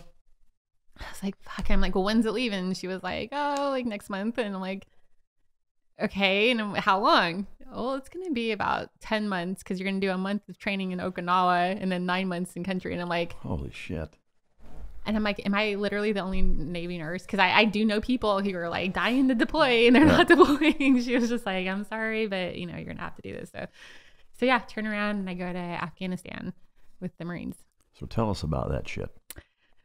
I was like, fuck. I'm like, well, when's it leaving? And she was like, oh, like next month. And I'm like, okay. And I'm, how long? Well, it's going to be about 10 months because you're going to do a month of training in Okinawa and then 9 months in country. And I'm like, holy shit. And I'm like, am I literally the only Navy nurse? Because I do know people who are like dying to deploy and they're not deploying. She was just like, I'm sorry, but you're going to have to do this. So yeah, turn around and I go to Afghanistan with the Marines. So tell us about that shit.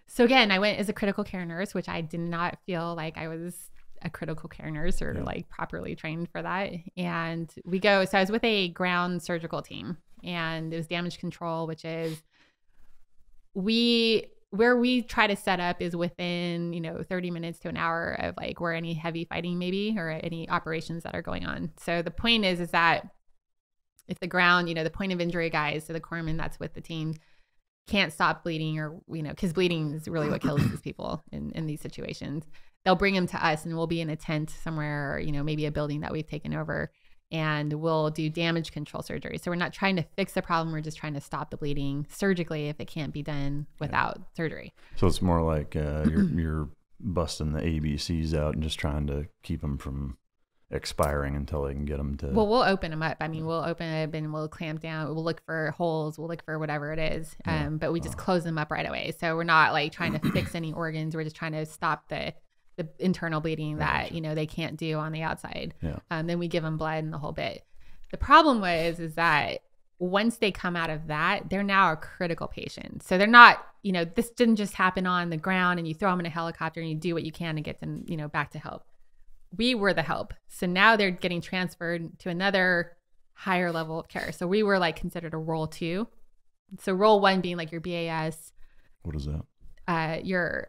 So again, I went as a critical care nurse, which I did not feel like I was a critical care nurse or like properly trained for that. And so I was with a ground surgical team, and it was damage control, which is where we try to set up is within, 30 minutes to an hour of like where any heavy fighting maybe or any operations that are going on. So the point is that if the ground, the point of injury guys, so the corpsman that's with the team can't stop bleeding or, because bleeding is really what kills these people in these situations, they'll bring them to us and we'll be in a tent somewhere, or, maybe a building that we've taken over, and we'll do damage control surgery. So we're not trying to fix the problem. We're just trying to stop the bleeding surgically if it can't be done without surgery. So it's more like you're busting the ABCs out and just trying to keep them from expiring until they can get them to. Well, we'll open them up. I mean, we'll open it up and we'll clamp down. We'll look for holes. We'll look for whatever it is. But we just close them up right away. So we're not like trying to fix any organs. We're just trying to stop the internal bleeding that, they can't do on the outside. Then we give them blood and the whole bit. The problem is that once they come out of that, they're now a critical patient. So they're not, this didn't just happen on the ground and you throw them in a helicopter and you do what you can to get them, back to help. We were the help. So now they're getting transferred to another higher level of care. So we were like considered a role 2. So role 1 being like your BAS. What is that? Your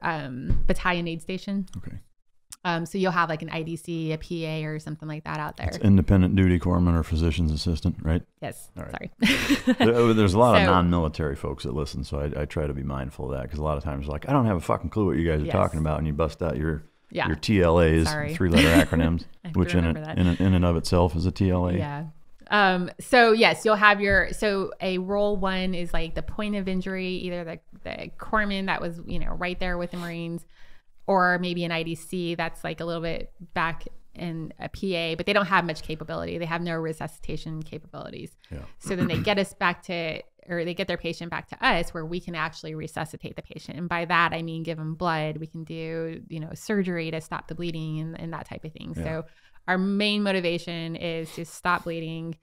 battalion aid station. Okay. So you'll have like an IDC, a PA or something like that out there. It's independent duty corpsman or physician's assistant, right? Yes. All right. Sorry. There's a lot of non-military folks that listen, so I try to be mindful of that, because a lot of times like, I don't have a fucking clue what you guys are talking about, and you bust out your TLAs, 3-letter acronyms, which in and of itself is a TLA. Yeah. So yes, you'll have a role 1 is like the point of injury, either the corpsman that was, right there with the Marines, or maybe an IDC that's like a little bit back in a PA, but they don't have much capability. They have no resuscitation capabilities. Yeah. So then they get us back to, or they get their patient back to us where we can actually resuscitate the patient. And by that, I mean, give them blood. We can do, surgery to stop the bleeding and that type of thing. Yeah. So our main motivation is to stop bleeding,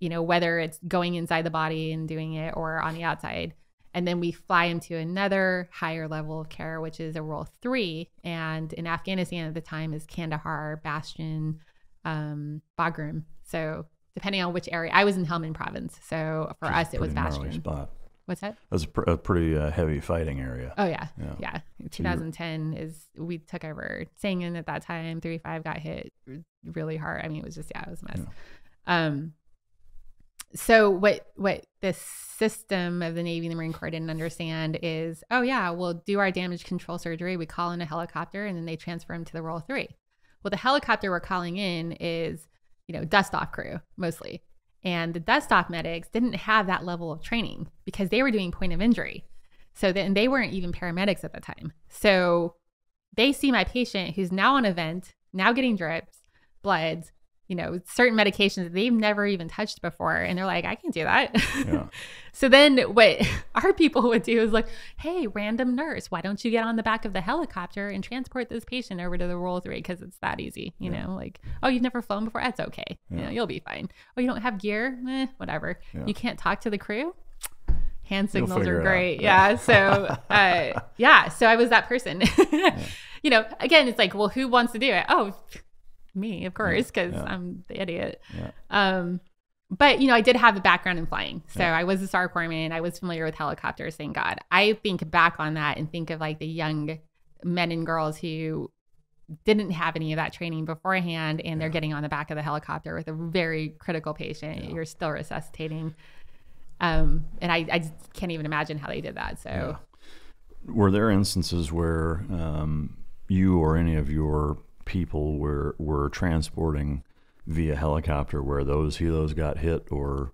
whether it's going inside the body and doing it or on the outside. And then we fly them to another higher level of care, which is a role 3. And in Afghanistan at the time is Kandahar, Bastion, Bagram. So depending on which area, I was in Helmand province. So for us, it was Bastion. Spot. What's that? That's a pretty heavy fighting area. Oh yeah. 2010 we took over Sangin at that time. 3-5 got hit really hard. I mean, it was a mess. Yeah. So what this system of the Navy and the Marine Corps didn't understand is, we'll do our damage control surgery. We call in a helicopter and then they transfer them to the role 3. Well, the helicopter we're calling in is, dust off crew mostly. And the dust off medics didn't have that level of training because they were doing point of injury. So then they weren't even paramedics at the time. So they see my patient who's now on a vent, now getting drips, bloods, certain medications that they've never even touched before. And they're like, I can do that. Yeah. So then what our people would do is like, hey, random nurse, why don't you get on the back of the helicopter and transport this patient over to the role 3? Because it's that easy, you know, like, oh, you've never flown before? That's okay. Yeah. You'll be fine. Oh, you don't have gear? Whatever. Yeah. You can't talk to the crew? Hand signals are great. Yeah. So, so I was that person. Again, it's like, well, who wants to do it? Oh, me, of course, because I'm the idiot. Yeah. But, I did have a background in flying. So I was a SAR corpsman. I was familiar with helicopters, thank God. I think back on that and think of like the young men and girls who didn't have any of that training beforehand, and they're getting on the back of the helicopter with a very critical patient. You're still resuscitating. And I just can't even imagine how they did that. So were there instances where you or any of your people were transporting via helicopter where those helos got hit, or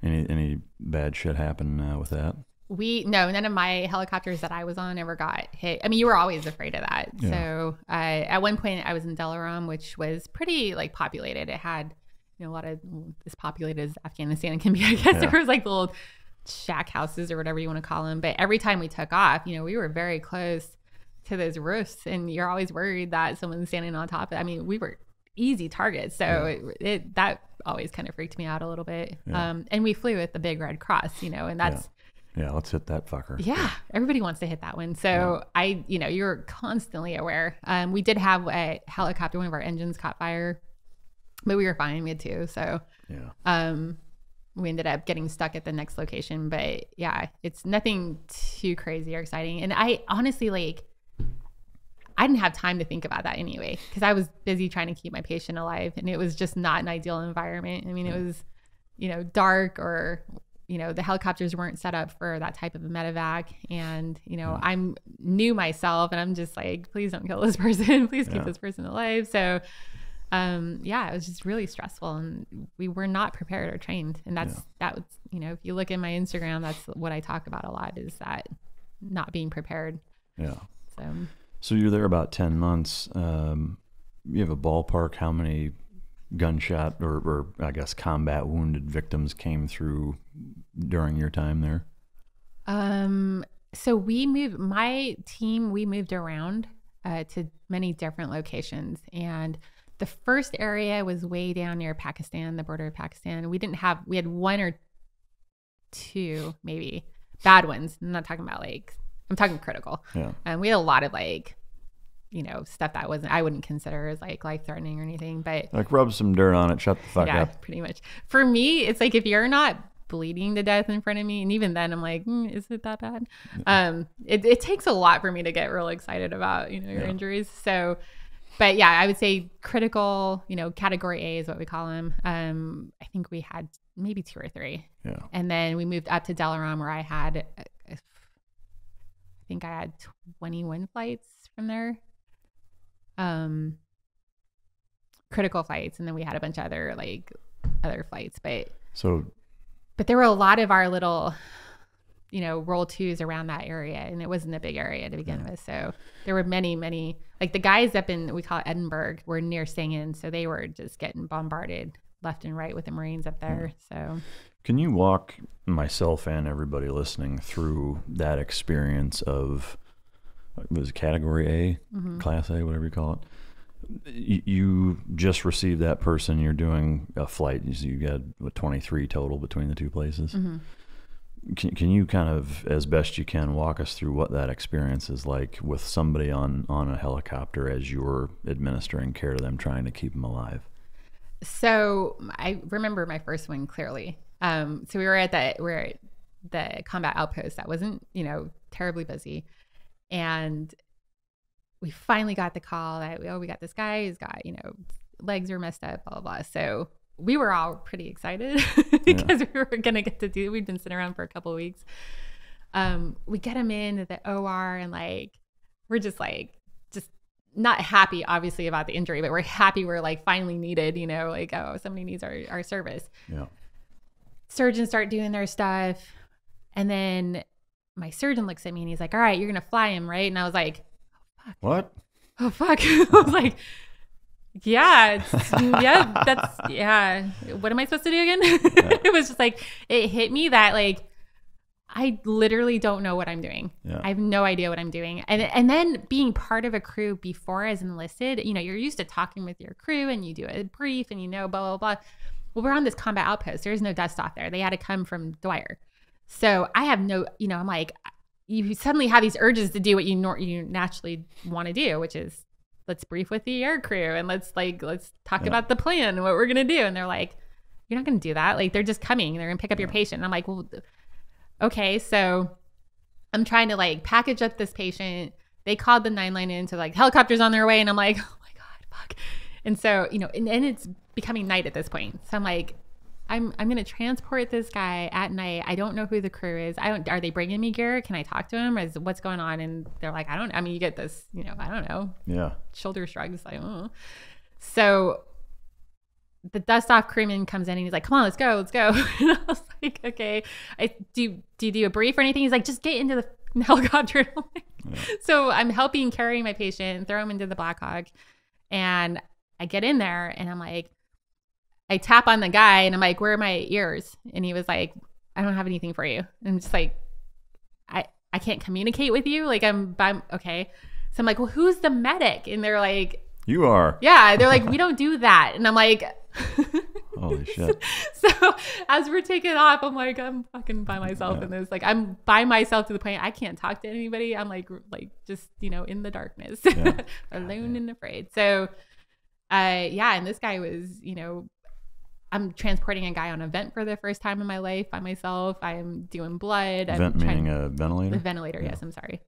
any bad shit happen with that? No, none of my helicopters that I was on ever got hit. I mean, you were always afraid of that. Yeah. So at one point I was in Delaram, which was pretty like populated. It had, a lot of as populated as Afghanistan can be, I guess. There was like little shack houses or whatever you want to call them. But every time we took off, we were very close to those roofs, and you're always worried that someone's standing on top of it. I mean, we were easy targets. So that always kind of freaked me out a little bit. Yeah. And we flew with the big Red Cross, and that's, let's hit that fucker. Yeah. Everybody wants to hit that one. So you're constantly aware. We did have a helicopter, one of our engines caught fire, but we were fine. We had two. So, we ended up getting stuck at the next location, but it's nothing too crazy or exciting. And I honestly, I didn't have time to think about that anyway, because I was busy trying to keep my patient alive, and it was just not an ideal environment. I mean, it was, dark, or, the helicopters weren't set up for that type of a medevac. And, I'm new myself, and I'm just like, please don't kill this person. Please keep this person alive. So, it was just really stressful, and we were not prepared or trained. And that was, if you look at my Instagram, that's what I talk about a lot, is that not being prepared. Yeah. So you're there about 10 months. You have a ballpark how many gunshot or I guess combat wounded victims came through during your time there? So my team moved around to many different locations. And the first area was way down near Pakistan, the border of Pakistan. We had one or two maybe bad ones. I'm not talking about I'm talking critical. Yeah. And we had a lot of stuff that I wouldn't consider as life threatening or anything, but rub some dirt on it, shut the fuck up. Pretty much. For me, it's if you're not bleeding to death in front of me, and even then I'm like, is it that bad? Yeah. It takes a lot for me to get real excited about, your injuries. So, but I would say critical, category A is what we call them. I think we had maybe 2 or 3. Yeah. And then we moved up to Delaram, where I had, I think I had 21 flights from there. Critical flights, and then we had a bunch of other flights, but there were a lot of our little roll twos around that area, and it wasn't a big area to begin with. So there were many the guys up in, we call it Edinburgh, were near Singin, so they were just getting bombarded left and right with the Marines up there. So can you walk myself and everybody listening through that experience of, was it category A, class A, whatever you call it? You just received that person, you're doing a flight, you got 23 total between the two places. Mm-hmm. Can you kind of, as best you can, walk us through what that experience is like with somebody on a helicopter as you're administering care to them, trying to keep them alive? So I remember my first one clearly. So we were at the combat outpost that wasn't, terribly busy. And we finally got the call that, we got this guy who's got, legs are messed up, blah, blah, blah. So we were all pretty excited because we were going to get to we'd been sitting around for a couple of weeks. We get him in at the OR, and we're just not happy, obviously, about the injury, but we're happy we're finally needed, somebody needs our service. Yeah. Surgeons start doing their stuff. And then my surgeon looks at me and he's like, all right, you're going to fly him, right? And I was like, oh, fuck. What? Oh, fuck. I was like, yeah, what am I supposed to do again? Yeah. It was just it hit me that I literally don't know what I'm doing. Yeah. I have no idea what I'm doing. And then being part of a crew before I was enlisted, you're used to talking with your crew and you do a brief and blah, blah, blah. Well, we're on this combat outpost. There's no dust off there. They had to come from Dwyer. So I have no, I'm like, you suddenly have these urges to do what you naturally want to do, which is let's brief with the air crew and let's talk about the plan and what we're going to do. And they're like, you're not going to do that. Like, they're just coming. They're going to pick up your patient. And I'm like, well, okay. So I'm trying to like package up this patient. They called the 911 in to like, helicopters on their way. And I'm like, oh my God, fuck. And so, you know, and it's becoming night at this point. So I'm like, I'm going to transport this guy at night. I don't know who the crew is. Are they bringing me gear? Can I talk to him? What's going on? And they're like, I mean, you get this, you know, I don't know. Yeah. Shoulder shrugs. Like, oh. So the dust off crewman comes in and he's like, come on, let's go. And I was like, okay, do you do a brief or anything? He's like, just get into the helicopter. So I'm helping carry my patient, throw him into the Black Hawk. And I get in there and I'm like, I tap on the guy and I'm like, where are my ears? And he was like, I don't have anything for you. And I'm just like, I can't communicate with you. Like I'm okay. So I'm like, well, who's the medic? And they're like, you are. Yeah. They're like, we don't do that. And I'm like, holy shit. So as we're taking off, I'm like, I'm fucking by myself in this. Like I'm by myself to the point I can't talk to anybody. I'm like just, you know, in the darkness, alone and afraid. So and this guy was, you know, I'm transporting a guy on a vent for the first time in my life by myself. I'm doing blood. Vent meaning a ventilator? A ventilator, yes, I'm sorry.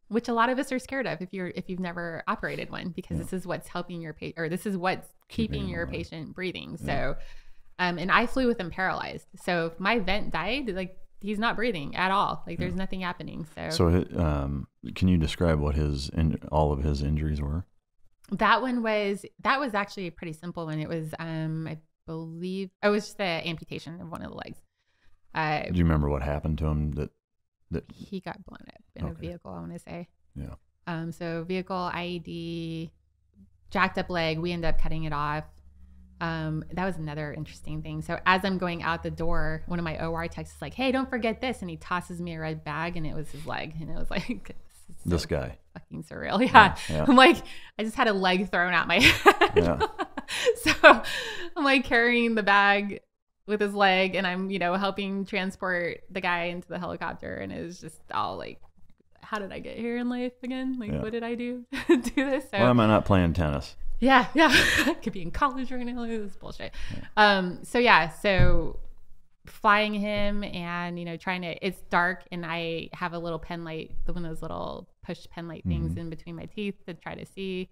Which a lot of us are scared of if you've never operated one, because this is what's helping your patient, or this is what's keeping your patient breathing. So, and I flew with him paralyzed. So if my vent died, like he's not breathing at all. Like there's nothing happening. So can you describe what all of his injuries were? That was actually a pretty simple one. It was, I believe it was just the amputation of one of the legs. Do you remember what happened to him that he got blown up in a vehicle, I want to say. Yeah. So vehicle, IED, jacked up leg, we ended up cutting it off. That was another interesting thing. So as I'm going out the door, one of my OR techs is like, hey, don't forget this. And he tosses me a red bag and it was his leg. And it was like, this guy. Fucking surreal. Yeah. I'm like, I just had a leg thrown at my head. So I'm like carrying the bag with his leg and I'm, you know, helping transport the guy into the helicopter. And it was just all like, how did I get here in life again? Like, what did I do to do this? So, why am I not playing tennis? Yeah. I could be in college right now. This is bullshit. So flying him and, you know, it's dark and I have a little pen light, one of those little push pen light things in between my teeth to try to see.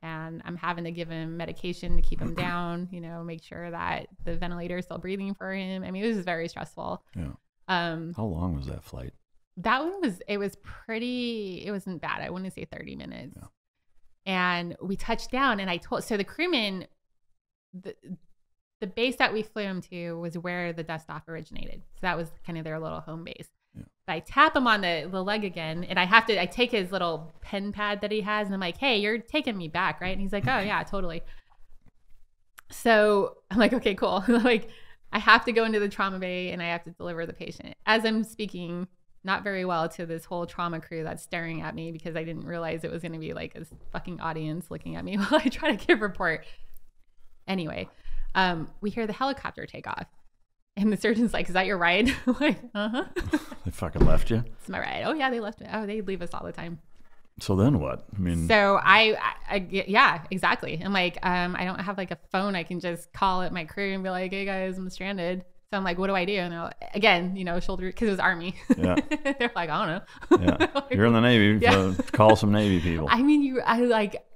And I'm having to give him medication to keep him down, you know, make sure that the ventilator is still breathing for him. I mean, it was very stressful. Yeah. How long was that flight? That one it wasn't bad. I want to say 30 minutes. Yeah. And we touched down and so the crewman, the base that we flew him to was where the dust off originated. So that was kind of their little home base. Yeah. But I tap him on the leg again and I take his little pen pad that he has and I'm like, hey, you're taking me back, right? And he's like, oh yeah, totally. So I'm like, okay, cool. Like I have to go into the trauma bay and I have to deliver the patient. As I'm speaking not very well to this whole trauma crew that's staring at me because I didn't realize it was going to be like a fucking audience looking at me while I try to give a report. Anyway, we hear the helicopter take off. And the surgeon's like, is that your ride? I'm like, uh-huh. They fucking left you? It's my ride. Oh, yeah, they left me. Oh, they leave us all the time. So then what? I mean. So yeah, exactly. I'm like, I don't have like a phone. I can just call at my crew and be like, hey guys, I'm stranded. So I'm like, what do I do? And they're like, again, you know, shoulder, because it was Army. Yeah. They're like, I don't know. Yeah. Like, you're in the Navy, so call some Navy people. I mean,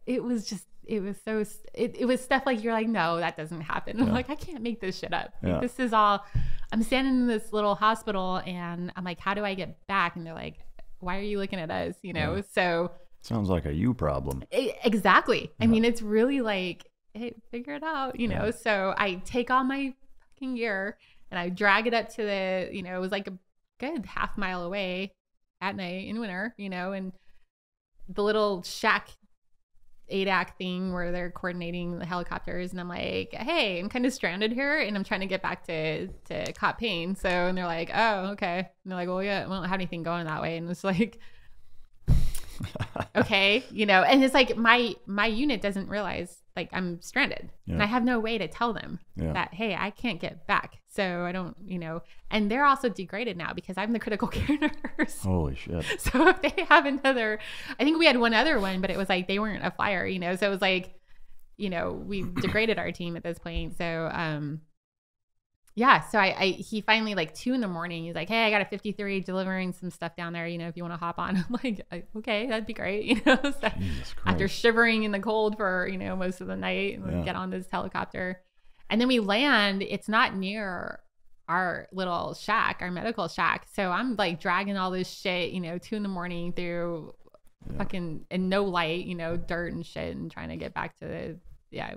it was stuff like, you're like, no, that doesn't happen. I'm like, I can't make this shit up. Like, this is all, I'm standing in this little hospital and I'm like, how do I get back? And they're like, why are you looking at us? You know? So. Sounds like a you problem. Exactly. I mean, it's really like, hey, figure it out, you know? So I take all my fucking gear and I drag it up to the, you know, it was like a good half mile away at night in winter, you know, and the little shack ADAC thing where they're coordinating the helicopters. And I'm like, hey, I'm kind of stranded here and I'm trying to get back to Cop Pain. So, and they're like, oh, okay. And they're like, well, yeah, we don't have anything going that way. And it's like, okay, you know, and it's like my unit doesn't realize like I'm stranded and I have no way to tell them that, hey, I can't get back. So I don't, you know, and they're also degraded now because I'm the critical care nurse. Holy shit. So if they have another, I think we had one other one, but it was like, they weren't a flyer, you know? So it was like, we've degraded our team at this point. So, yeah. So he finally, like 2 a.m, he's like, hey, I got a 53 delivering some stuff down there. If you want to hop on. I'm like, okay, that'd be great. So after shivering in the cold for, most of the night, and get on this helicopter. And then we land. It's not near our little shack, our medical shack. So I'm like dragging all this shit, 2 a.m. through fucking, and no light, dirt and shit, and trying to get back to it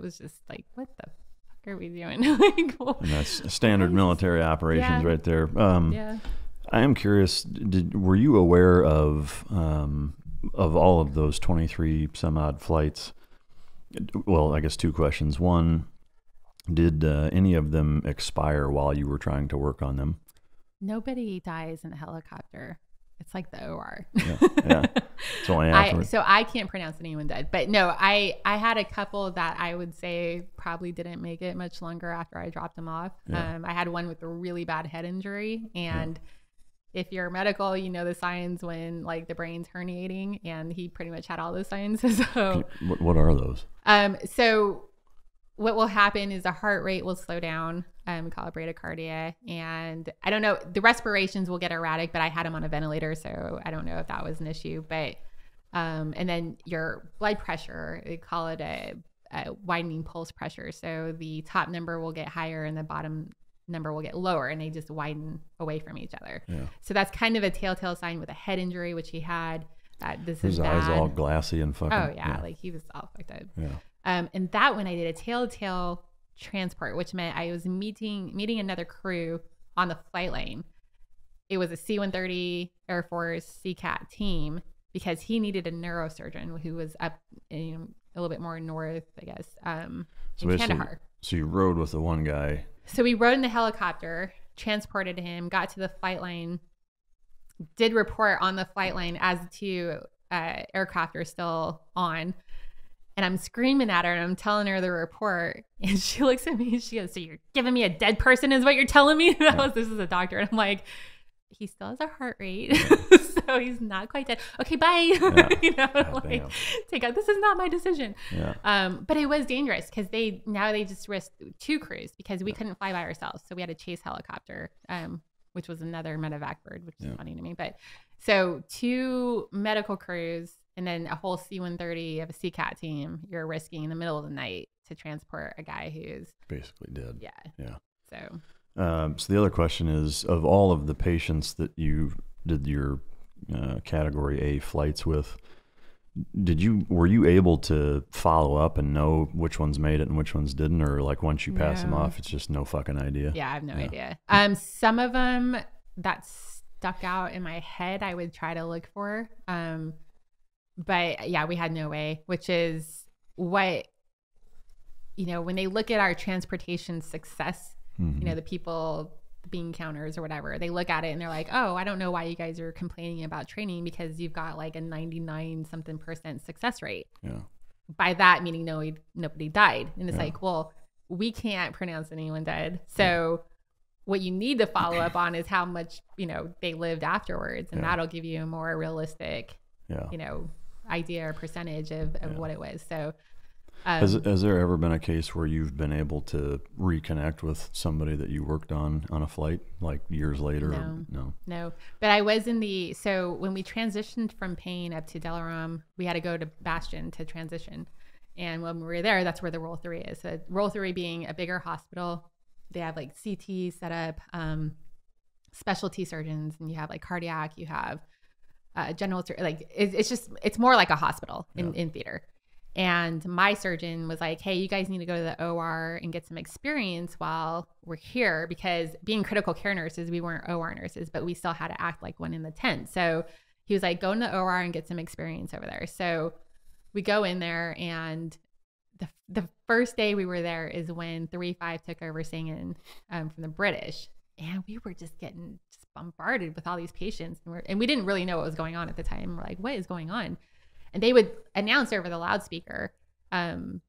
was just like, what the fuck are we doing? And that's standard military operations right there. I am curious, were you aware of all of those 23 some odd flights? Well, I guess 2 questions. One, did any of them expire while you were trying to work on them? Nobody dies in a helicopter. It's like the OR. Yeah. It's only afterwards. So I can't pronounce anyone dead. But no, I had a couple that I would say probably didn't make it much longer after I dropped them off. I had one with a really bad head injury. And if you're medical, the signs when like the brain's herniating. And he pretty much had all those signs. So what are those? So what will happen is the heart rate will slow down. We call it bradycardia. And I don't know, the respirations will get erratic, but I had him on a ventilator, so I don't know if that was an issue. But and then your blood pressure, they call it a widening pulse pressure. So the top number will get higher and the bottom number will get lower, and they just widen away from each other. So that's kind of a telltale sign with a head injury, which he had. That this is bad. His eyes all glassy and fucking. Oh yeah, like he was all fucked up. And that when I did a tail-to-tail transport, which meant I was meeting another crew on the flight lane. It was a C-130 Air Force CCAT team because he needed a neurosurgeon who was up a little bit more north, I guess, in Kandahar. So you rode with the one guy. So we rode in the helicopter, transported him, got to the flight line, did report on the flight line as the 2 aircraft are still on. And I'm screaming at her and I'm telling her the report. And she looks at me and she goes, so you're giving me a dead person is what you're telling me? This is a doctor. And I'm like, he still has a heart rate. So he's not quite dead. Okay, bye. Take out, this is not my decision. But it was dangerous because they just risked 2 crews because we couldn't fly by ourselves. So we had a chase helicopter, which was another medevac bird, which is funny to me. But so 2 medical crews, and then a whole C-130 of a CCAT team you're risking in the middle of the night to transport a guy who's basically dead. Yeah. So the other question is, of all of the patients that you did your Category A flights with, were you able to follow up and know which ones made it and which ones didn't, or like once you pass them off, it's just no fucking idea? Yeah, I have no idea. Some of them that stuck out in my head, I would try to look for. But yeah, we had no way, which is what, when they look at our transportation success, the people, the bean counters or whatever, they look at it and they're like, oh, I don't know why you guys are complaining about training because you've got like a 99% success rate. By that meaning nobody died. And it's like, well, we can't pronounce anyone dead. So what you need to follow up on is how much, they lived afterwards. And that'll give you a more realistic, idea or percentage of what it was. So has there ever been a case where you've been able to reconnect with somebody that you worked on a flight like years later? No. But I was so when we transitioned from Payne up to Delaram, we had to go to Bastion to transition. And when we were there, that's where the Roll 3 is. So Roll 3 being a bigger hospital, they have like CT set up, specialty surgeons, and you have like cardiac, you have general, like it's more like a hospital in theater. And my surgeon was like, hey, you guys need to go to the OR and get some experience while we're here, because being critical care nurses, we weren't OR nurses, but we still had to act like one in the tent. So he was like, go in the OR and get some experience over there. So we go in there, and the first day we were there is when 3-5 took over singing from the British. And we were just getting bombarded with all these patients. And we didn't really know what was going on at the time. We're like, what is going on? And they would announce over the loudspeaker the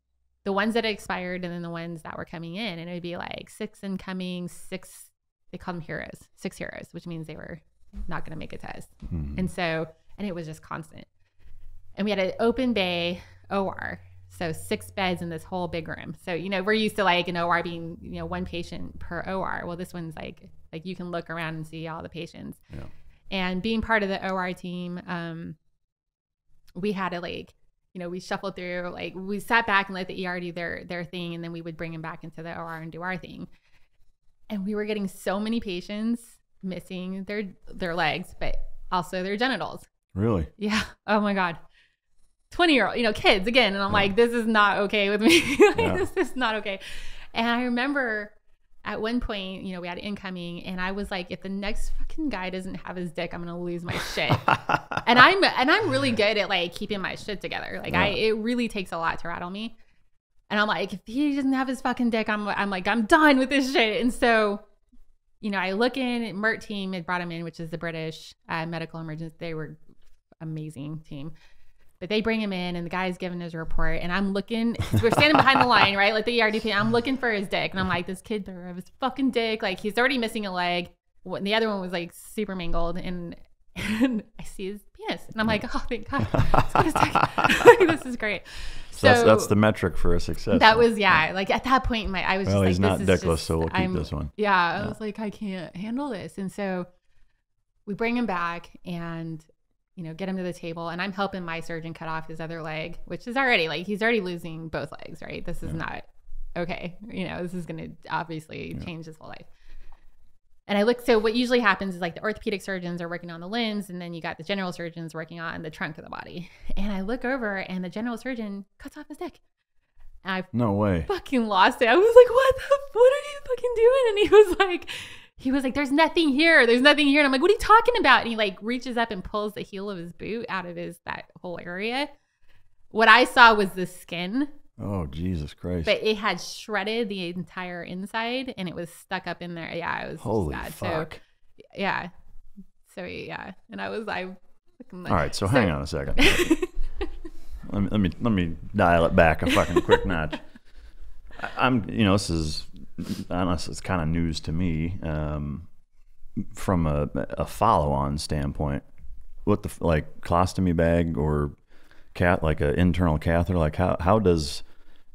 ones that expired and then the ones that were coming in. And it would be like 6 incoming, 6, they call them heroes, 6 heroes, which means they were not going to make a test. And it was just constant. And we had an open bay OR. So 6 beds in this whole big room. So, we're used to like an OR being, 1 patient per OR. Well, this one's like you can look around and see all the patients. Yeah. And being part of the OR team, we had to we shuffled through, we sat back and let the ER do their thing. And then we would bring them back into the OR and do our thing. And we were getting so many patients missing their legs, but also their genitals. Really? Yeah. Oh my God. 20-year-old, kids again. And I'm like, this is not okay with me. This is not okay. And I remember at one point, we had incoming and I was like, if the next fucking guy doesn't have his dick, I'm going to lose my shit. and I'm really good at like keeping my shit together. Like it really takes a lot to rattle me. And I'm like, if he doesn't have his fucking dick, I'm like, I'm done with this shit. And so, I look in, MERT team had brought him in, which is the British medical emergency. They were amazing team. But they bring him in and the guy's giving his report and I'm looking, we're standing behind the line, right? Like the ERDP, I'm looking for his dick. And I'm like, this kid better have his fucking dick. Like he's already missing a leg. The other one was like super mangled and I see his penis. And I'm like, oh, thank God. This is great. So that's the metric for a success. That was, like at that point, I was just like, he's not dickless, so we'll keep this one. Yeah. I was like, I can't handle this. And so we bring him back and get him to the table and I'm helping my surgeon cut off his other leg, which is already he's already losing both legs, right? This is not okay. This is going to obviously change his whole life. And I look, so what usually happens is like the orthopedic surgeons are working on the limbs and then you got the general surgeons working on the trunk of the body. And I look over and the general surgeon cuts off his dick. And no way. Fucking lost it. I was like, what are you fucking doing? And he was like, there's nothing here. There's nothing here. And I'm like, what are you talking about? And he reaches up and pulls the heel of his boot out of that whole area. What I saw was the skin. Oh, Jesus Christ. But it had shredded the entire inside and it was stuck up in there. Yeah, it was holy bad. Fuck. So, yeah. So, yeah. And I was like, all right. So hang on a second. let me dial it back a fucking quick notch. This is, honestly, it's kind of news to me. From a follow-on standpoint, what the colostomy bag or an internal catheter, how does,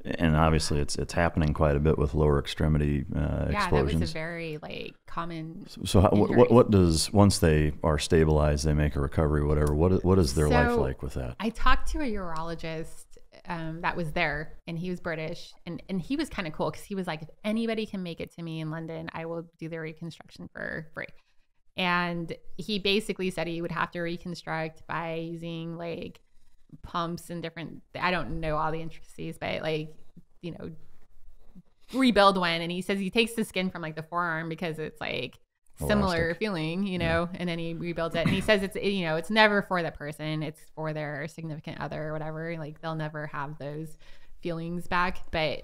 and obviously it's happening quite a bit with lower extremity explosions. That was a very common. So what does, once they are stabilized, they make a recovery, whatever. What is their life like with that? I talked to a urologist that was there and he was British and he was kind of cool because he was like, if anybody can make it to me in London, I will do their reconstruction for free. And he basically said he would have to reconstruct by using pumps and different, I don't know all the intricacies, but rebuild one. And he says he takes the skin from the forearm because it's similar feeling, and then he rebuilds it. And he says it's never for that person. It's for their significant other or whatever. They'll never have those feelings back, but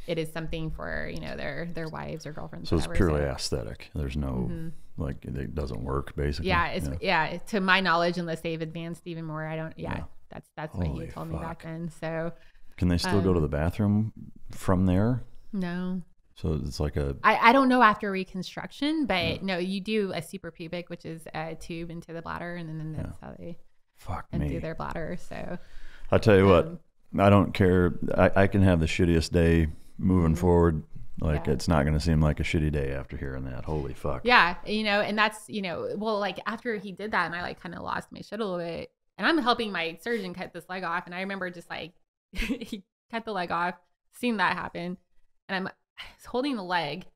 it is something for, their wives or girlfriends. So it's purely aesthetic. There's no, it doesn't work basically. Yeah. To my knowledge, unless they've advanced even more, I don't, that's what he told me back then. So can they still go to the bathroom from there? No. So it's I don't know after reconstruction, but no, you do a suprapubic, which is a tube into the bladder, and then that's how they empty their bladder. So I'll tell you what, I don't care. I can have the shittiest day moving forward. It's not going to seem like a shitty day after hearing that. Holy fuck. Yeah. And that's, after he did that and I kind of lost my shit a little bit and I'm helping my surgeon cut this leg off. And I remember just he cut the leg off, seeing that happen. And I was holding the leg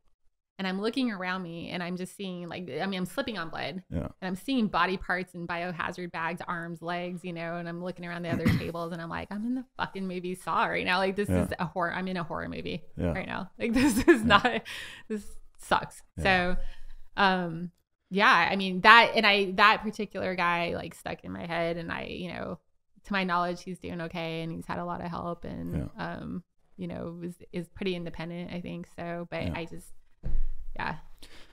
and I'm looking around me and I'm just seeing I'm slipping on blood and I'm seeing body parts and biohazard bags, arms, legs, and I'm looking around the other tables and I'm like, I'm in the fucking movie Saw right now. This is a horror. I'm in a horror movie right now. This is not, this sucks. So, that particular guy stuck in my head and to my knowledge, he's doing okay and he's had a lot of help and, is pretty independent, I think. So, but I just,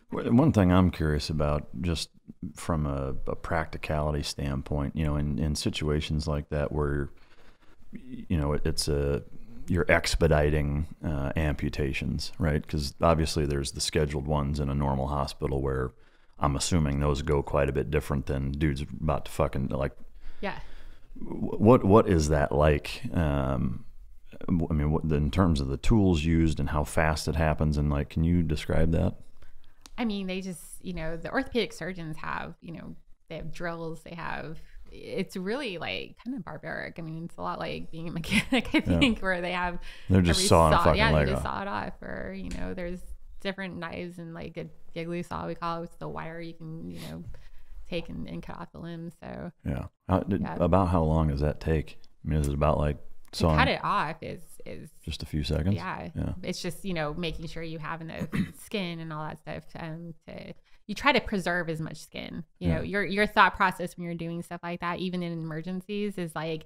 One thing I'm curious about, just from a practicality standpoint, in situations like that where, it's you're expediting amputations, right? Because obviously there's the scheduled ones in a normal hospital where I'm assuming those go quite a bit different than dudes about to fucking What is that like? I mean, in terms of the tools used and how fast it happens, and like, can you describe that? I mean, they just, the orthopedic surgeons have, they have drills, it's really like kind of barbaric. I mean, it's a lot like being a mechanic, I think, where they're just sawing a fucking leg off. They just saw it off, or, there's different knives and like a giggly saw, we call it, with the wire you can, take and cut off the limb. So about how long does that take? I mean, is it about like sawing? To cut it off is just a few seconds. Yeah. It's just making sure you have enough skin and all that stuff you try to preserve as much skin. Your thought process when you're doing stuff like that, even in emergencies, is like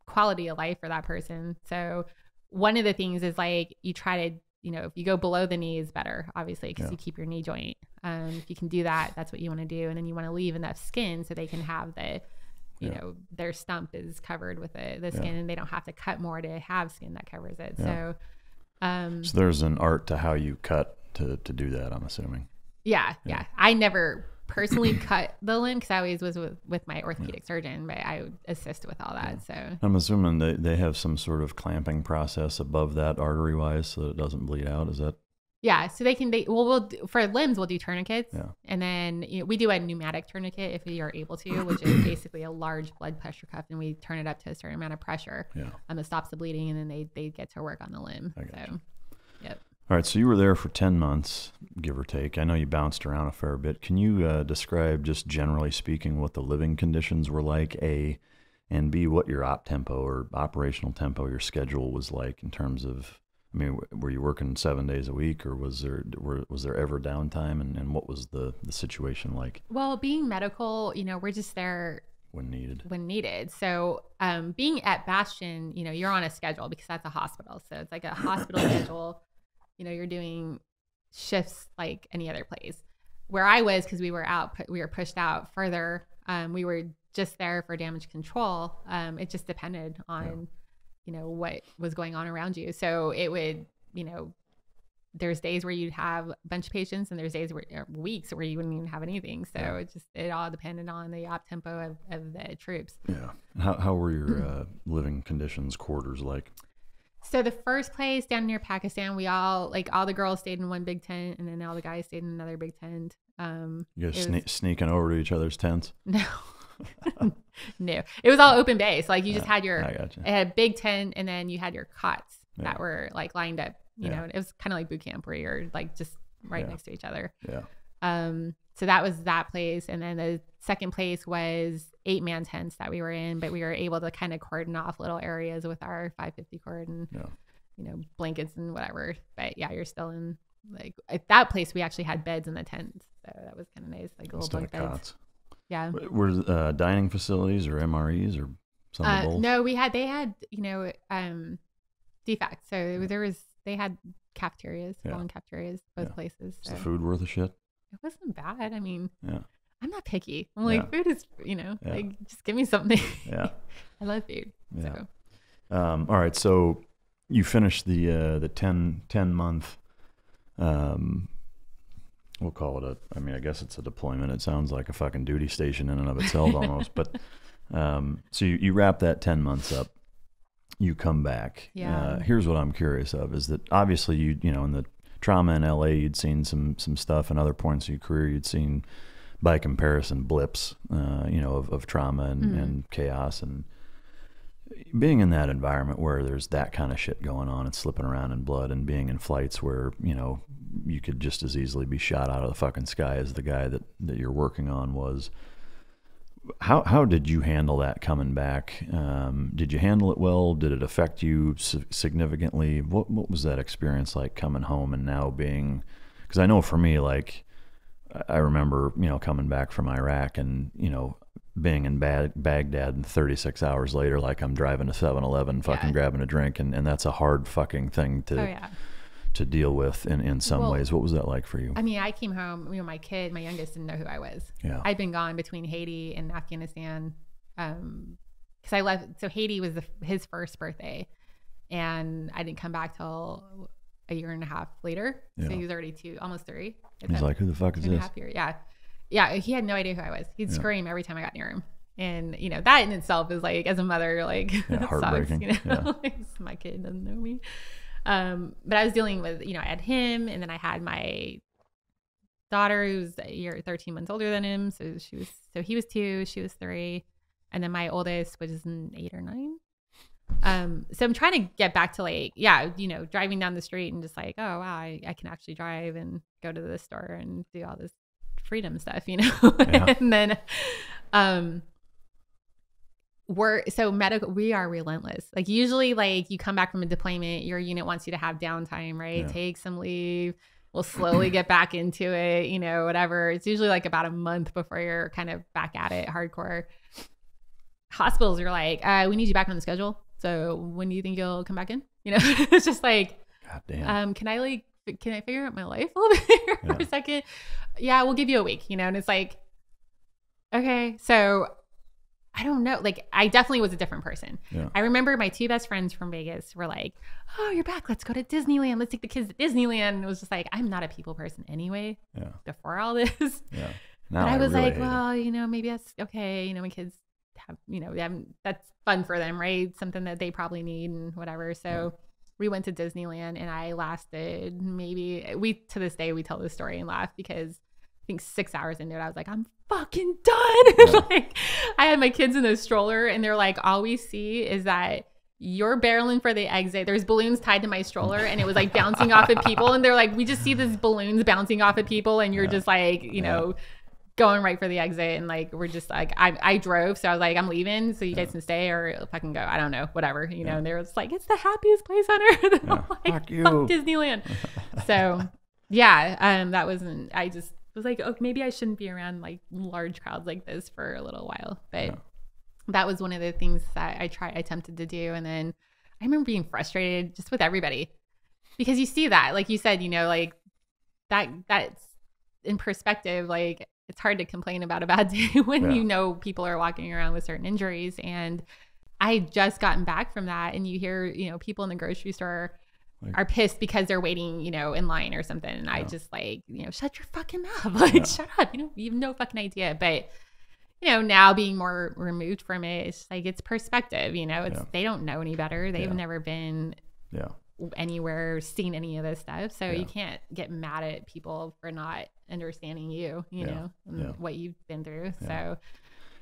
quality of life for that person. So one of the things is like you try to, if you go below the knee is better, obviously, because you keep your knee joint. If you can do that, that's what you want to do. And then you want to leave enough skin so they can have their stump is covered with the skin, and they don't have to cut more to have skin that covers it. So there's an art to how you cut to do that, I'm assuming. Yeah. I never personally cut the limb because I always was with my orthopedic surgeon, but I would assist with all that. So I'm assuming they have some sort of clamping process above that artery wise so that it doesn't bleed out. Is that? Yeah. So for limbs, we'll do tourniquets. Yeah. And then we do a pneumatic tourniquet if we are able to, which is basically a large blood pressure cuff, and we turn it up to a certain amount of pressure. Yeah. It stops the bleeding, and then they get to work on the limb. So, yep. All right, so you were there for 10 months, give or take. I know you bounced around a fair bit. Can you describe, just generally speaking, what the living conditions were like, A, and B, what your op tempo or operational tempo, your schedule was like in terms of, I mean, were you working 7 days a week, or was there ever downtime, and what was the situation like? Well, being medical, we're just there when needed. So being at Bastion, you're on a schedule because that's a hospital. So it's like a hospital schedule. You're doing shifts like any other place. Where I was, because we were pushed out further. We were just there for damage control. It just depended on, what was going on around you. So it would, there's days where you'd have a bunch of patients, and there's days weeks where you wouldn't even have anything. So it all depended on the op tempo of the troops. Yeah. How were your living conditions, quarters like? So the first place down near Pakistan, we all the girls stayed in one big tent, and then all the guys stayed in another big tent. You guys sneaking over to each other's tents? No, no. It was all open base. Like you just had it had a big tent, and then you had your cots that were like lined up. You know, it was kind of like boot camp where you're like just right next to each other. Yeah. So that was that place, and then the second place was 8-man tents that we were in, but we were able to kind of cordon off little areas with our 550 cord and blankets and whatever. But yeah, you're still in like at that place. We actually had beds in the tents, so that was kind of nice, like little bunk beds. Cots. Yeah. Were dining facilities or MREs or something? Both? No, they had defects. So they had cafeterias, fallen cafeterias, both places. So. Is the food worth a shit? It wasn't bad. I mean, I'm not picky. I'm like, food is, like, just give me something. Yeah. I love food. Yeah. So. All right. So you finished the 10 month, we'll call it I guess it's a deployment. It sounds like a fucking duty station in and of itself almost. But so you wrap that 10 months up. You come back. Yeah. Here's what I'm curious of is that obviously you in the trauma in LA, you'd seen some stuff, and other points of your career you'd seen by comparison blips, of trauma and chaos, and being in that environment where there's that kind of shit going on and slipping around in blood, and being in flights where, you could just as easily be shot out of the fucking sky as the guy that you're working on was. How did you handle that coming back? Did you handle it well? Did it affect you significantly? What was that experience like coming home and now being, because I know for me, like I remember, coming back from Iraq and, being in Baghdad and 36 hours later, like I'm driving to 7-Eleven, fucking grabbing a drink. And that's a hard fucking thing to deal with in some ways. What was that like for you? I mean, I came home, my youngest didn't know who I was. Yeah. I'd been gone between Haiti and Afghanistan. Cause I left, so Haiti was his first birthday, and I didn't come back till a year and a half later. Yeah. So he was already almost 3. He's like, who the fuck is this? Yeah. Yeah. He had no idea who I was. He'd scream every time I got near him. And, you know, that in itself is like, as a mother, like, that heartbreaking. sucks, you know, Yeah. like, my kid doesn't know me. But I was dealing with, you know, I had him, and then I had my daughter who's 13 months older than him. So he was 2, she was 3. And then my oldest was 8 or 9. So I'm trying to get back to like, yeah, you know, driving down the street and just like, oh, wow, I can actually drive and go to the store and do all this freedom stuff, you know? Yeah. And then, we are relentless. Like usually like you come back from a deployment, your unit wants you to have downtime, right? Yeah. Take some leave. We'll slowly get back into it, you know, whatever. It's usually like about a month before you're kind of back at it hardcore. Hospitals are like, we need you back on the schedule. So when do you think you'll come back in? You know, it's just like, God damn. can I figure out my life a little bit here for a second? Yeah, we'll give you a week, you know? And it's like, okay. So I don't know. Like, I definitely was a different person. Yeah. I remember my 2 best friends from Vegas were like, oh, you're back. Let's go to Disneyland. Let's take the kids to Disneyland. And it was just like, I'm not a people person anyway. Yeah. Before all this. Yeah. But I was like, well, you know, maybe that's okay. You know, my kids have, you know, that's fun for them, right? Something that they probably need and whatever. So we went to Disneyland, and I lasted to this day, we tell this story and laugh because I think 6 hours into it, I was like, I'm fucking done. Yeah. Like, I had my kids in the stroller, and they're like, all we see is that you're barreling for the exit. There's balloons tied to my stroller, and it was like bouncing off of people. And they're like, we just see these balloons bouncing off of people, and you're just like, you know, going right for the exit. And like, we're just like, I drove. So I was like, I'm leaving. So you guys can stay or fucking go. I don't know, whatever, you know, and they were just like, it's the happiest place on earth. And I'm like, Fuck you. fuck Disneyland. So yeah, that wasn't, I just was like, oh, maybe I shouldn't be around like large crowds like this for a little while. But that was one of the things that I attempted to do. And then I remember being frustrated just with everybody because you see that, like you said, you know, like that's in perspective, like, it's hard to complain about a bad day when you know people are walking around with certain injuries. And I just gotten back from that, and you hear, you know, people in the grocery store are pissed because they're waiting, you know, in line or something. And I just like, you know, shut your fucking mouth. Like, shut up. You know, you have no fucking idea. But, you know, now being more removed from it, it's like, it's perspective, you know, it's, they don't know any better. They've never been anywhere, seen any of this stuff. So you can't get mad at people for not understanding you know, and what you've been through. So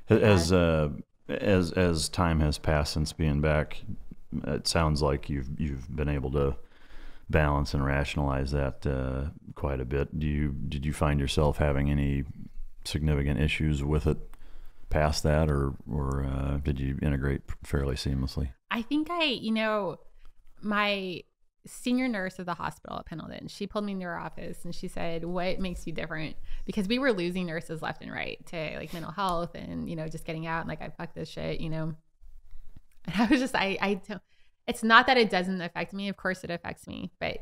as time has passed since being back, it sounds like you've been able to balance and rationalize that quite a bit. Did you find yourself having any significant issues with it past that, or did you integrate fairly seamlessly? I think my senior nurse at the hospital at Pendleton, she pulled me into her office and she said, what makes you different? Because we were losing nurses left and right to like mental health and, you know, just getting out and like, I fuck this shit, you know? And I was just, I don't, it's not that it doesn't affect me. Of course it affects me, but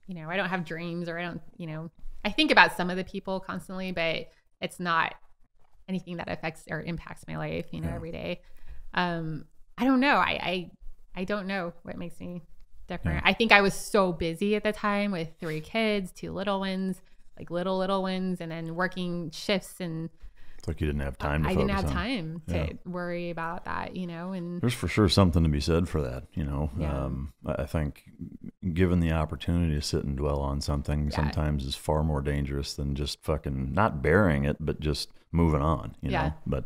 you know, I don't have dreams, or I don't, you know, I think about some of the people constantly, but it's not anything that affects or impacts my life, you know, every day. I don't know. I don't know what makes me different. I think I was so busy at the time with 3 kids, 2 little ones, like little ones, and then working shifts, and it's like you didn't have time to I didn't have time to worry about that, you know. And there's for sure something to be said for that, you know. I think given the opportunity to sit and dwell on something sometimes is far more dangerous than just fucking not bearing it, but just moving on, you know. But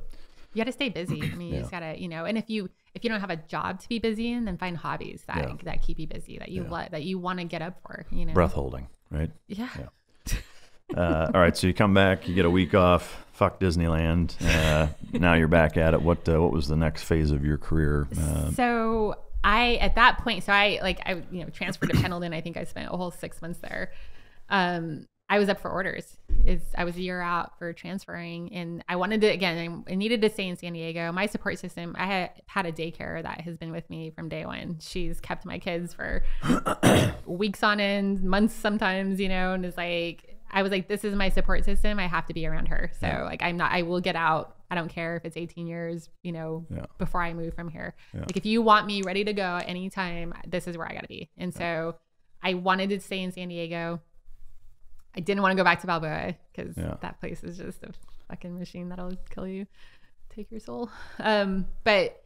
you got to stay busy. I mean, you just got to, you know, and if you don't have a job to be busy in, then find hobbies that keep you busy, that you that you want to get up for, you know. Breath holding, right? Yeah. All right, so you come back, you get a week off, fuck Disneyland. Now you're back at it. What was the next phase of your career? So at that point, I you know, transferred to Pendleton. I think I spent a whole 6 months there. I was up for orders. I was a year out for transferring, and I wanted to, again, I needed to stay in San Diego. My support system, I had a daycare that has been with me from day one. She's kept my kids for weeks on end, months sometimes, you know, and it's like, I was like, this is my support system. I have to be around her. So like, I will get out. I don't care if it's 18 years, you know, before I move from here. Like, if you want me ready to go anytime, this is where I got to be. And so I wanted to stay in San Diego. I didn't want to go back to Balboa because that place is just a fucking machine that'll kill you take your soul. But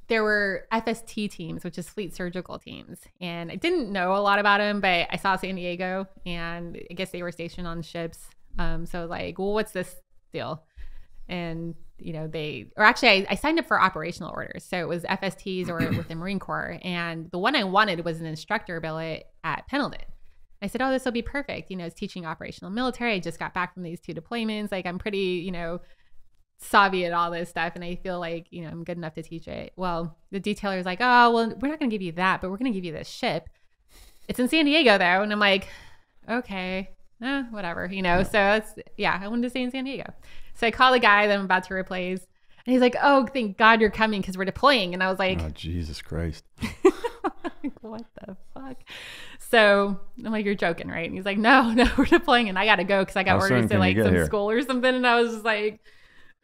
there were FST teams, which is fleet surgical teams. And I didn't know a lot about them, but I saw San Diego and I guess they were stationed on ships. So I was like, well, what's this deal? And, you know, I signed up for operational orders. So it was FSTs or with the Marine Corps. And the one I wanted was an instructor billet at Pendleton. I said, oh, this will be perfect. You know, it's teaching operational military. I just got back from these 2 deployments. Like, I'm pretty, you know, savvy at all this stuff. And I feel like, you know, I'm good enough to teach it. Well, the detailer's like, oh, well, we're not going to give you that, but we're going to give you this ship. It's in San Diego, though. And I'm like, okay, whatever, you know. So I wanted to stay in San Diego. So I call the guy that I'm about to replace. And he's like, oh, thank God you're coming because we're deploying. And I was like, oh, Jesus Christ. Like, what the fuck? So I'm like, you're joking, right? And he's like, no, we're deploying. And I got to go because I got orders to like some school or something. And I was just like,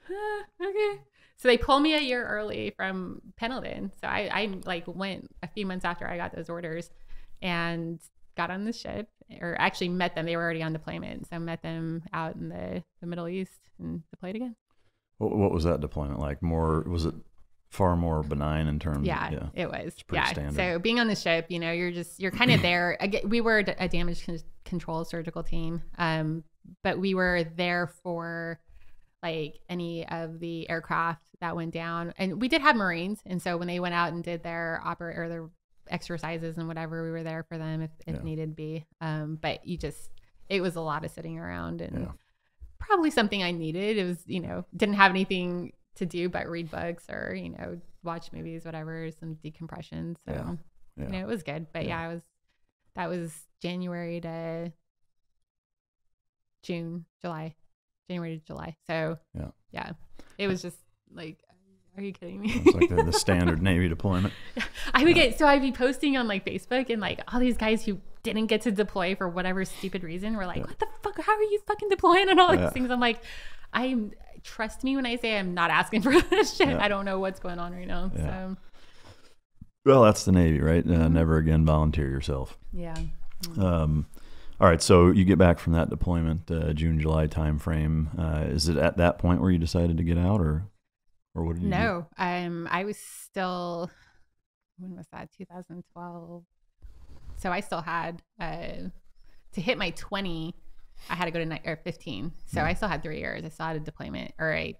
okay. So they pulled me a year early from Pendleton. So I like went a few months after I got those orders and got on the ship, or actually met them. They were already on deployment. So I met them out in the Middle East and deployed again. What was that deployment like? Was it far more benign in terms? Yeah, it was. It's pretty standard. So being on the ship, you know, you're kind of there. We were a damage control surgical team, but we were there for like any of the aircraft that went down, and we did have Marines, and so when they went out and did their their exercises and whatever, we were there for them if needed be. But it was a lot of sitting around and probably something I needed. It was, you know, didn't have anything to do but read books or, you know, watch movies, whatever, some decompression. So, you know, it was good. But that was January to July. So it was just like, are you kidding me? It's like the standard Navy deployment. I'd be posting on like Facebook, and like all these guys who didn't get to deploy for whatever stupid reason were like, what the fuck? How are you fucking deploying and all these things? I'm like, trust me when I say I'm not asking for this shit. I don't know what's going on right now. So. Well, that's the Navy, right? Never again volunteer yourself. Yeah. All right, so you get back from that deployment, June, July time frame. Is it at that point where you decided to get out, or what did you do? No, I was still, when was that? 2012. So I still had to hit my 20. I had to go to 15. So I still had 3 years. I still had a deployment or a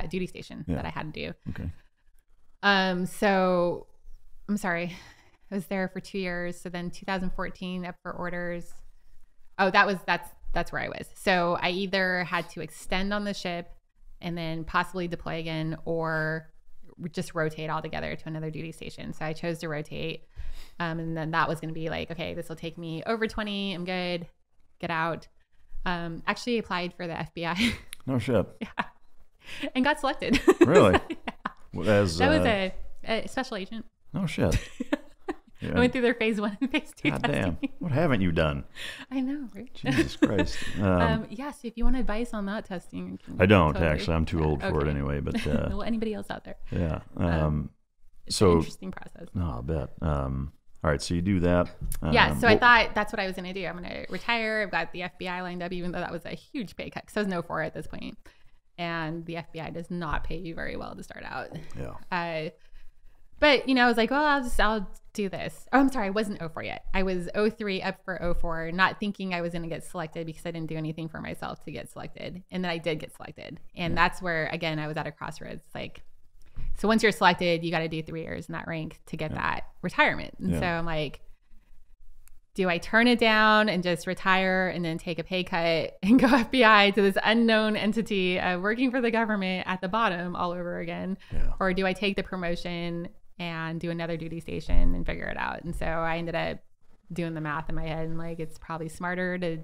duty station that I had to do. Okay. So I'm sorry. I was there for 2 years. So then 2014 up for orders. Oh, that's where I was. So I either had to extend on the ship and then possibly deploy again, or just rotate altogether to another duty station. So I chose to rotate. And then that was going to be like, okay, this will take me over 20. I'm good. Get out. Actually applied for the FBI. No shit. Yeah. And got selected. Really? That was a special agent. No shit. Yeah. I went through their phase 1 and phase 2 God testing. damn. What haven't you done? I know, right? Jesus Christ. So if you want advice on that testing. I don't, actually. I'm too old for it anyway. But well, anybody else out there? Yeah. It's an interesting process. No, I bet. All right, so you do that. So I thought that's what I was going to do. I'm going to retire. I've got the FBI lined up, even though that was a huge pay cut, because I was no for it at this point. And the FBI does not pay you very well to start out. Yeah. But, you know, I was like, well, I'll do this. Oh, I'm sorry. I wasn't 04 yet. I was 03 up for 04, not thinking I was going to get selected because I didn't do anything for myself to get selected. And then I did get selected. And that's where, again, I was at a crossroads. Like, so once you're selected, you got to do 3 years in that rank to get that retirement. And so I'm like, do I turn it down and just retire and then take a pay cut and go FBI to this unknown entity working for the government at the bottom all over again? Yeah. Or do I take the promotion and do another duty station and figure it out? And so I ended up doing the math in my head and like, it's probably smarter to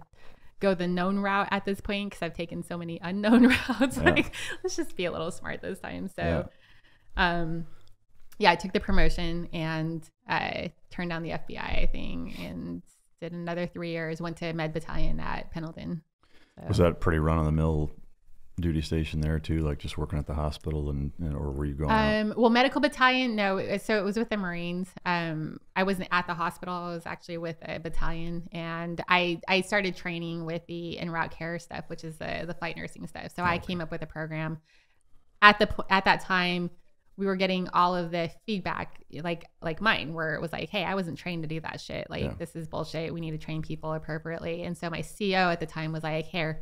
go the known route at this point because I've taken so many unknown routes. Like, let's just be a little smart this time. So, I took the promotion and turned down the FBI thing and did another 3 years, went to Med Battalion at Pendleton. So. Was that a pretty run-of-the-mill duty station there too, like just working at the hospital or were you going out? Well, medical battalion, no. So it was with the Marines. I wasn't at the hospital. I was actually with a battalion, and I started training with the en route care stuff, which is the flight nursing stuff. So I came up with a program at that time, we were getting all of the feedback like mine, where it was like, hey, I wasn't trained to do that shit. Like, this is bullshit. We need to train people appropriately. And so my CO at the time was like, here,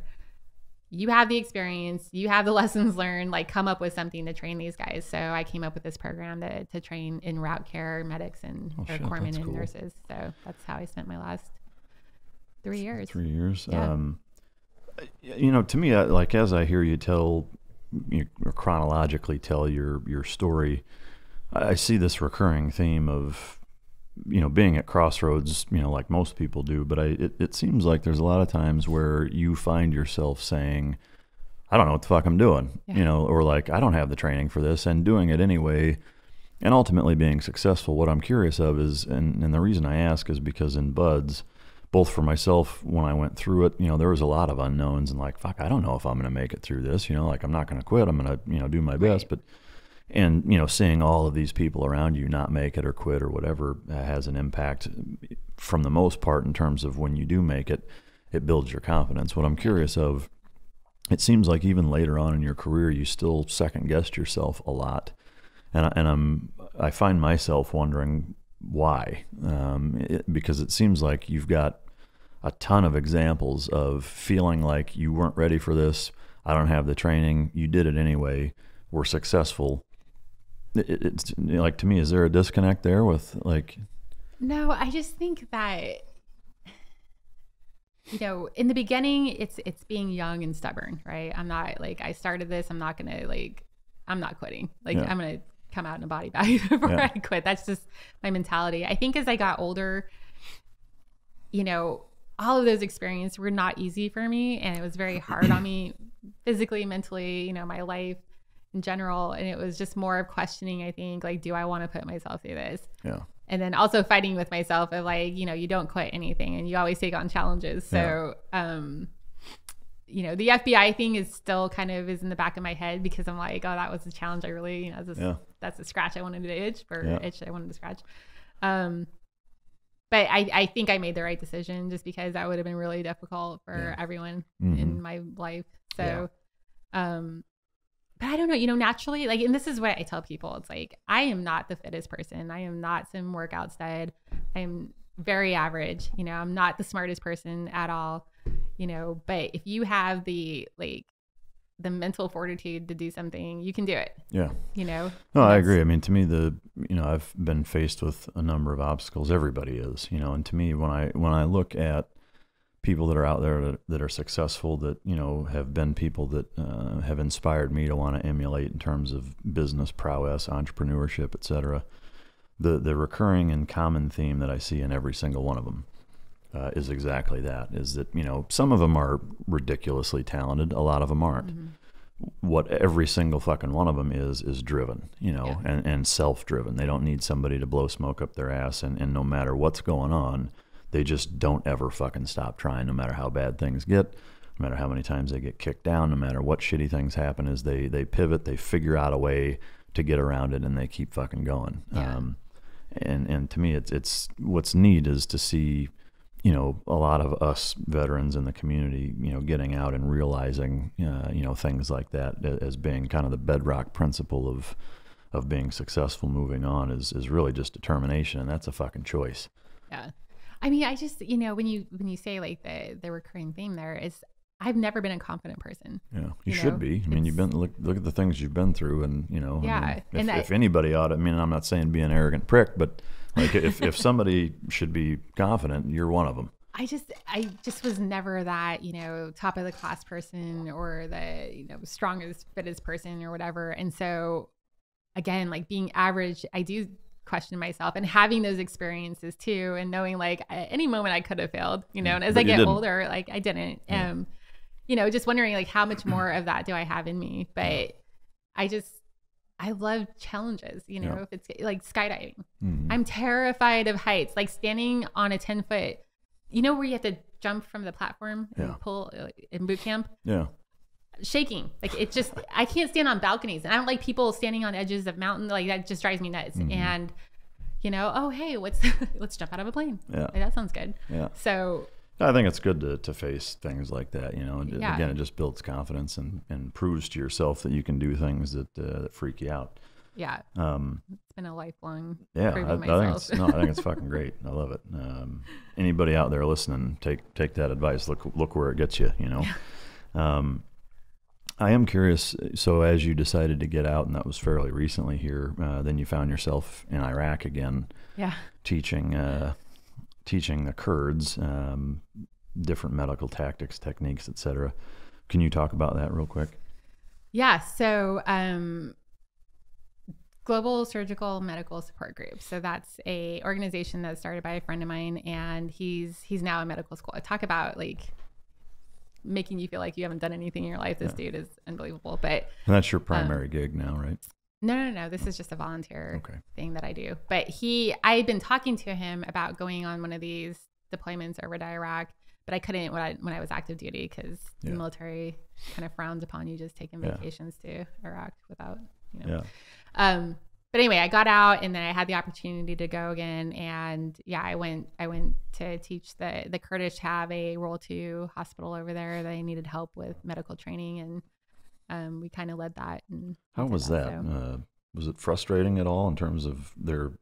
you have the experience, you have the lessons learned, like come up with something to train these guys. So I came up with this program to train in route care medics and corpsmen and nurses. So that's how I spent my last 3 years. 3 years. Yeah. You know, to me, like as I hear you tell, or chronologically tell your story, I see this recurring theme of, you know, being at crossroads, you know, like most people do, but it seems like there's a lot of times where you find yourself saying, I don't know what the fuck I'm doing, you know, or like, I don't have the training for this, and doing it anyway, and ultimately being successful. What I'm curious of is, and the reason I ask is because in Buds, both for myself, when I went through it, you know, there was a lot of unknowns and like, fuck, I don't know if I'm going to make it through this, you know, like I'm not going to quit. I'm going to, you know, do my best. But, and, you know, seeing all of these people around you not make it or quit or whatever has an impact from the most part in terms of when you do make it, it builds your confidence. What I'm curious of, it seems like even later on in your career, you still second guessed yourself a lot. And I find myself wondering why, because it seems like you've got a ton of examples of feeling like you weren't ready for this. I don't have the training. You did it anyway. We're successful. It's like, to me, is there a disconnect there with like? No, I just think that, you know, in the beginning, it's being young and stubborn, right? I'm not like, I started this. I'm not quitting. Like I'm going to come out in a body bag before I quit. That's just my mentality. I think as I got older, you know, all of those experiences were not easy for me, and it was very hard on me physically, mentally, you know, my life in general. And it was just more of questioning, I think, like, do I want to put myself through this? Yeah. And then also fighting with myself of like, you know, you don't quit anything and you always take on challenges. So, you know, the FBI thing is still kind of is in the back of my head, because I'm like, oh, that was a challenge. I really, you know, that's a scratch I wanted to itch itch I wanted to scratch. But I think I made the right decision, just because that would have been really difficult for everyone in my life. So, but I don't know, you know, naturally, like, and this is what I tell people, it's like, I am not the fittest person. I am not some workout stud. I am very average. You know, I'm not the smartest person at all, you know, but if you have the mental fortitude to do something, you can do it. Yeah. You know? No, I agree. I mean, to me, you know, I've been faced with a number of obstacles. Everybody is, you know, and to me, when I look at people that are out there that are successful, that, you know, have been people that have inspired me to want to emulate in terms of business prowess, entrepreneurship, et cetera, the recurring and common theme that I see in every single one of them is exactly that, is that, you know, some of them are ridiculously talented, a lot of them aren't. What every single fucking one of them is driven, you know, and self-driven. They don't need somebody to blow smoke up their ass, and no matter what's going on, they just don't ever fucking stop trying, no matter how bad things get, no matter how many times they get kicked down, no matter what shitty things happen, is they pivot, they figure out a way to get around it, and they keep fucking going. And to me, it's what's neat is to see, you know, a lot of us veterans in the community, you know, getting out and realizing, you know, things like that as being kind of the bedrock principle of being successful moving on is really just determination, and that's a fucking choice. Yeah. I mean, I just, you know, when you say like the recurring theme there is, I've never been a confident person. Yeah, you should be. I mean, you've been look at the things you've been through, and you know, I mean, if anybody ought to, I mean, I'm not saying be an arrogant prick, but like if somebody should be confident, you're one of them. I just was never that, you know, top of the class person or the, you know, strongest, fittest person or whatever. And so again, like being average, I do question myself, and having those experiences too, and knowing like at any moment I could have failed, you know, and as I get older, like I didn't, you know, just wondering like how much more of that do I have in me? But I love challenges, you know, if it's like skydiving, I'm terrified of heights, like standing on a 10-foot, you know, where you have to jump from the platform and pull in boot camp. Yeah. Shaking. Like it just, I can't stand on balconies, and I don't like people standing on edges of mountains. Like that just drives me nuts. And, you know, oh, hey, let's jump out of a plane. Yeah. Like, that sounds good. Yeah. So I think it's good to face things like that, you know. Yeah. Again, it just builds confidence and proves to yourself that you can do things that freak you out. Yeah. It's been a lifelong I proving think myself. I think it's fucking great. I love it. Anybody out there listening, take that advice. Look where it gets you, you know. I am curious. So as you decided to get out, and that was fairly recently here, then you found yourself in Iraq again. Yeah. Teaching the Kurds different medical tactics, techniques, etc. Can you talk about that real quick? Yeah. So Global Surgical Medical Support Group. So that's a organization that's started by a friend of mine, and he's now in medical school. I talk about like making you feel like you haven't done anything in your life. This dude is unbelievable. But and that's your primary gig now, right? No. This is just a volunteer thing that I do. But I had been talking to him about going on one of these deployments over to Iraq, but I couldn't when I was active duty because the military kind of frowns upon you just taking vacations to Iraq without, you know. Yeah. But anyway, I got out and then I had the opportunity to go again. And I went to teach the Kurdish have a Role 2 hospital over there. They needed help with medical training, and we kind of led that. And how was that? So. Was it frustrating at all in terms of their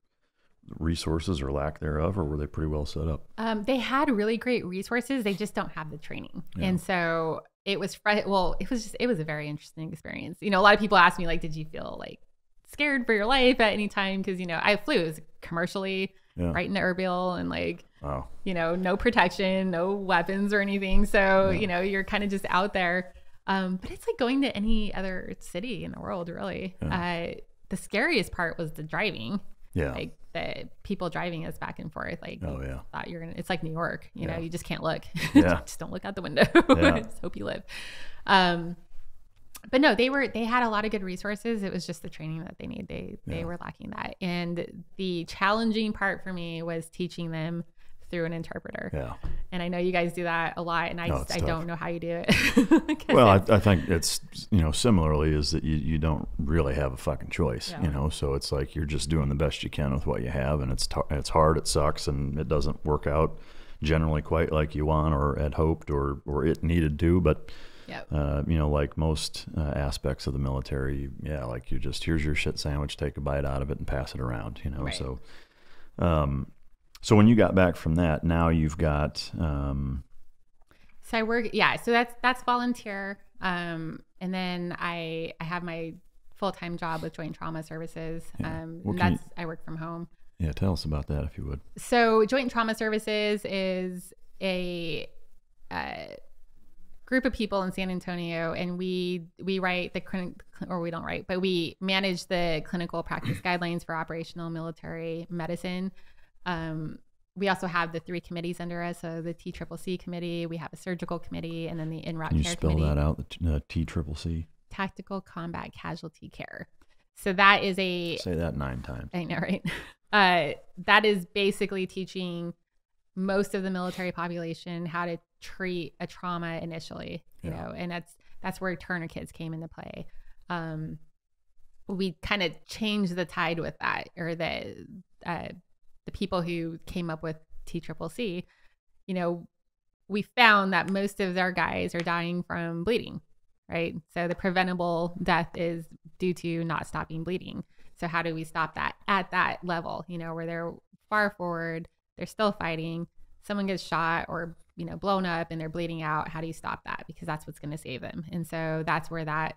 resources or lack thereof, or were they pretty well set up? They had really great resources. They just don't have the training. Yeah. And so it was it was a very interesting experience. You know, a lot of people ask me, like, did you feel like scared for your life at any time? Because, you know, I flew as commercially right into Erbil, and like, you know, no protection, no weapons or anything. So, you know, you're kind of just out there. But it's like going to any other city in the world, really. Yeah. The scariest part was the driving. Yeah. Like the people driving us back and forth. Like, thought it's like New York, you know, you just can't look. Yeah. Just don't look out the window. Yeah. Just hope you live. But no, they had a lot of good resources. It was just the training that they need. They were lacking that. And the challenging part for me was teaching them through an interpreter. Yeah. And I know you guys do that a lot, and I don't know how you do it. Well, I think it's, you know, similarly is that you don't really have a fucking choice, you know, so it's like you're just doing the best you can with what you have, and it's hard, it sucks, and it doesn't work out generally quite like you want or had hoped or it needed to, but you know, like most aspects of the military, like you just, here's your shit sandwich, take a bite out of it and pass it around, you know. Right. So when you got back from that, now you've got. So I work, so that's volunteer, and then I have my full-time job with Joint Trauma Services. I work from home. Yeah, tell us about that if you would. So Joint Trauma Services is a group of people in San Antonio, and we write we don't write, but we manage the clinical practice guidelines for operational military medicine. We also have the 3 committees under us. So the TCCC committee, we have a surgical committee, and then the en route care committee. Can you spell that out, the TCCC? Tactical Combat Casualty Care. So that is say that 9 times. I know, right? That is basically teaching most of the military population how to treat a trauma initially, you know, and that's where tourniquets came into play. We kind of changed the tide with that, or the people who came up with TCCC, you know, we found that most of our guys are dying from bleeding, right? So the preventable death is due to not stopping bleeding. So how do we stop that at that level, you know, where they're far forward, they're still fighting, someone gets shot or, you know, blown up and they're bleeding out. How do you stop that? Because that's what's going to save them. And so that's where that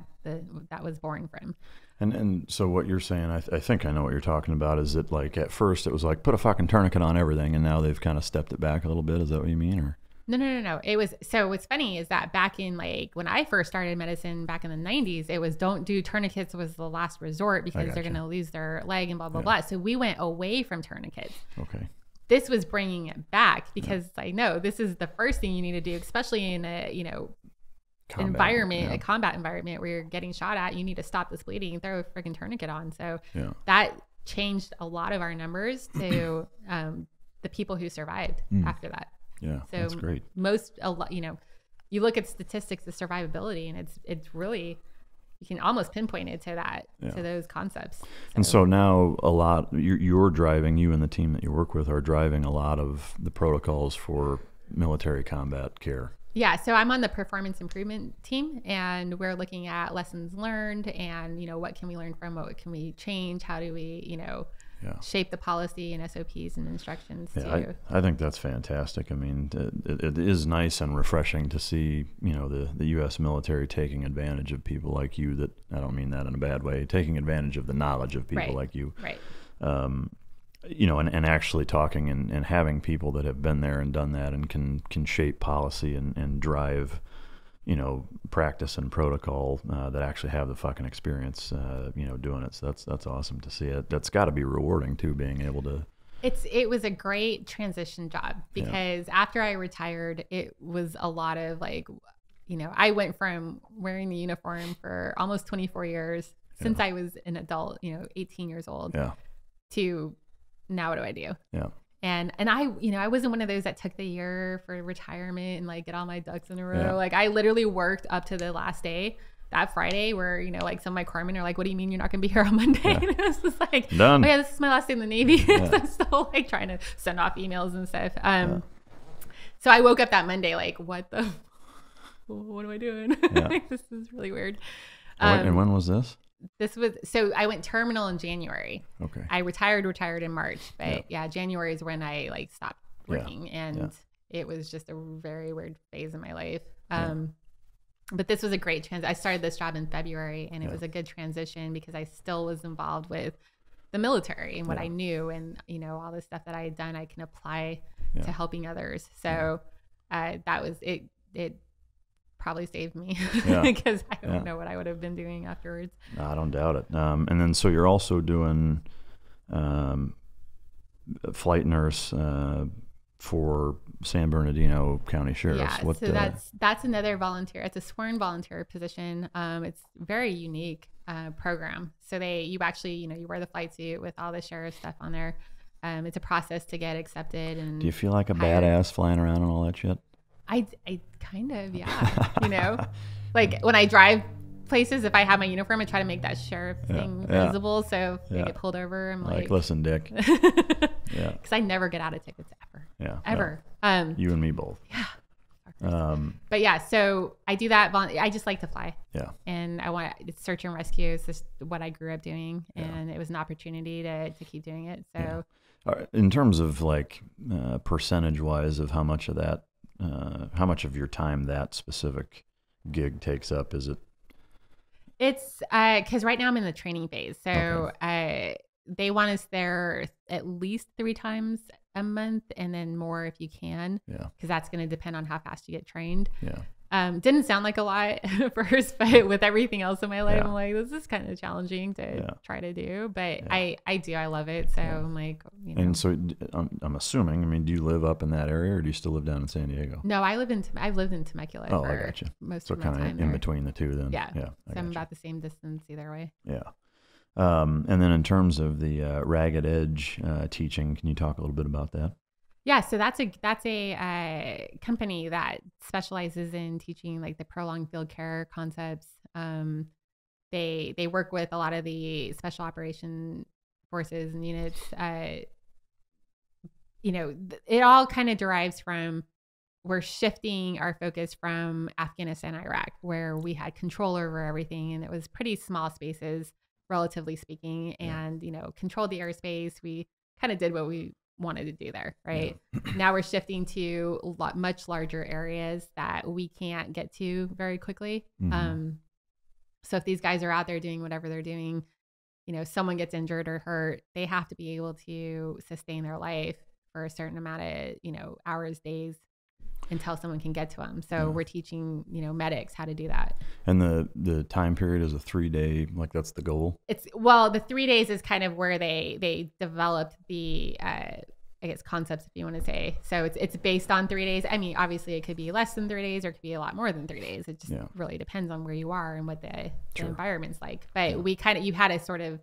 was born from. And so what you're saying, I think I know what you're talking about, is that like at first it was like put a fucking tourniquet on everything, and now they've kind of stepped it back a little bit. Is that what you mean? Or no. It was, so what's funny is that back in like when I first started medicine back in the 90s, it was don't do tourniquets was the last resort because they're going to lose their leg and blah, blah, blah. So we went away from tourniquets. Okay. This was bringing it back because I know this is the first thing you need to do, especially in a, you know, a combat environment where you're getting shot at. You need to stop this bleeding and throw a freaking tourniquet on. So that changed a lot of our numbers to the people who survived after that. Yeah, so that's great. You know, you look at statistics of survivability, and it's really, you can almost pinpoint it to that, to those concepts. So. And so now a lot, you're driving, you and the team that you work with are driving a lot of the protocols for military combat care? Yeah, so I'm on the performance improvement team, and we're looking at lessons learned and, what can we learn from, what can we change, how do we, shape the policy and SOPs and instructions too. I think that's fantastic. I mean, it is nice and refreshing to see, the U.S. military taking advantage of people like you that, I don't mean that in a bad way, taking advantage of the knowledge of people like you. Right. And actually talking and having people that have been there and done that and can shape policy and drive, practice and protocol that actually have the fucking experience, doing it. So that's awesome to see it. That's got to be rewarding too, being able to. It was a great transition job because after I retired, it was a lot of I went from wearing the uniform for almost 24 years since I was an adult, 18 years old, to now what do I do? Yeah. And I wasn't one of those that took the year for retirement and get all my ducks in a row. Yeah. I literally worked up to the last day, that Friday, where, some of my corpsmen are like, what do you mean you're not going to be here on Monday? Yeah. And it was just like, done. Oh yeah, this is my last day in the Navy. Yeah. So I'm still trying to send off emails and stuff. So I woke up that Monday, what am I doing? Yeah. This is really weird. And when was this? So I went terminal in January. Okay. I retired in March, but January is when I stopped working, and it was just a very weird phase in my life. But this was a great I started this job in February, and it was a good transition because I still was involved with the military and what I knew, and all the stuff that I had done, I can apply to helping others. So that was it. It probably saved me because I don't know what I would have been doing afterwards. No, I don't doubt it. And then so you're also doing flight nurse for San Bernardino County Sheriff's. Yeah, so that's another volunteer. It's a sworn volunteer position. It's a very unique program. So you actually, you wear the flight suit with all the sheriff stuff on there. It's a process to get accepted. And do you feel like a badass flying around and all that shit? I kind of, when I drive places, if I have my uniform, I try to make that sheriff thing visible. So if I get pulled over, I'm like listen, Dick. Because I never get out of tickets ever. Yeah. Ever. You and me both. Yeah. But so I do that. I just like to fly. Yeah. And it's search and rescue. It's just what I grew up doing. And it was an opportunity to keep doing it. So in terms of percentage wise of how much of that, how much of your time that specific gig takes up, is it? It's because right now I'm in the training phase. So they want us there at least 3 times a month, and then more if you can. Yeah. Because that's going to depend on how fast you get trained. Yeah. Didn't sound like a lot at first, but with everything else in my life, I'm like, this is kind of challenging to try to do. But I love it. So I'm like, And so I'm assuming, do you live up in that area, or do you still live down in San Diego? No, I've lived in Temecula for I got you. Most so of my time. So kind of in between the two then. Yeah. So I'm about the same distance either way. Yeah. And then in terms of the Ragged Edge teaching, can you talk a little bit about that? Yeah, so that's a company that specializes in teaching the prolonged field care concepts. They work with a lot of the special operation forces and units. It all kind of derives from, we're shifting our focus from Afghanistan, Iraq, where we had control over everything, and it was pretty small spaces, relatively speaking, and controlled the airspace. We kind of did what we wanted to do there, right? Now we're shifting to much larger areas that we can't get to very quickly. So if these guys are out there doing whatever they're doing, someone gets injured or hurt, they have to be able to sustain their life for a certain amount of hours, days, until someone can get to them. So we're teaching medics how to do that. And the time period is a 3-day, that's the goal? The 3 days is kind of where they developed the concepts, if you want to say. So it's based on 3 days. Obviously it could be less than 3 days, or it could be a lot more than 3 days. It just really depends on where you are and what the environment's like. But you had to sort of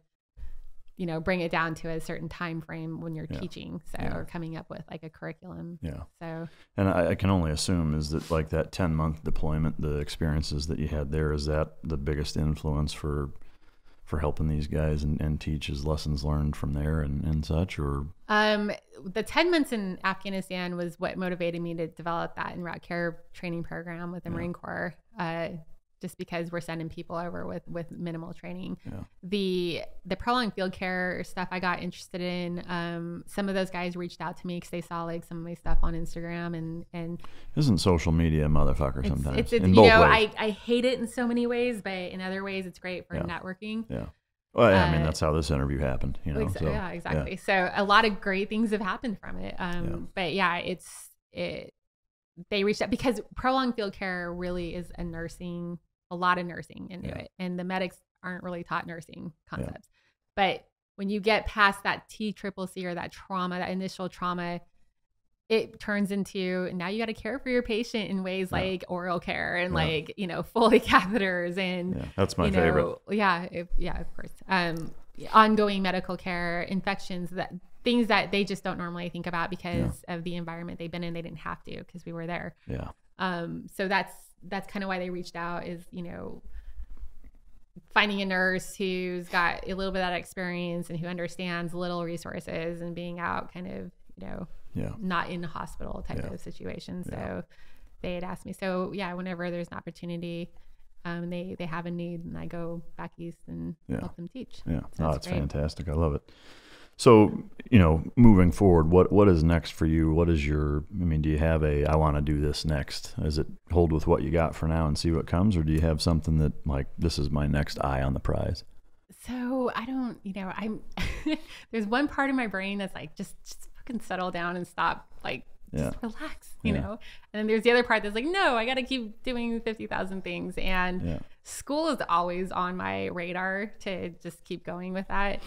bring it down to a certain time frame when you're teaching, or coming up with a curriculum. So, and I can only assume is that that 10-month deployment, the experiences that you had there, is that the biggest influence for for helping these guys and teaches lessons learned from there and such, or? The 10 months in Afghanistan was what motivated me to develop that in route care training program with the Marine Corps. Just because we're sending people over with minimal training. The prolonged field care stuff I got interested in. Some of those guys reached out to me because they saw like some of my stuff on Instagram and isn't social media a motherfucker sometimes? It's in both ways. I hate it in so many ways, but in other ways it's great for networking. Yeah. Well, I mean, that's how this interview happened, you know. So, yeah, exactly. Yeah. So a lot of great things have happened from it. But yeah, they reached out because prolonged field care really is a lot of nursing into it. And the medics aren't really taught nursing concepts. But when you get past that TCCC or that trauma, that initial trauma, it turns into now you got to care for your patient in ways like oral care and like, you know, Foley catheters and that's my favorite. Of course. Ongoing medical care, infections, things that they just don't normally think about because of the environment they've been in. They didn't have to because we were there. So that's kind of why they reached out is, you know, finding a nurse who's got a little bit of that experience and who understands little resources and being out kind of, you know, not in a hospital type of situation. So they had asked me. So whenever there's an opportunity, they have a need and I go back east and help them teach. So that's fantastic. I love it. So, you know, moving forward, what is next for you? What is do you have I want to do this next? Is it hold with what you got for now and see what comes? Or do you have something that like, this is my next eye on the prize? So I don't, there's one part of my brain that's like, just fucking settle down and stop, like, just relax, you know? And then there's the other part that's like, no, I got to keep doing 50,000 things. And school is always on my radar to just keep going with that.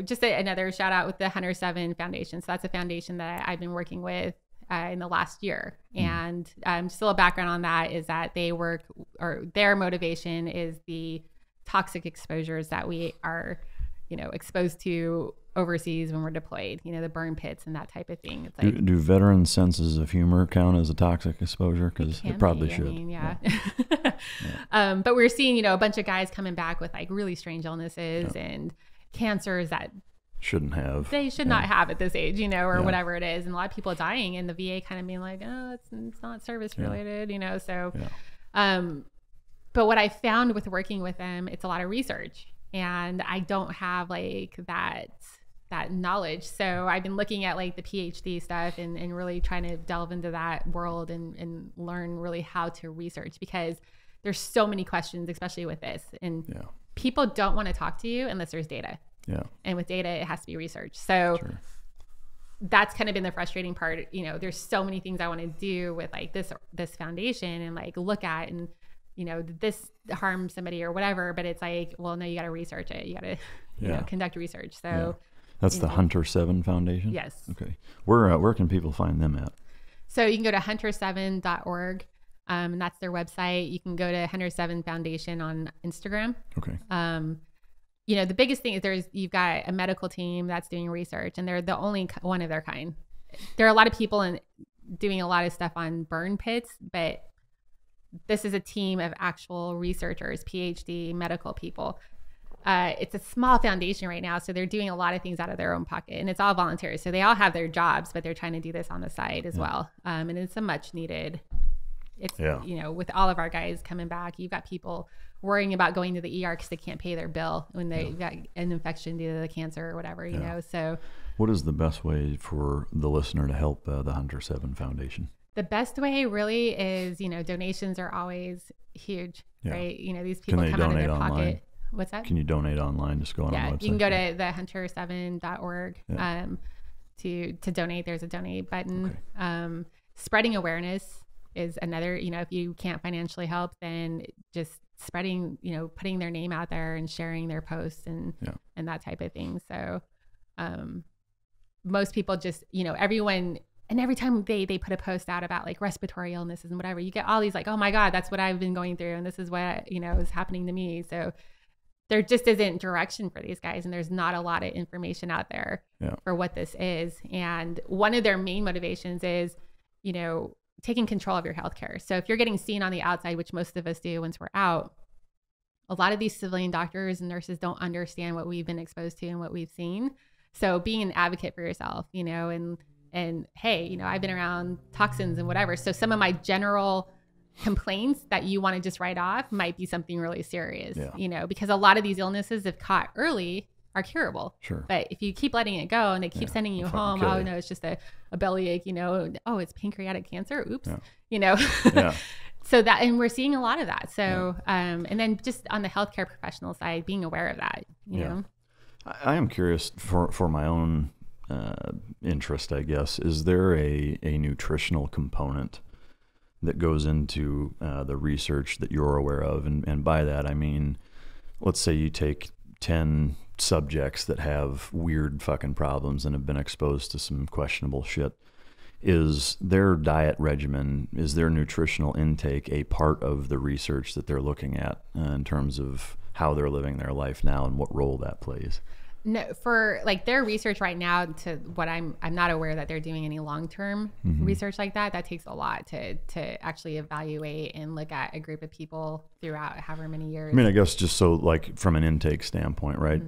Just another shout out with the Hunter 7 Foundation. So that's a foundation that I've been working with in the last year. And just a little background on that is that they work, or their motivation is the toxic exposures that we are, exposed to overseas when we're deployed, the burn pits and that type of thing. It's like, do veterans' senses of humor count as a toxic exposure? Because it probably should. But we're seeing, a bunch of guys coming back with like really strange illnesses and cancers that they should not have at this age, or whatever it is. And a lot of people dying, and the VA kind of being like, oh, it's not service related, so. But what I found with working with them, it's a lot of research, and I don't have like that knowledge. So I've been looking at like the PhD stuff and really trying to delve into that world and learn really how to research, because there's so many questions, especially with this. And people don't want to talk to you unless there's data. And with data, it has to be research. So that's kind of been the frustrating part. There's so many things I want to do with like this foundation and like look at, and did this harm somebody or whatever, but it's like, well, no, you got to research it. You got to conduct research. So that's the Hunter 7 Foundation? Yes. Okay. Where can people find them at? So you can go to hunter7.org. And that's their website. You can go to Hunter 7 Foundation on Instagram. Okay. The biggest thing is you've got a medical team that's doing research, and they're the only one of their kind. There are a lot of people doing a lot of stuff on burn pits, but this is a team of actual researchers, PhD medical people. It's a small foundation right now, so they're doing a lot of things out of their own pocket, and it's all volunteers. So they all have their jobs, but they're trying to do this on the side as well. And it's a much needed. It's, with all of our guys coming back, you've got people worrying about going to the ER because they can't pay their bill when they've got an infection due to the cancer or whatever, so. What is the best way for the listener to help the Hunter 7 Foundation? The best way really is, donations are always huge, right? These people come out of their pocket. Online? What's that? Can you donate online? Just go on our website. You can go to the hunter7.org to donate. There's a donate button. Okay. Spreading awareness is another, if you can't financially help, then just spreading, putting their name out there and sharing their posts and that type of thing. So most people just, everyone, and every time they put a post out about like respiratory illnesses and whatever, you get all these like, oh my God, that's what I've been going through. And this is what, is happening to me. So there just isn't direction for these guys. And there's not a lot of information out there for what this is. And one of their main motivations is, taking control of your healthcare. So if you're getting seen on the outside, which most of us do once we're out, a lot of these civilian doctors and nurses don't understand what we've been exposed to and what we've seen. So being an advocate for yourself, you know, and hey, you know, I've been around toxins and whatever. So some of my general complaints that you want to just write off might be something really serious, you know, because a lot of these illnesses, if caught early, are curable. Sure. But if you keep letting it go and they keep sending you home, oh no, it's just a bellyache, you know, oh, it's pancreatic cancer. Oops, you know. So that, and we're seeing a lot of that. So, and then just on the healthcare professional side, being aware of that, you know. I am curious for my own interest, I guess. Is there a nutritional component that goes into the research that you're aware of? And by that, I mean, let's say you take 10 subjects that have weird fucking problems and have been exposed to some questionable shit. Is their diet regimen, is their nutritional intake a part of the research that they're looking at in terms of how they're living their life now and what role that plays? No, for like their research right now, to what I'm not aware that they're doing any long-term research like that. That takes a lot to actually evaluate and look at a group of people throughout however many years. I mean, I guess just so like from an intake standpoint, right?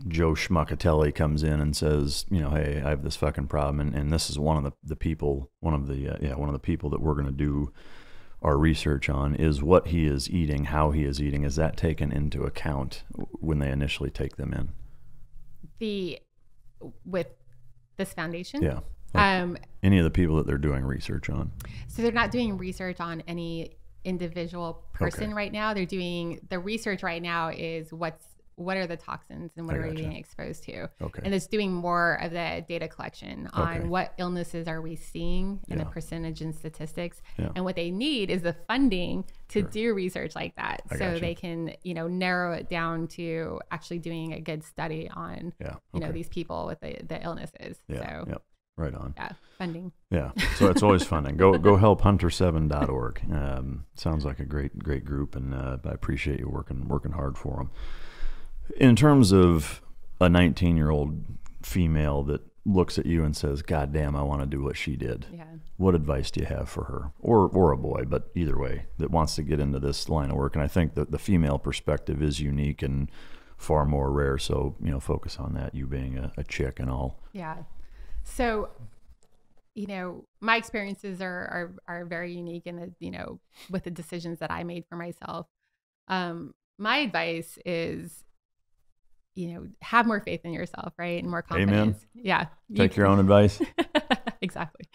Joe Schmuckatelli comes in and says, you know, hey, I have this fucking problem, and this is one of the people that we're going to do our research on, is what he is eating, how he is eating. Is that taken into account when they initially take them in? With this foundation? Yeah. Like any of the people that they're doing research on. So they're not doing research on any individual person right now. They're doing the research right now is what are the toxins and what are we being exposed to? Okay. And it's doing more of the data collection on what illnesses are we seeing in the percentage and statistics. And what they need is the funding to do research like that. So they can, you know, narrow it down to actually doing a good study on, you know, these people with the illnesses. So right on. Yeah. Funding. Yeah. So it's always funding. Go help hunter7.org. Sounds like a great group. And I appreciate you working hard for them. In terms of a 19-year-old female that looks at you and says, God damn, I want to do what she did. Yeah. What advice do you have for her? Or a boy, but either way, that wants to get into this line of work. And I think that the female perspective is unique and far more rare. So, you know, focus on that, you being a chick and all. Yeah. So, you know, my experiences are very unique in the, you know, with the decisions that I made for myself. My advice is, you know, have more faith in yourself, right? And more confidence. Amen. Yeah. Take your own advice. Exactly.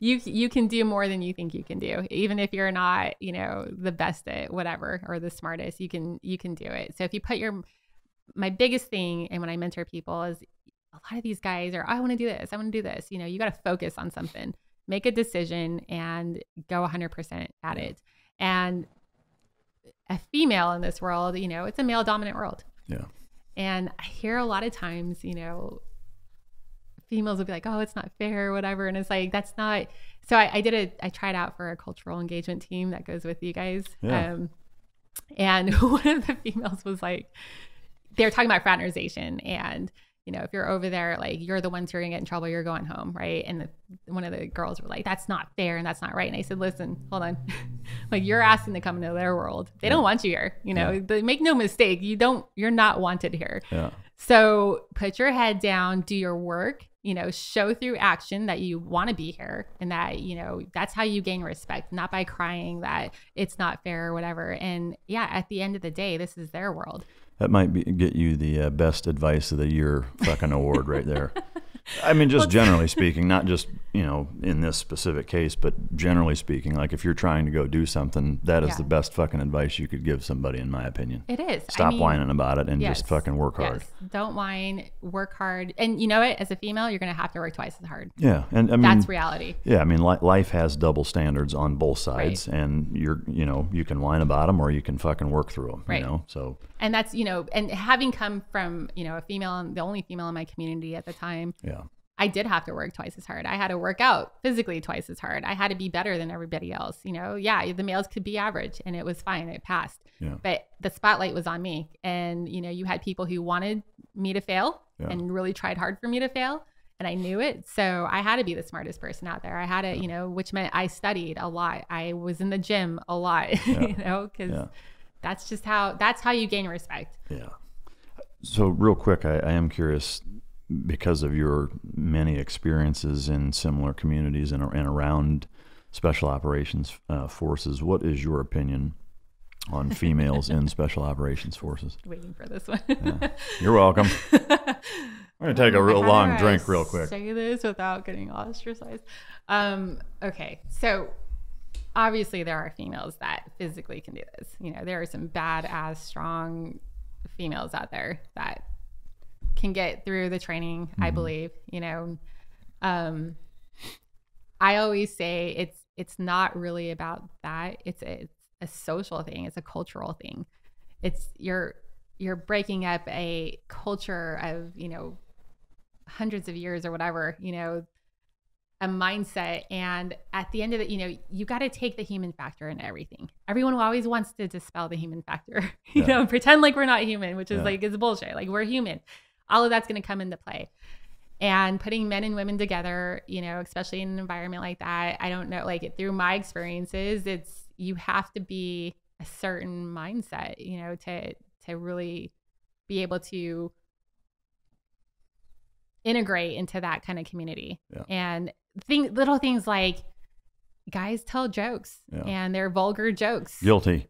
You can do more than you think you can do. Even if you're not, you know, the best at whatever or the smartest, you can do it. So if you put my biggest thing, and when I mentor people, is a lot of these guys are, I want to do this. I want to do this. You know, you got to focus on something, make a decision and go 100% at it. And a female in this world, you know, it's a male dominant world. Yeah. And I hear a lot of times, you know, females will be like, oh, it's not fair or whatever. And it's like, that's not. So I tried out for a cultural engagement team that goes with you guys. Yeah. And one of the females was like, they were talking about fraternization. And, you know, if you're over there, like, you're the ones who are going to get in trouble, you're going home, right? And one of the girls were like, that's not fair and that's not right. And I said, listen, hold on. Like, you're asking to come into their world. They don't want you here. You know, make no mistake. You're not wanted here. Yeah. So put your head down, do your work, you know, show through action that you want to be here, and that, you know, that's how you gain respect, not by crying that it's not fair or whatever. And yeah, at the end of the day, this is their world. That might get you the best advice of the year fucking award right there. I mean, just generally speaking, not just, you know, in this specific case, but generally speaking, like, if you're trying to go do something, that is the best fucking advice you could give somebody, in my opinion. It is. Stop whining about it and just fucking work hard. Don't whine, work hard. And you know what? As a female, you're going to have to work twice as hard. Yeah. And I mean, that's reality. Yeah. I mean, life has double standards on both sides, and you know, you can whine about them or you can fucking work through them, you know? So. And that's, you know, and having come from, you know, a female, the only female in my community at the time, I did have to work twice as hard. I had to work out physically twice as hard. I had to be better than everybody else. You know, the males could be average and it was fine. It passed. Yeah. But the spotlight was on me. And, you know, you had people who wanted me to fail and really tried hard for me to fail. And I knew it. So I had to be the smartest person out there. I had to, you know, which meant I studied a lot. I was in the gym a lot, you know, because that's how you gain respect. Yeah. So real quick, I am curious, because of your many experiences in similar communities and around special operations forces, what is your opinion on females in special operations forces? Waiting for this one. Yeah. You're welcome. I'm going to take a real long drink real quick. Say this without getting ostracized. Okay. So obviously there are females that physically can do this. You know, there are some badass, strong females out there that can get through the training, I believe, you know. I always say it's not really about that. It's a social thing. It's a cultural thing. It's you're breaking up a culture of, you know, hundreds of years or whatever, you know, a mindset. And at the end of it, you know, you got to take the human factor in everything. Everyone always wants to dispel the human factor, you know, pretend like we're not human, which is like, it's bullshit. Like, we're human. All of that's going to come into play. And putting men and women together, you know, especially in an environment like that, I don't know, like, through my experiences, you have to be a certain mindset, you know, to really be able to integrate into that kind of community. And little things like guys tell jokes and they're vulgar jokes. Guilty.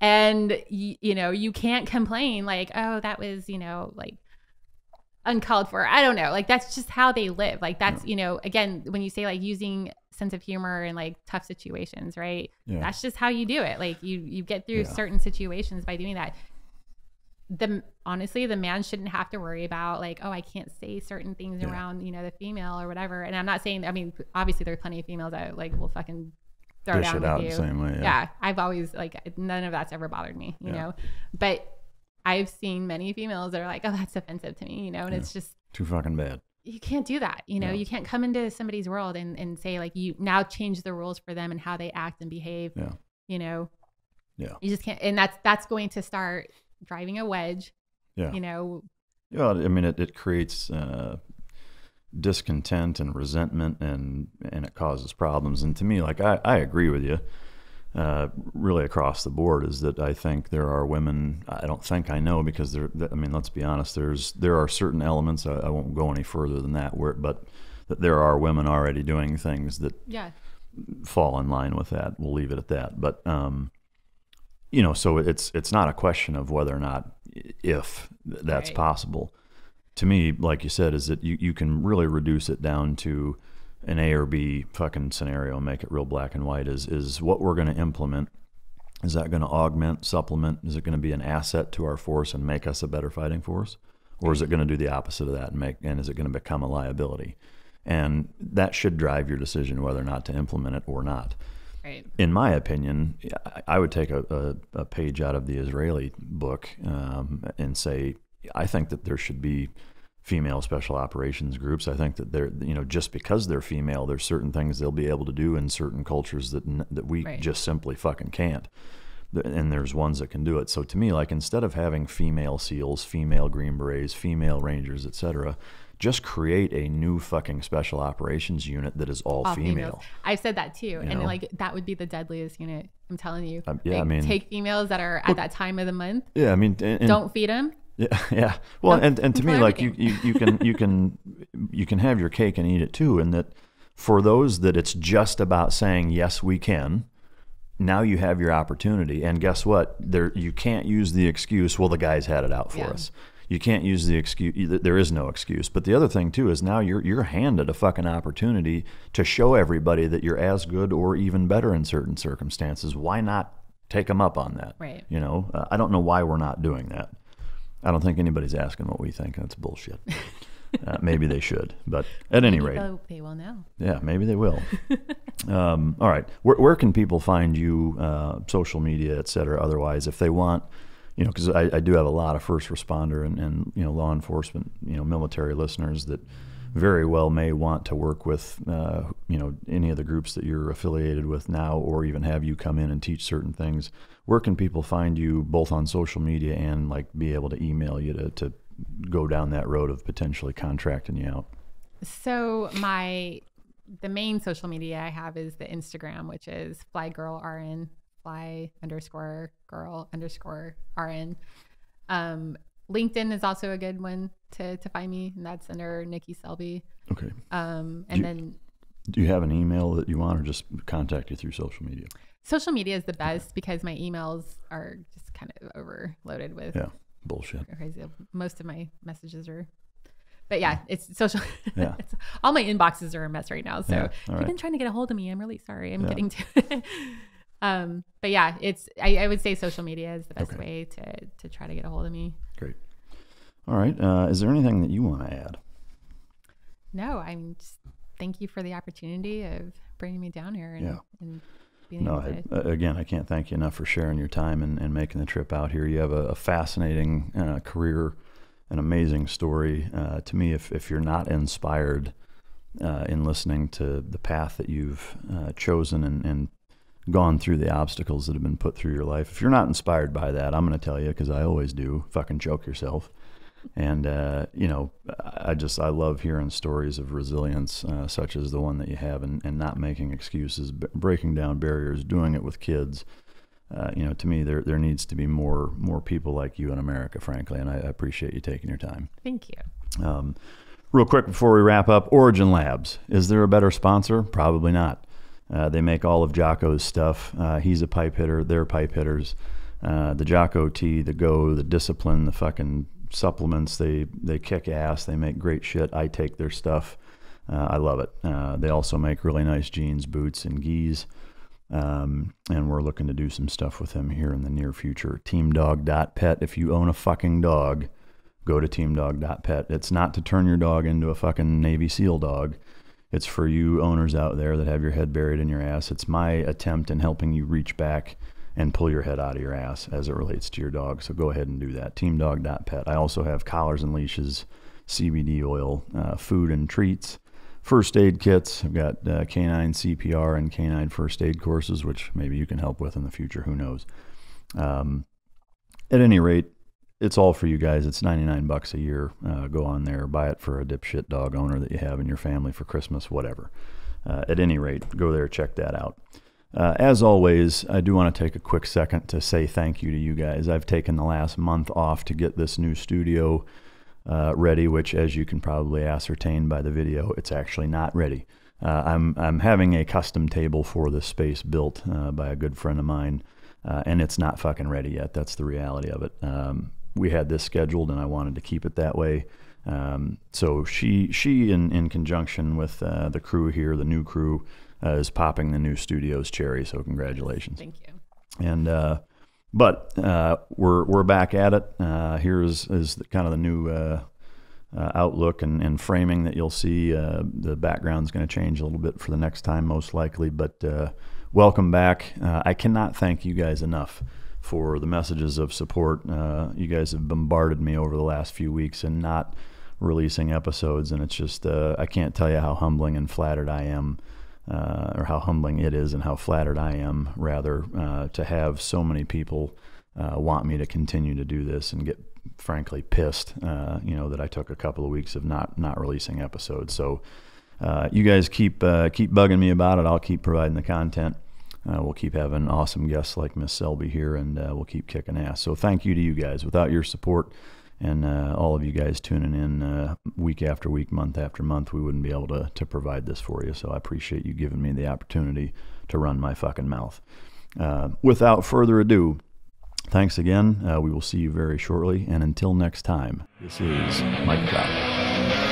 And you know, you can't complain like, oh, that was, you know, like uncalled for. I don't know. Like, that's just how they live. Like, that's, you know, again, when you say like using sense of humor in like tough situations, right? That's just how you do it. Like, you get through certain situations by doing that. Honestly, the man shouldn't have to worry about like, oh, I can't say certain things around, you know, the female or whatever. And I'm not saying, I mean, obviously there's plenty of females that like will fucking throw down with you. The same way, I've always like, none of that's ever bothered me, you know, but I've seen many females that are like, oh, that's offensive to me, you know, and it's just too fucking bad. You can't do that. You know, you can't come into somebody's world and say like, you now change the rules for them and how they act and behave, you know, you just can't. And that's going to start driving a wedge, you know. Yeah, I mean, it creates discontent and resentment, and it causes problems. And to me, like, I agree with you really across the board, is that I think there are women, I don't think, I know, because I mean, let's be honest, there are certain elements, I won't go any further than that, but that there are women already doing things that fall in line with that. We'll leave it at that. But you know, so it's not a question of whether or not, if that's possible. To me, like you said, is that you can really reduce it down to an A or B fucking scenario and make it real black and white. Is what we're going to implement, is that going to augment, supplement? Is it going to be an asset to our force and make us a better fighting force? Or is it going to do the opposite of that and is it going to become a liability? And that should drive your decision whether or not to implement it or not. Right. In my opinion, I would take a page out of the Israeli book and say, I think that there should be female special operations groups. I think that they're, you know, just because they're female, there's certain things they'll be able to do in certain cultures that we just simply fucking can't. And there's ones that can do it. So to me, like, instead of having female SEALs, female Green Berets, female Rangers, etc., just create a new fucking special operations unit that is all female. I've said that too. And like, that would be the deadliest unit. I'm telling you. I mean, take females that are at that time of the month. Yeah, I mean, don't feed them. Yeah. Well, and to me, like, you can have your cake and eat it too. And that for those that it's just about saying, yes, we can, now you have your opportunity. And guess what? You can't use the excuse, well, the guys had it out for us. You can't use the excuse. There is no excuse. But the other thing too is now you're handed a fucking opportunity to show everybody that you're as good or even better in certain circumstances. Why not take them up on that? Right. You know, I don't know why we're not doing that. I don't think anybody's asking what we think. That's bullshit. Maybe they should, but at any rate, they will know. Yeah, maybe they will. All right, where can people find you? Social media, et cetera. Otherwise, if they want. You know, because I do have a lot of first responder and you know, law enforcement, you know, military listeners that very well may want to work with, you know, any of the groups that you're affiliated with now, or even have you come in and teach certain things. Where can people find you, both on social media and like be able to email you to go down that road of potentially contracting you out? So the main social media I have is the Instagram, which is FlyGirlRN. fly_girl_RN. LinkedIn is also a good one to find me, and that's under Nikki Selby. Okay. Then do you have an email that you want, or just contact you through social media? Social media is the best because my emails are just kind of overloaded with bullshit. Crazy. Most of my messages are, but yeah, it's social. Yeah. All my inboxes are a mess right now. So if all you've been trying to get a hold of me, I'm really sorry. I'm getting to it. But yeah, I would say social media is the best way to try to get a hold of me. Great. All right. Is there anything that you want to add? No, I'm just thank you for the opportunity of bringing me down here and being able to. Again, I can't thank you enough for sharing your time and making the trip out here. You have a fascinating career, an amazing story. To me, if you're not inspired in listening to the path that you've chosen and gone through the obstacles that have been put through your life, if you're not inspired by that, I'm going to tell you, because I always do, fucking choke yourself. And, I love hearing stories of resilience such as the one that you have, and not making excuses, breaking down barriers, doing it with kids. To me, there needs to be more people like you in America, frankly, and I appreciate you taking your time. Thank you. Real quick before we wrap up, Origin Labs. Is there a better sponsor? Probably not. They make all of Jocko's stuff. He's a pipe hitter. They're pipe hitters. The Jocko tea, the Go, the Discipline, the fucking supplements, they kick ass. They make great shit. I take their stuff. I love it. They also make really nice jeans, boots, and gis. And we're looking to do some stuff with them here in the near future. Teamdog.pet. If you own a fucking dog, go to teamdog.pet. It's not to turn your dog into a fucking Navy SEAL dog. It's for you owners out there that have your head buried in your ass. It's my attempt in helping you reach back and pull your head out of your ass as it relates to your dog. So go ahead and do that. Teamdog.pet. I also have collars and leashes, CBD oil, food and treats, first aid kits. I've got canine CPR and canine first aid courses, which maybe you can help with in the future. Who knows? At any rate, it's all for you guys. It's $99 a year. Go on there, buy it for a dipshit dog owner that you have in your family for Christmas, whatever. At any rate, go there, check that out. As always, I do want to take a quick second to say thank you to you guys. I've taken the last month off to get this new studio ready, which, as you can probably ascertain by the video, it's actually not ready. I'm having a custom table for this space built by a good friend of mine, and it's not fucking ready yet. That's the reality of it. We had this scheduled, and I wanted to keep it that way. So she in conjunction with the crew here, the new crew, is popping the new studio's cherry. So congratulations. Thank you. And but we're back at it. Here is kind of the new outlook and framing that you'll see. The background's going to change a little bit for the next time, most likely. But welcome back. I cannot thank you guys enough for the messages of support. You guys have bombarded me over the last few weeks and not releasing episodes, and it's just I can't tell you how humbling and flattered I am, or how humbling it is and how flattered I am, rather, to have so many people want me to continue to do this and get frankly pissed, that I took a couple of weeks of not releasing episodes. So you guys keep bugging me about it. I'll keep providing the content. We'll keep having awesome guests like Miss Selby here, and we'll keep kicking ass. So thank you to you guys. Without your support and all of you guys tuning in week after week, month after month, we wouldn't be able to provide this for you. So I appreciate you giving me the opportunity to run my fucking mouth. Without further ado, thanks again. We will see you very shortly. And until next time, this is Mike Drop.